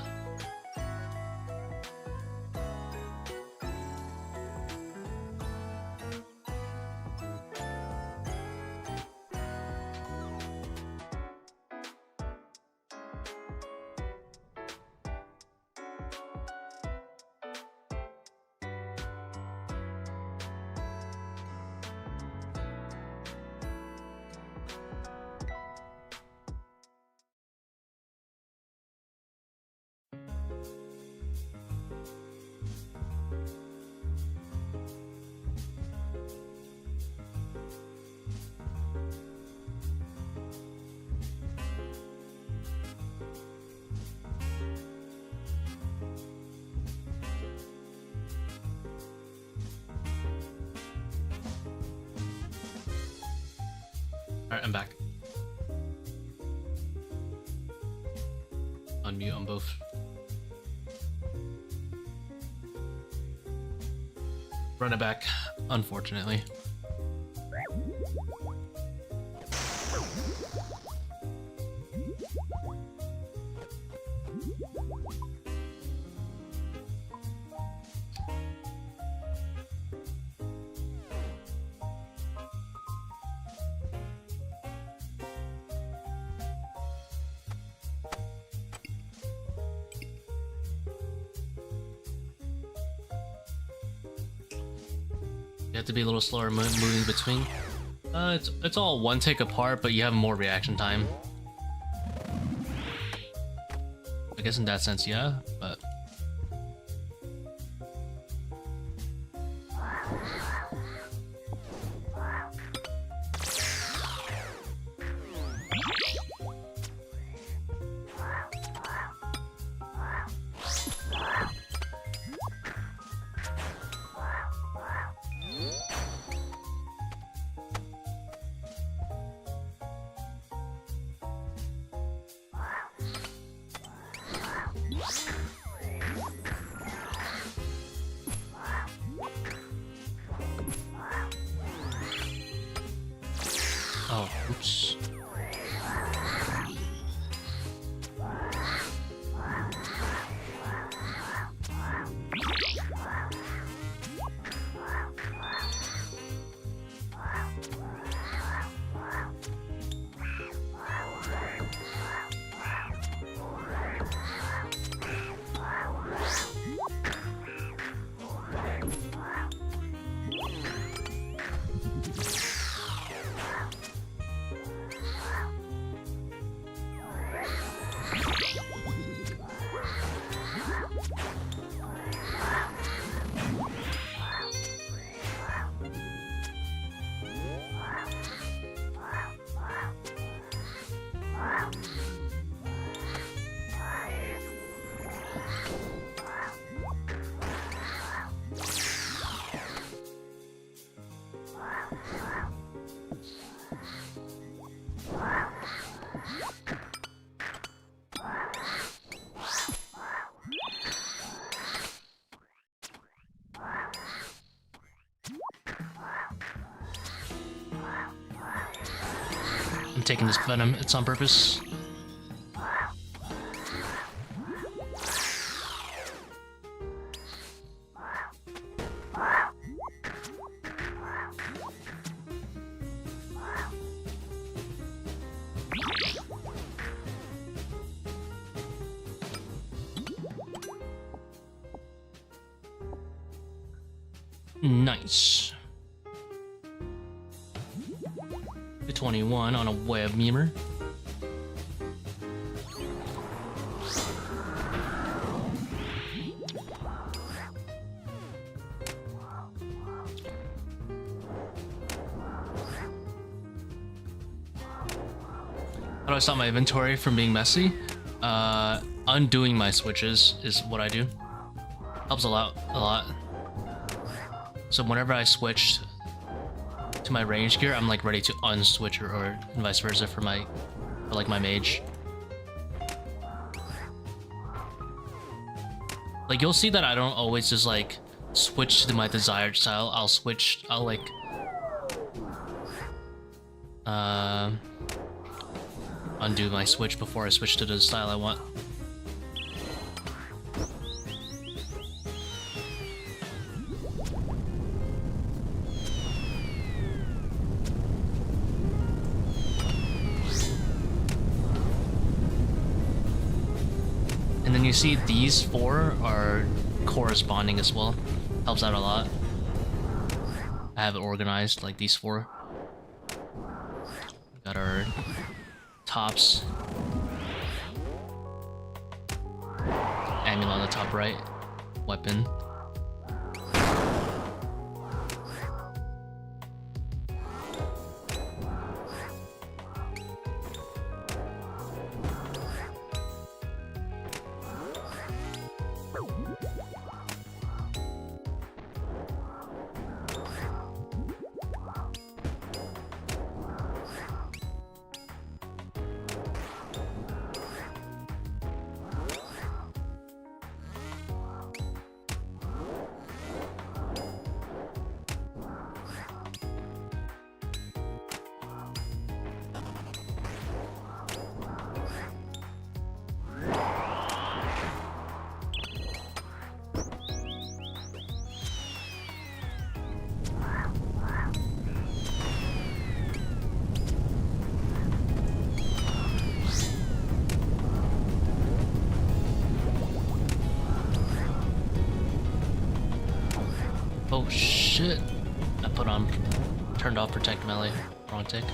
Alright, I'm back. Unmute on both. Run it back, unfortunately. You have to be a little slower moving between. It's all one tick apart, but you have more reaction time. I guess in that sense, yeah, but... Oh, oops. I'm taking this venom, it's on purpose. Nice. 21 on a webweaver. How do I stop my inventory from being messy? Undoing my switches is what I do. Helps a lot. So whenever I switch to my range gear, I'm like ready to unswitch or vice versa for my mage. Like you'll see that I don't always just like switch to my desired style. I'll like undo my switch before I switch to the style I want. And then you see these four are corresponding as well. Helps out a lot. I have it organized like these four. Got our tops. Amulet on the top right. Weapon. Oh shit! I turned off protect melee. Wrong tick.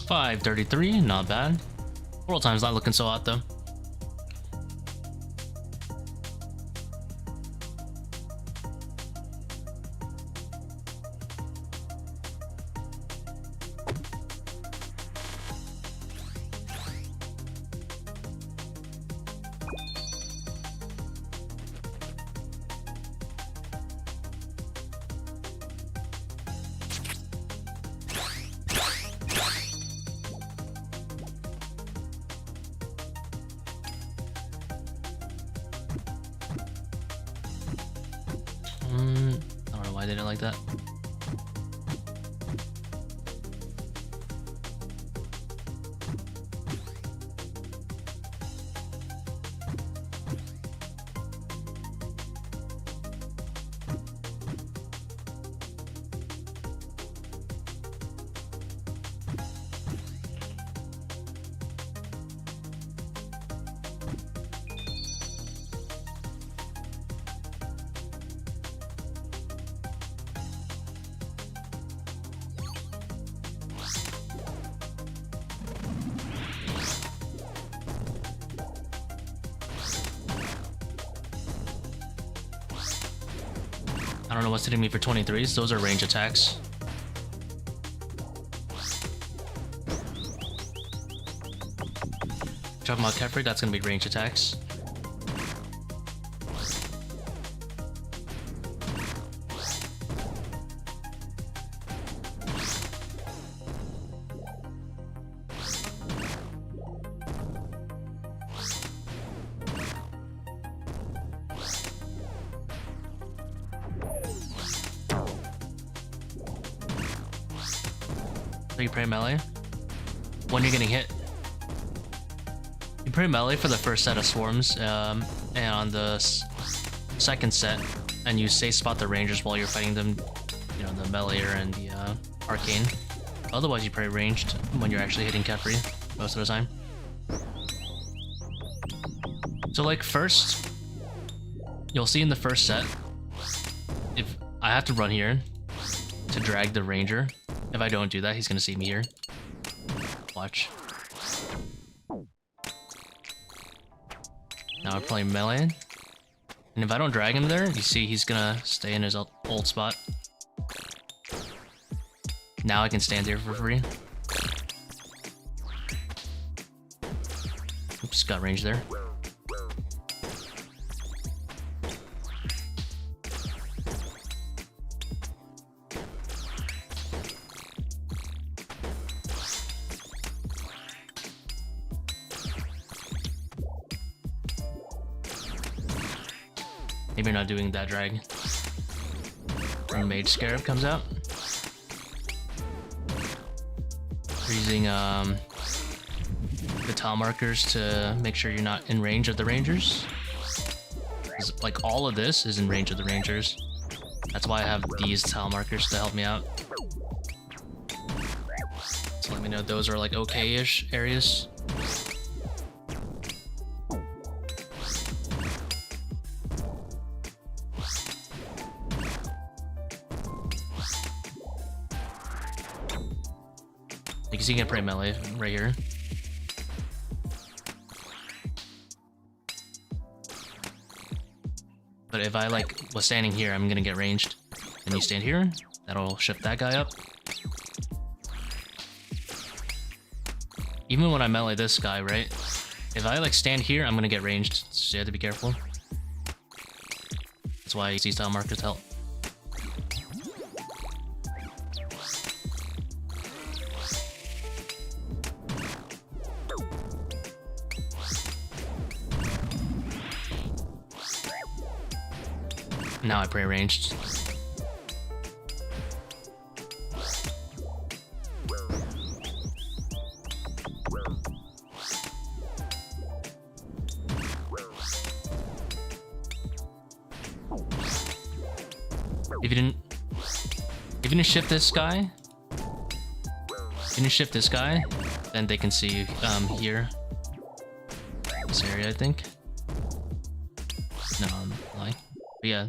$533, not bad. World time's not looking so hot though. I don't know why I did it like that. I don't know what's hitting me for 23s. Those are range attacks. Talking about Kephri, that's gonna be range attacks. So you pray melee. When you're getting hit, you pray melee for the first set of swarms, and on the second set, and you safe spot the rangers while you're fighting them, you know, the meleeer and the arcane. Otherwise, you pray ranged when you're actually hitting Kephri most of the time. So like first, you'll see in the first set, if I have to run here to drag the ranger. If I don't do that, he's gonna see me here. Watch. Now I'm playing melee. And if I don't drag him there, you see he's gonna stay in his old spot. Now I can stand here for free. Oops, got range there. Maybe you're not doing that drag. When Mage Scarab comes out. We're using the tile markers to make sure you're not in range of the rangers. Like all of this is in range of the rangers. That's why I have these tile markers to help me out. So let me know those are like okay-ish areas. You can see you can pray melee right here. But if I like was standing here, I'm gonna get ranged. And you stand here, that'll shift that guy up. Even when I melee this guy, right? If I like stand here, I'm gonna get ranged. So you have to be careful. That's why these tile markers help. Now I pray ranged. If you didn't shift this guy, then they can see here. This area, I think. No, I'm lying. But yeah.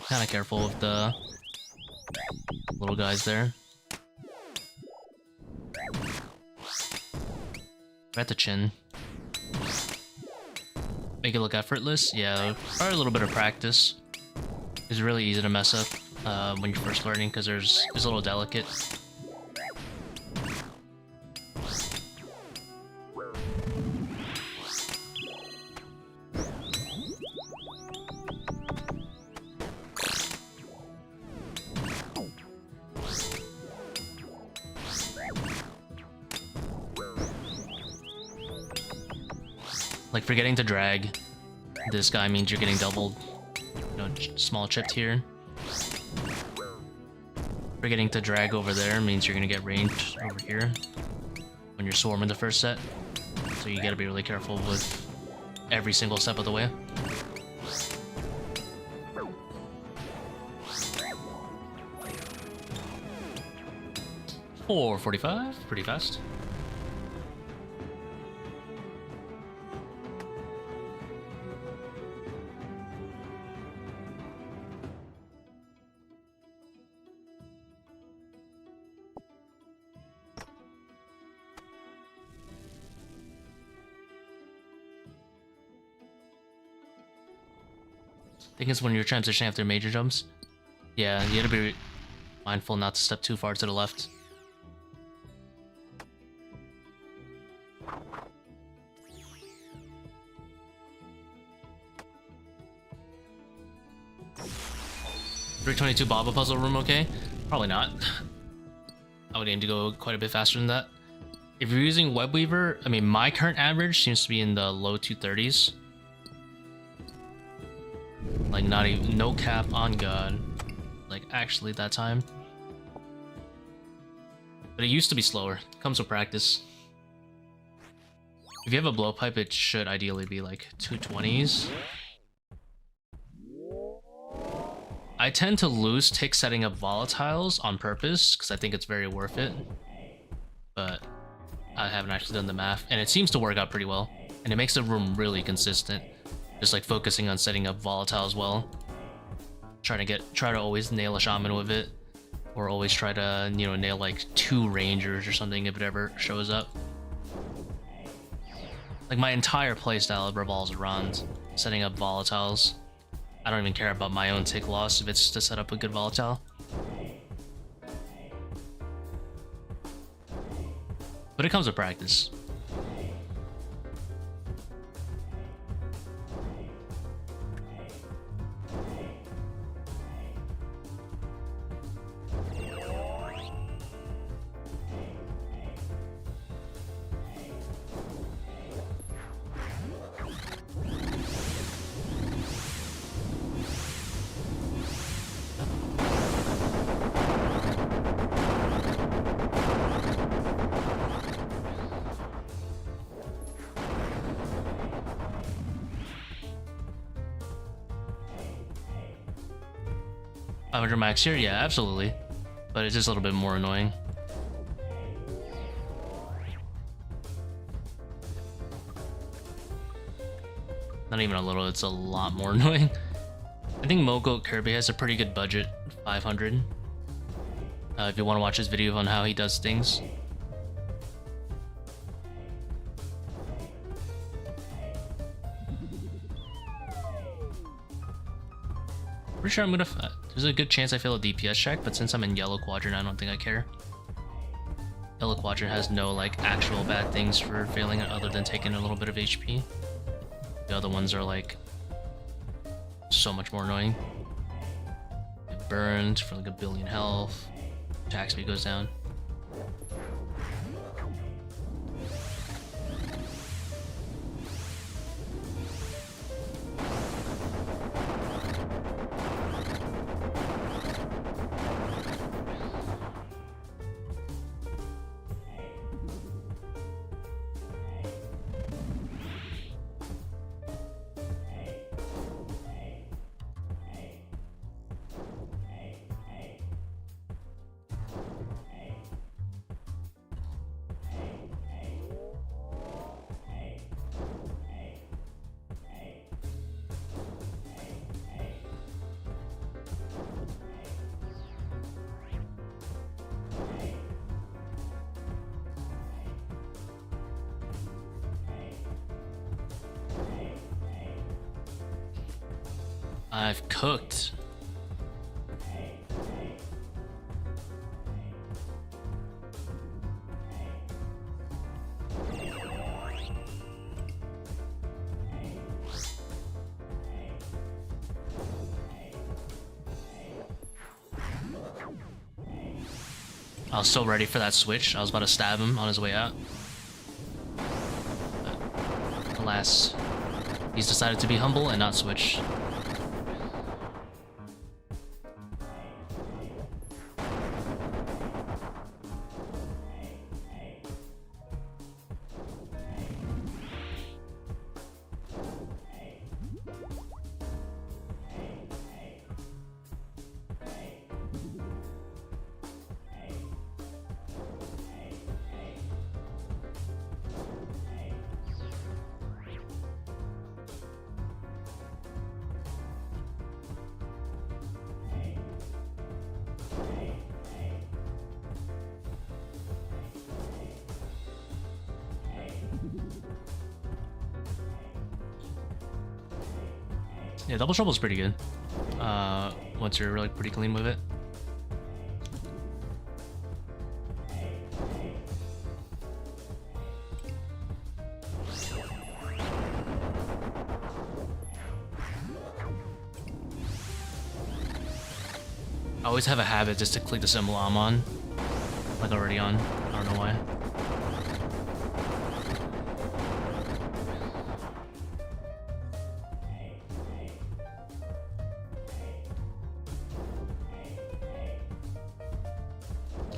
Kind of careful with the little guys there. We're at the chin. Make it look effortless? Yeah, probably a little bit of practice. It's really easy to mess up when you're first learning because it's a little delicate. Like forgetting to drag this guy means you're getting doubled, you know, small chipped here. Forgetting to drag over there means you're gonna get ranged over here when you're swarming the first set. So you gotta be really careful with every single step of the way. $4.45, pretty fast. I think it's when you're transitioning after major jumps. Yeah, you gotta be mindful not to step too far to the left. $322 Baba puzzle room, okay? Probably not. I would aim to go quite a bit faster than that. If you're using webweaver, I mean, my current average seems to be in the low 230s. Like, not even, no cap on God. Like, actually, that time. But it used to be slower. It comes with practice. If you have a blowpipe, it should ideally be like 220s. I tend to lose ticks setting up volatiles on purpose because I think it's very worth it. But I haven't actually done the math, and it seems to work out pretty well. And it makes the room really consistent. Just like focusing on setting up volatiles well. Try to always nail a shaman with it. Or always try to, you know, nail like 2 rangers or something if it ever shows up. Like my entire playstyle revolves around setting up volatiles. I don't even care about my own tick loss if it's to set up a good volatile. But it comes with practice. Max here? Yeah, absolutely. But it's just a little bit more annoying. Not even a little, it's a lot more annoying. I think Mogo Kirby has a pretty good budget, 500. If you want to watch his video on how he does things. Pretty sure I'm gonna... there's a good chance I fail a DPS check, but since I'm in yellow quadrant, I don't think I care. Yellow quadrant has no, like, actual bad things for failing it other than taking a little bit of HP. The other ones are, like, so much more annoying. Get burned for, like, 1 billion health. Attack speed goes down. I've cooked. I was so ready for that switch. I was about to stab him on his way out. But alas, he's decided to be humble and not switch. Yeah, double trouble is pretty good. Once you're really pretty clean with it. I always have a habit just to click the symbol I'm on, like already on. I don't know why.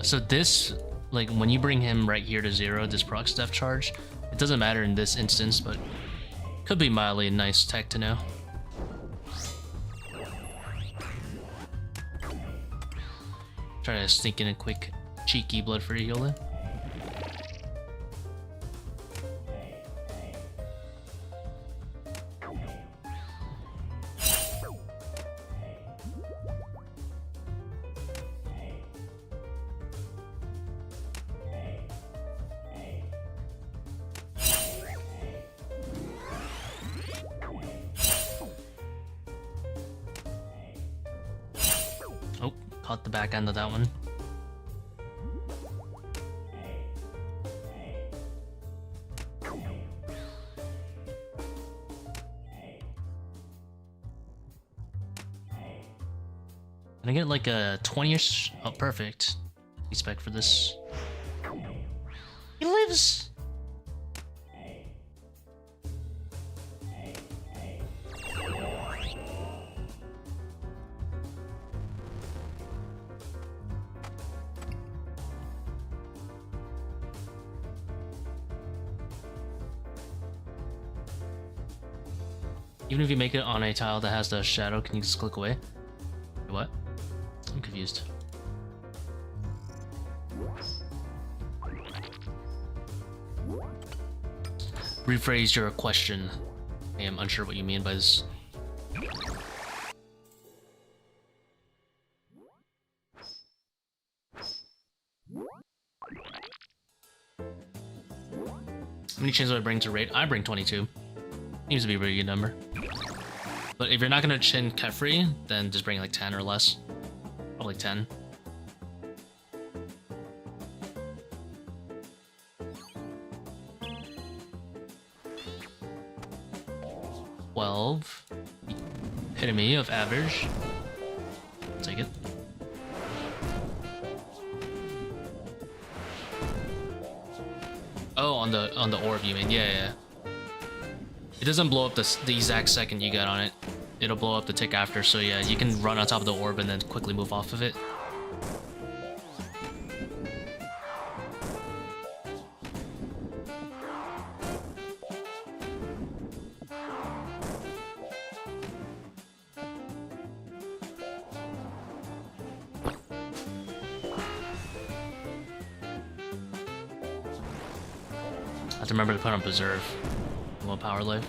So this like when you bring him right here to 0, this procs def charge, it doesn't matter in this instance, but could be mildly a nice tech to know. Try to sneak in a quick cheeky blood for heal then. Oh, caught the back end of that one. Can I get like a 20-ish? Oh, perfect. Respect for this. He lives! Even if you make it on a tile that has the shadow, can you just click away? What? I'm confused. Rephrase your question. I am unsure what you mean by this. How many chains do I bring to raid? I bring 22. Seems to be a pretty good number. But if you're not gonna chin Kephri, then just bring like 10 or less. Probably 10. Epitome of average. Take it. Oh, on the orb you mean? Yeah. It doesn't blow up the exact second you get on it. It'll blow up the tick after, so yeah, you can run on top of the orb and then quickly move off of it. I have to remember to put on preserve. Low power life.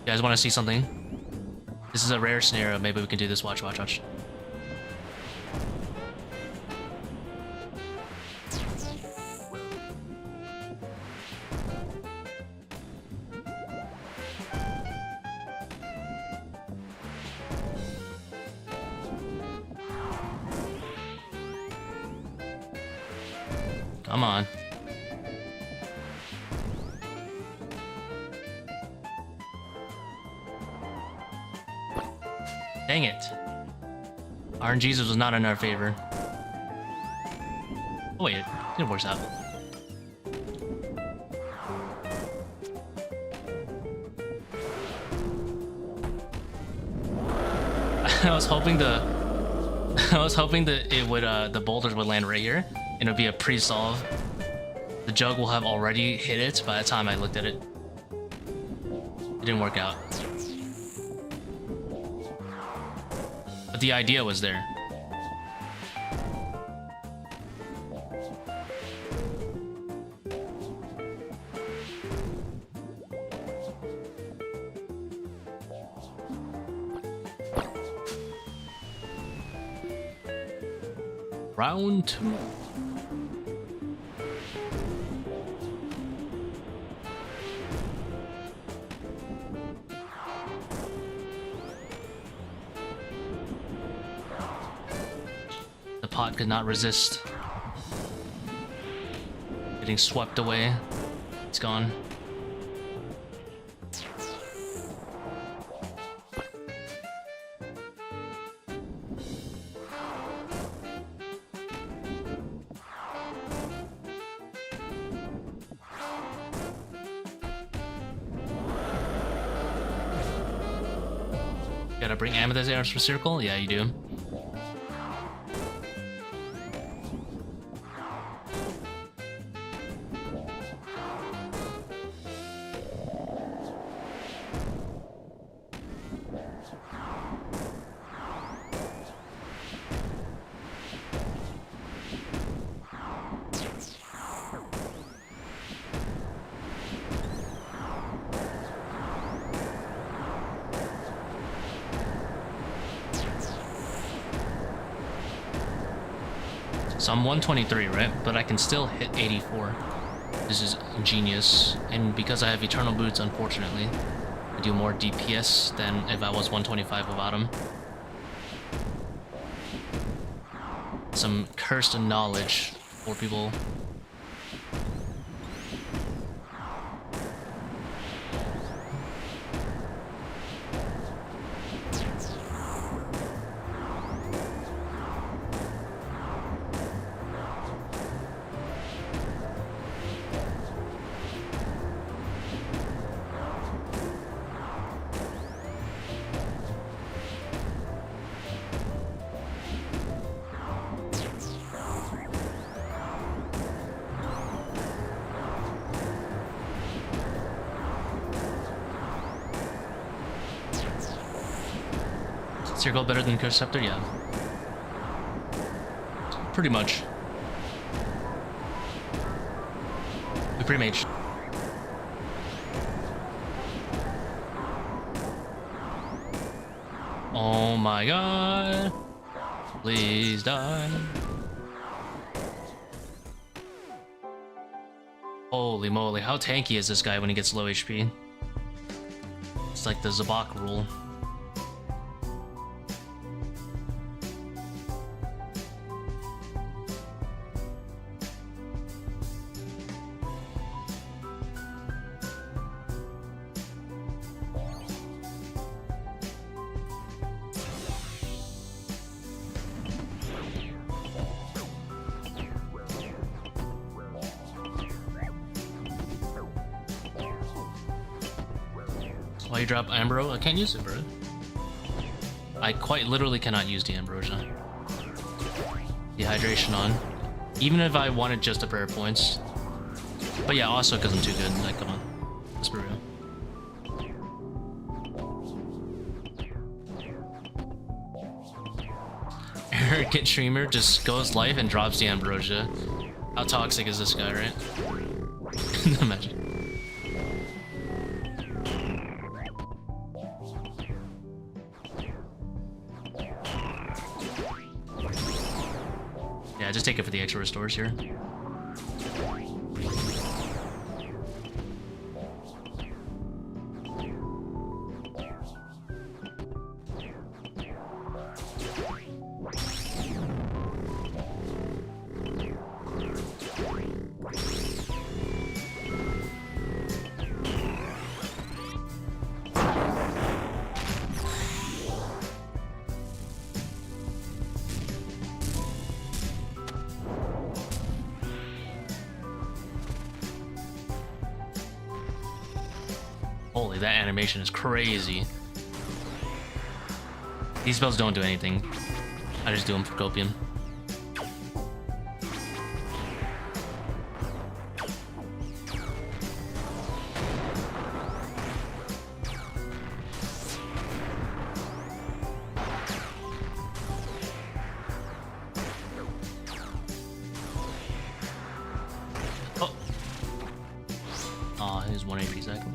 You guys want to see something? This is a rare scenario. Maybe we can do this. Watch. Come on. Dang it. RNG's was not in our favor. Oh wait, it works out. I was hoping that it would the boulders would land right here. And it'll be a pre-solve. The jug will have already hit it by the time I looked at it. It didn't work out. But the idea was there. Round 2. The pot could not resist. Getting swept away. It's gone. Gotta bring amethyst arrows for Seercull? Yeah, you do. So I'm 123, right? But I can still hit 84. This is ingenious. And because I have Eternal Boots, unfortunately, I do more DPS than if I was 125 without them. Some cursed knowledge for people. Seercull better than Curse Scepter? Yeah. Pretty much. We pre-mage. Oh my god. Please die. Holy moly, how tanky is this guy when he gets low HP? It's like the Zebak rule. Why you drop Ambro? I can't use it, bro. I quite literally cannot use the Ambrosia. Dehydration on. Even if I wanted just the prayer points. But yeah, also because I'm too good. Like, come on. Let's be real. Arrogant streamer just goes live and drops the Ambrosia. How toxic is this guy, right? Imagine. Yeah, just take it for the extra restores here. Holy, that animation is crazy. These spells don't do anything. I just do them for copium. Oh. Aw, he's 1 AP exactly.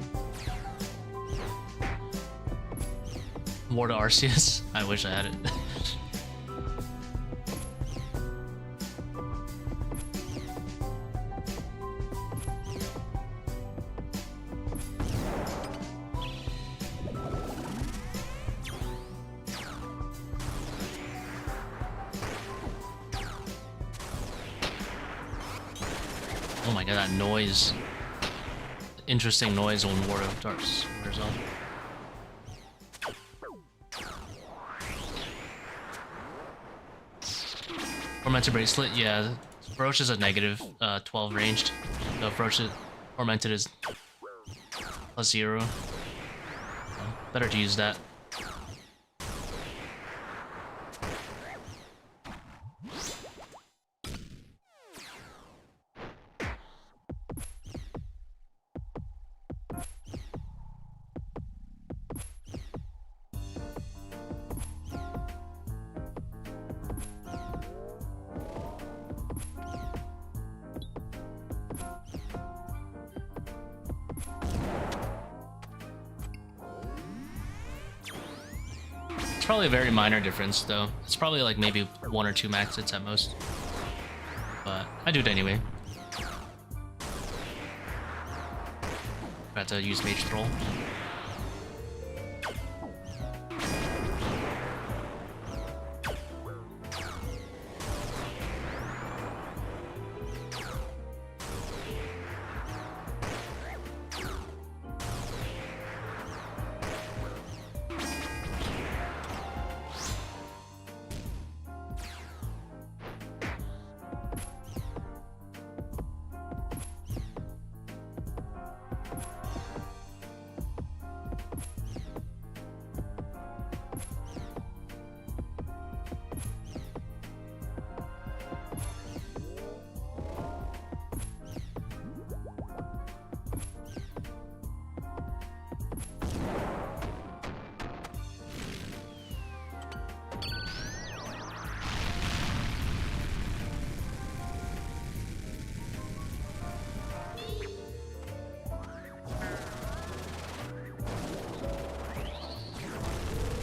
More to Arceus? I wish I had it. Oh my god, that noise. Interesting noise when War of Darks wears on. Tormented Bracelet, yeah. Ferocious is a negative 12 ranged. So Ferocious Tormented is +0. Better to use that. probably a very minor difference, though. It's probably like maybe 1 or 2 max hits at most. But I do it anyway. Got to use Mage Troll.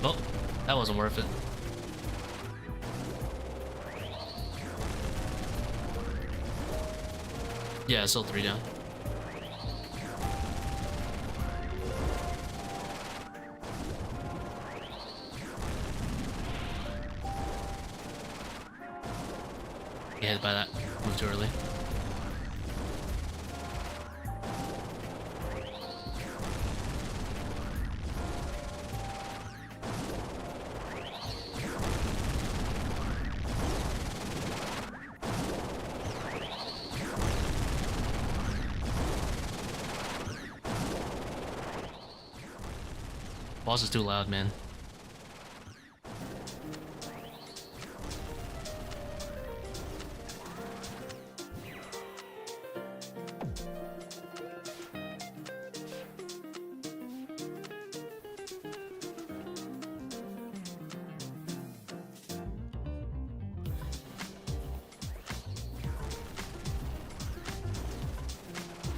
Oh, that wasn't worth it. Yeah, still 3 down. Get hit by that. Moved too early. Boss is too loud, man.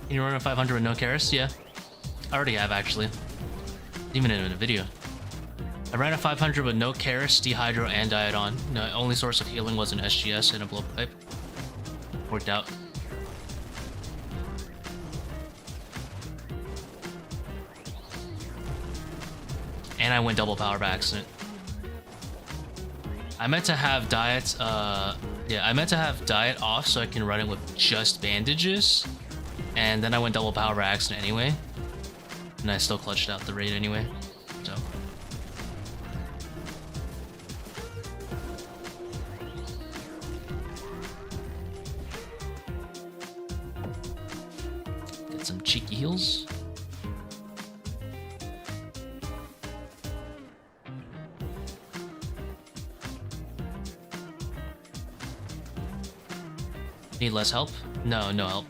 Can you run a 500 with no Karis? Yeah. I already have, actually. Even in a video. I ran a 500 with no Karis, Dehydro, and Diodon. The only source of healing was an SGS and a blowpipe. Worked out. And I went double power by accident. I meant to have diet, I meant to have diet off so I can run it with just bandages. And then I went double power by accident anyway. And I still clutched out the raid anyway, so. Get some cheeky heals. Need less help? No, no help.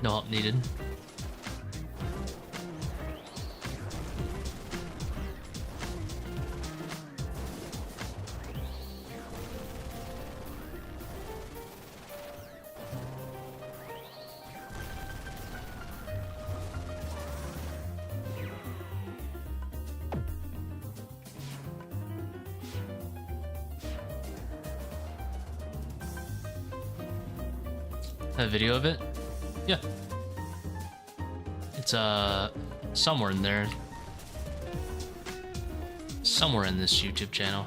No help needed. A video of it? Yeah. It's somewhere in there. Somewhere in this YouTube channel.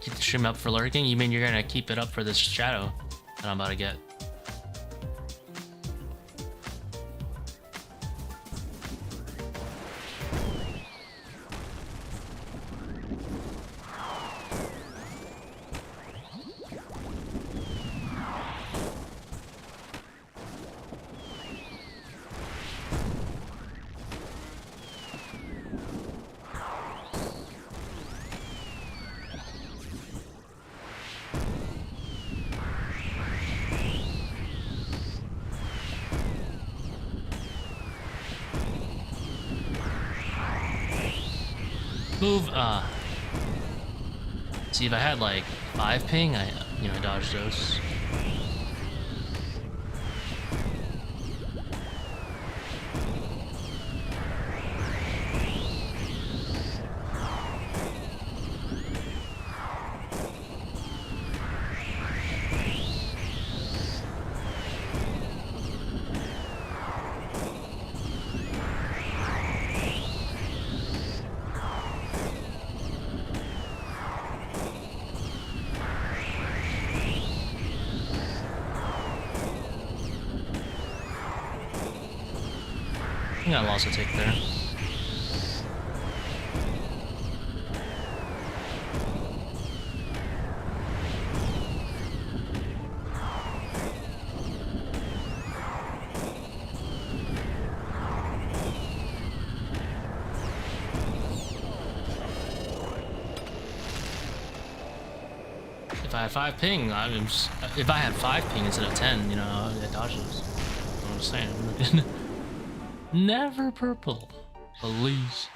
Keep the stream up for lurking? You mean you're gonna keep it up for this shadow that I'm about to get? move, see, if I had like 5 ping, I dodged those. I think I lost a tick there. If I had 5 ping, if I had 5 ping instead of 10, I dodged those. I'm just saying. Never purple. Please.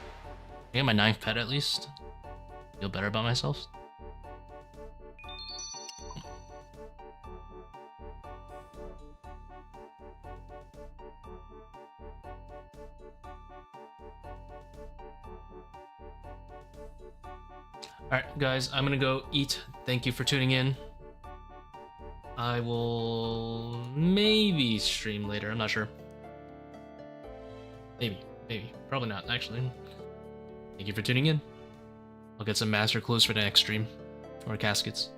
I get my 9th pet at least. Feel better about myself. Alright, guys, I'm gonna go eat. Thank you for tuning in. I will maybe stream later, I'm not sure. Maybe. Probably not, actually. Thank you for tuning in. I'll get some master clues for the next stream. Or caskets.